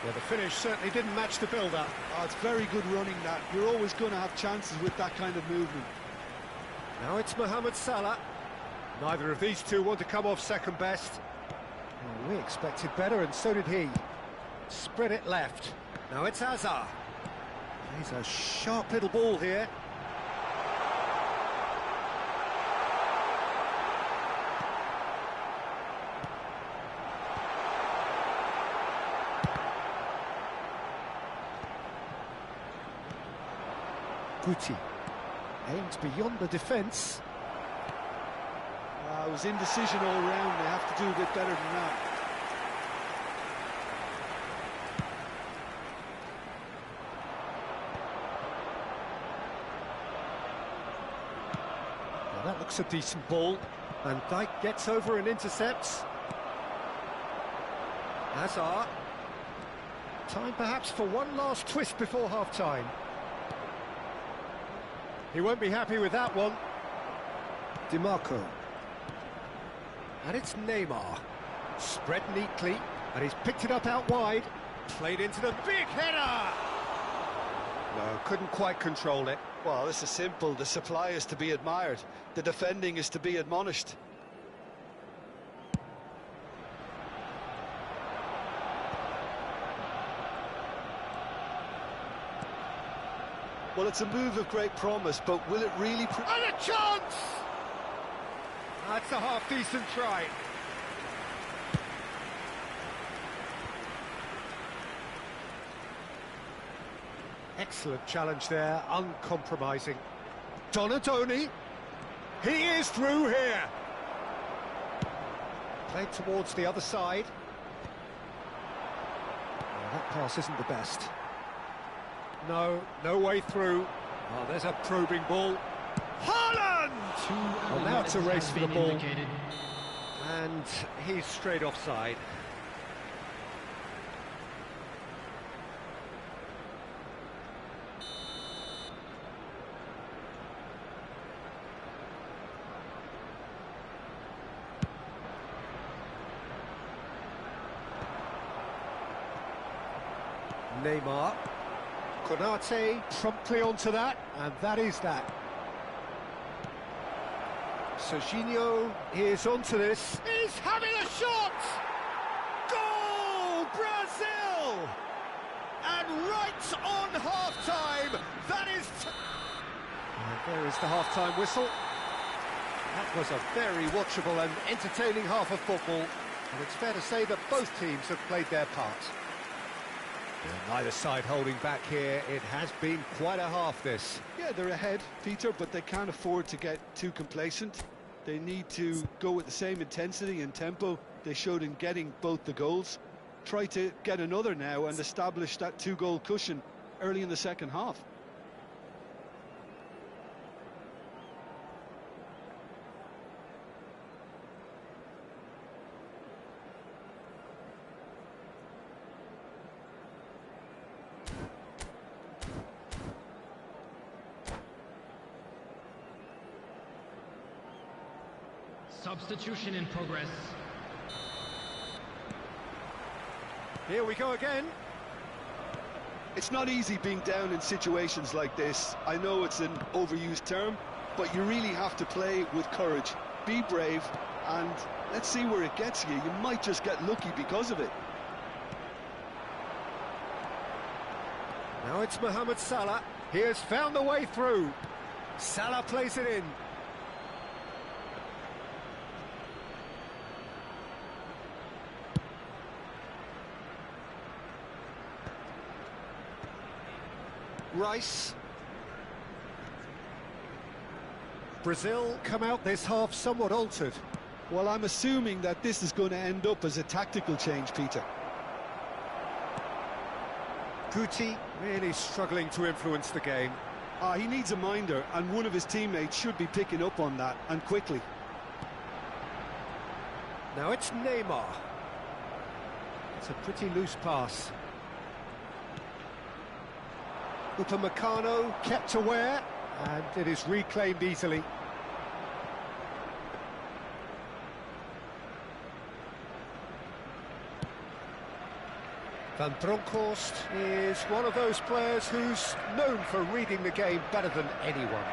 Well, the finish certainly didn't match the build-up. Oh, it's very good running, that. You're always going to have chances with that kind of movement. Now it's Mohamed Salah. Neither of these two want to come off second best. Well, we expected better, and so did he. Spread it left. Now it's Azar. He's a sharp little ball here. Guti aims beyond the defence. It was indecision all round. They have to do a bit better than that. Well, that looks a decent ball. Van Dijk gets over and intercepts. Hazard. Time perhaps for one last twist before half-time. He won't be happy with that one. DiMarco. And it's Neymar. Spread neatly, and he's picked it up out wide. Played into the big header! No, couldn't quite control it. Well, this is simple. The supply is to be admired. The defending is to be admonished. Well, it's a move of great promise, but will it really... And a chance! That's a half-decent try. Excellent challenge there, uncompromising. Donadoni, he is through here. Played towards the other side. Oh, that pass isn't the best. No way through. Oh, there's a probing ball. Haaland! Well, now it's a race for the ball. And he's straight offside. Neymar. Konate promptly onto that, and that is that. Serginho is onto this. He's having a shot! Goal! Brazil! And right on half-time, that is... And there is the half-time whistle. That was a very watchable and entertaining half of football, and it's fair to say that both teams have played their part. Yeah, neither side holding back here. It has been quite a half, this. Yeah, they're ahead, Peter, but they can't afford to get too complacent. They need to go with the same intensity and tempo they showed in getting both the goals. Try to get another now and establish that two-goal cushion early in the second half. Substitution in progress. Here we go again. It's not easy being down in situations like this. I know it's an overused term, but you really have to play with courage. Be brave, and let's see where it gets you. You might just get lucky because of it. Now it's Mohamed Salah. He has found the way through. Salah plays it in. Rice. Brazil come out this half somewhat altered. Well, I'm assuming that this is going to end up as a tactical change, Peter. Guti really struggling to influence the game. He needs a minder, and one of his teammates should be picking up on that, and quickly. Now it's Neymar. It's a pretty loose pass. Upamecano kept aware, and it is reclaimed easily. Van Bronckhorst is one of those players who's known for reading the game better than anyone.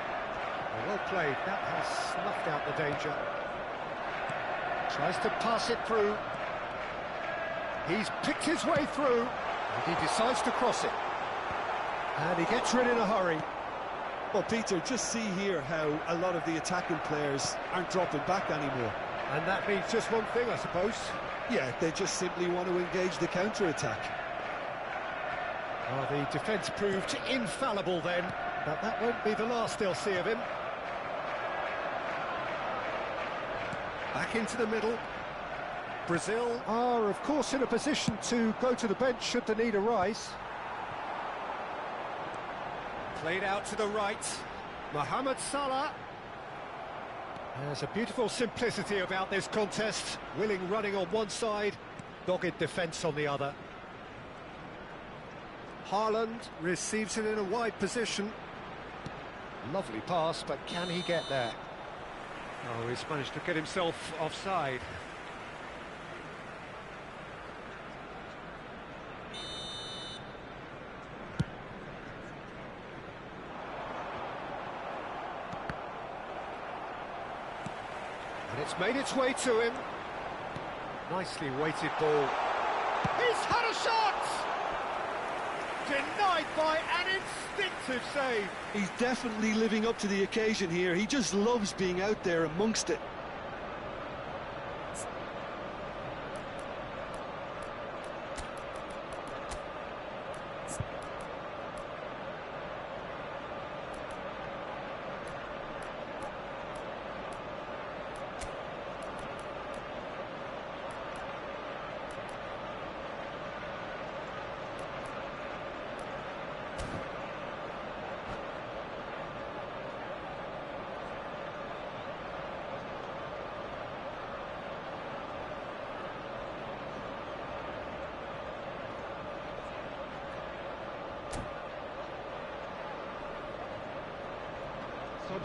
Well played, that has snuffed out the danger. Tries to pass it through. He's picked his way through, and he decides to cross it. And he gets rid in a hurry. Well, Peter, just see here how a lot of the attacking players aren't dropping back anymore. And that means just one thing, I suppose. Yeah, they just simply want to engage the counter-attack. Well, the defence proved infallible then. But that won't be the last they'll see of him. Back into the middle. Brazil are, of course, in a position to go to the bench should the need arise. Played out to the right. Mohamed Salah. There's a beautiful simplicity about this contest. Willing running on one side, dogged defence on the other. Haaland receives it in a wide position. Lovely pass, but can he get there? Oh, he's managed to get himself offside. And it's made its way to him. Nicely weighted ball. He's had a shot! Denied by an instinctive save. He's definitely living up to the occasion here. He just loves being out there amongst it.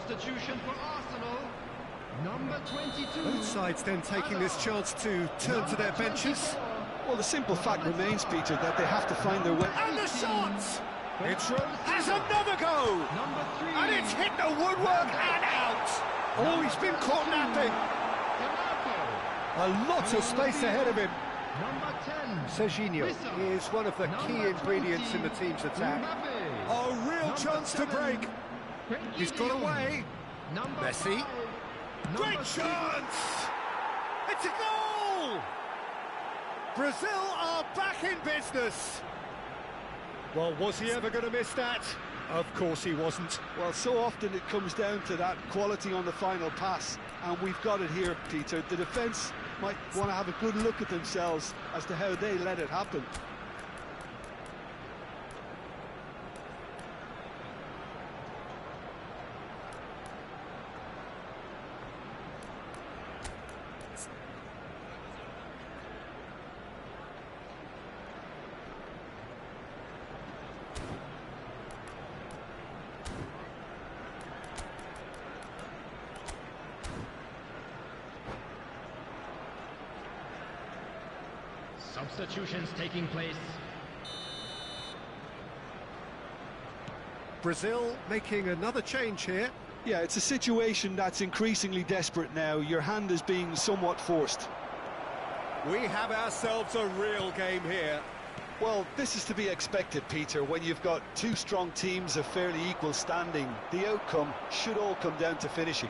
Substitution for Arsenal, number 22. Both sides then taking this chance to turn to their benches. Well, the simple fact remains, Peter, that they have to find their way. And the shot! It has another go! Number 3. And it's hit the woodwork and out! Oh, he's been caught napping. A lot of space ahead of him. Number 10. Serginho is one of the key ingredients in the team's attack. A real chance to break. He's got away. Messi. Great chance! It's a goal! Brazil are back in business. Well, was he ever going to miss that? Of course he wasn't. Well, so often it comes down to that quality on the final pass, and we've got it here, Peter. The defence might want to have a good look at themselves as to how they let it happen. Substitutions taking place. Brazil making another change here. Yeah, it's a situation that's increasingly desperate now. Your hand is being somewhat forced. We have ourselves a real game here. Well, this is to be expected, Peter. When you've got two strong teams of fairly equal standing, the outcome should all come down to finishing.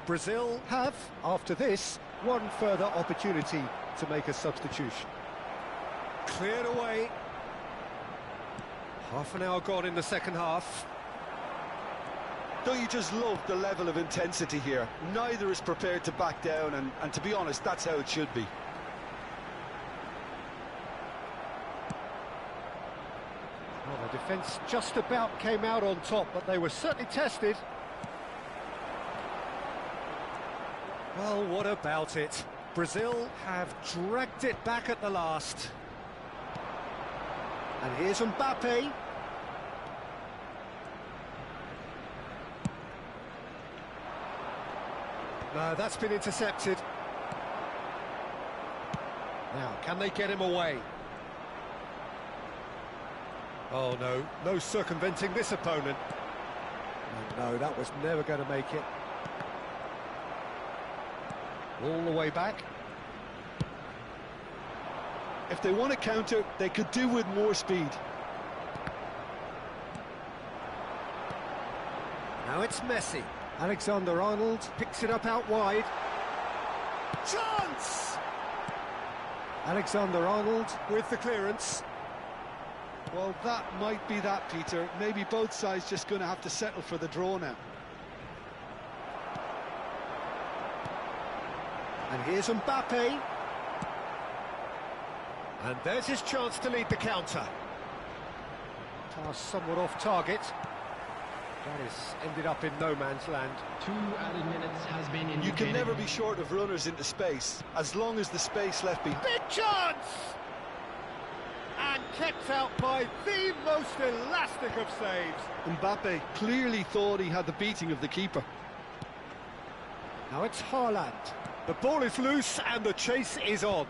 Brazil have, after this, one further opportunity to make a substitution. Cleared away. Half an hour gone in the second half. Don't you just love the level of intensity here? Neither is prepared to back down, and to be honest, that's how it should be. Well, the defence just about came out on top, but they were certainly tested. Well, what about it? Brazil have dragged it back at the last. And here's Mbappe. No, that's been intercepted. Now, can they get him away? Oh, no. No circumventing this opponent. No, that was never going to make it. All the way back. If they want to counter, they could do with more speed. Now it's Messi. Alexander-Arnold picks it up out wide. Chance! Alexander-Arnold with the clearance. Well, that might be that, Peter. Maybe both sides just going to have to settle for the draw now. And here's Mbappe. And there's his chance to lead the counter. Pass somewhat off target. That is ended up in no man's land. 2 added minutes has been indicated. You can never be short of runners into space, as long as the space left behind. Big chance! And kept out by the most elastic of saves. Mbappe clearly thought he had the beating of the keeper. Now it's Haaland. The ball is loose and the chase is on.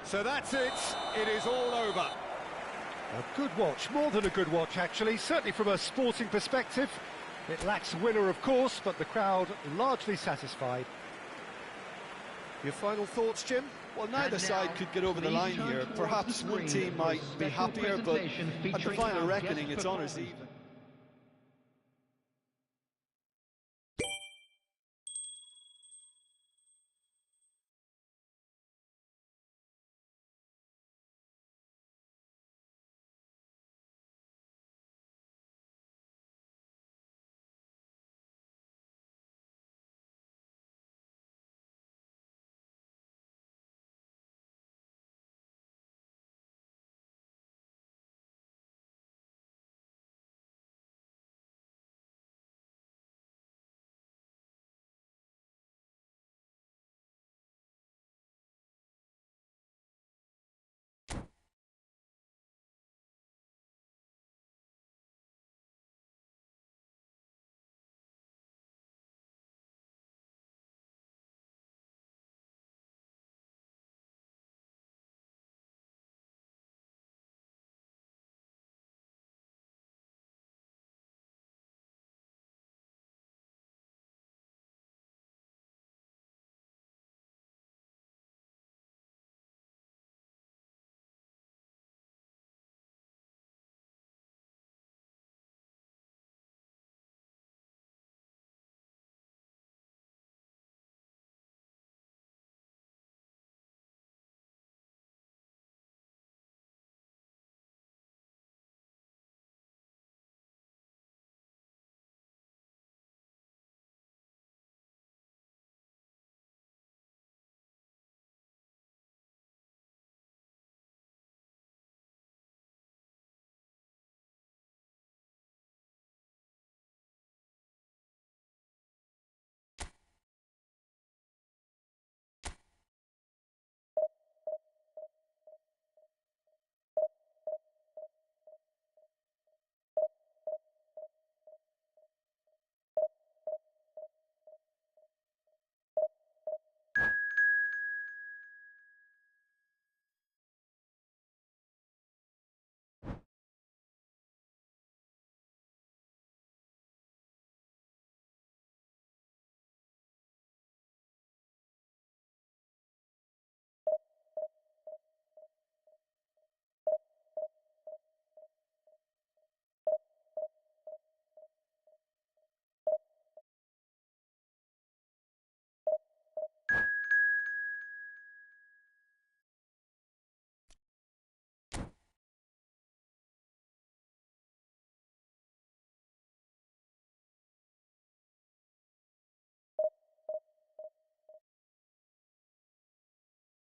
So that's it. It is all over. A good watch, more than a good watch actually, certainly from a sporting perspective. It lacks winner of course, but the crowd largely satisfied. Your final thoughts, Jim? Well, neither side could get over the line here. Perhaps one team might be happier, but at the final reckoning, it's honours even.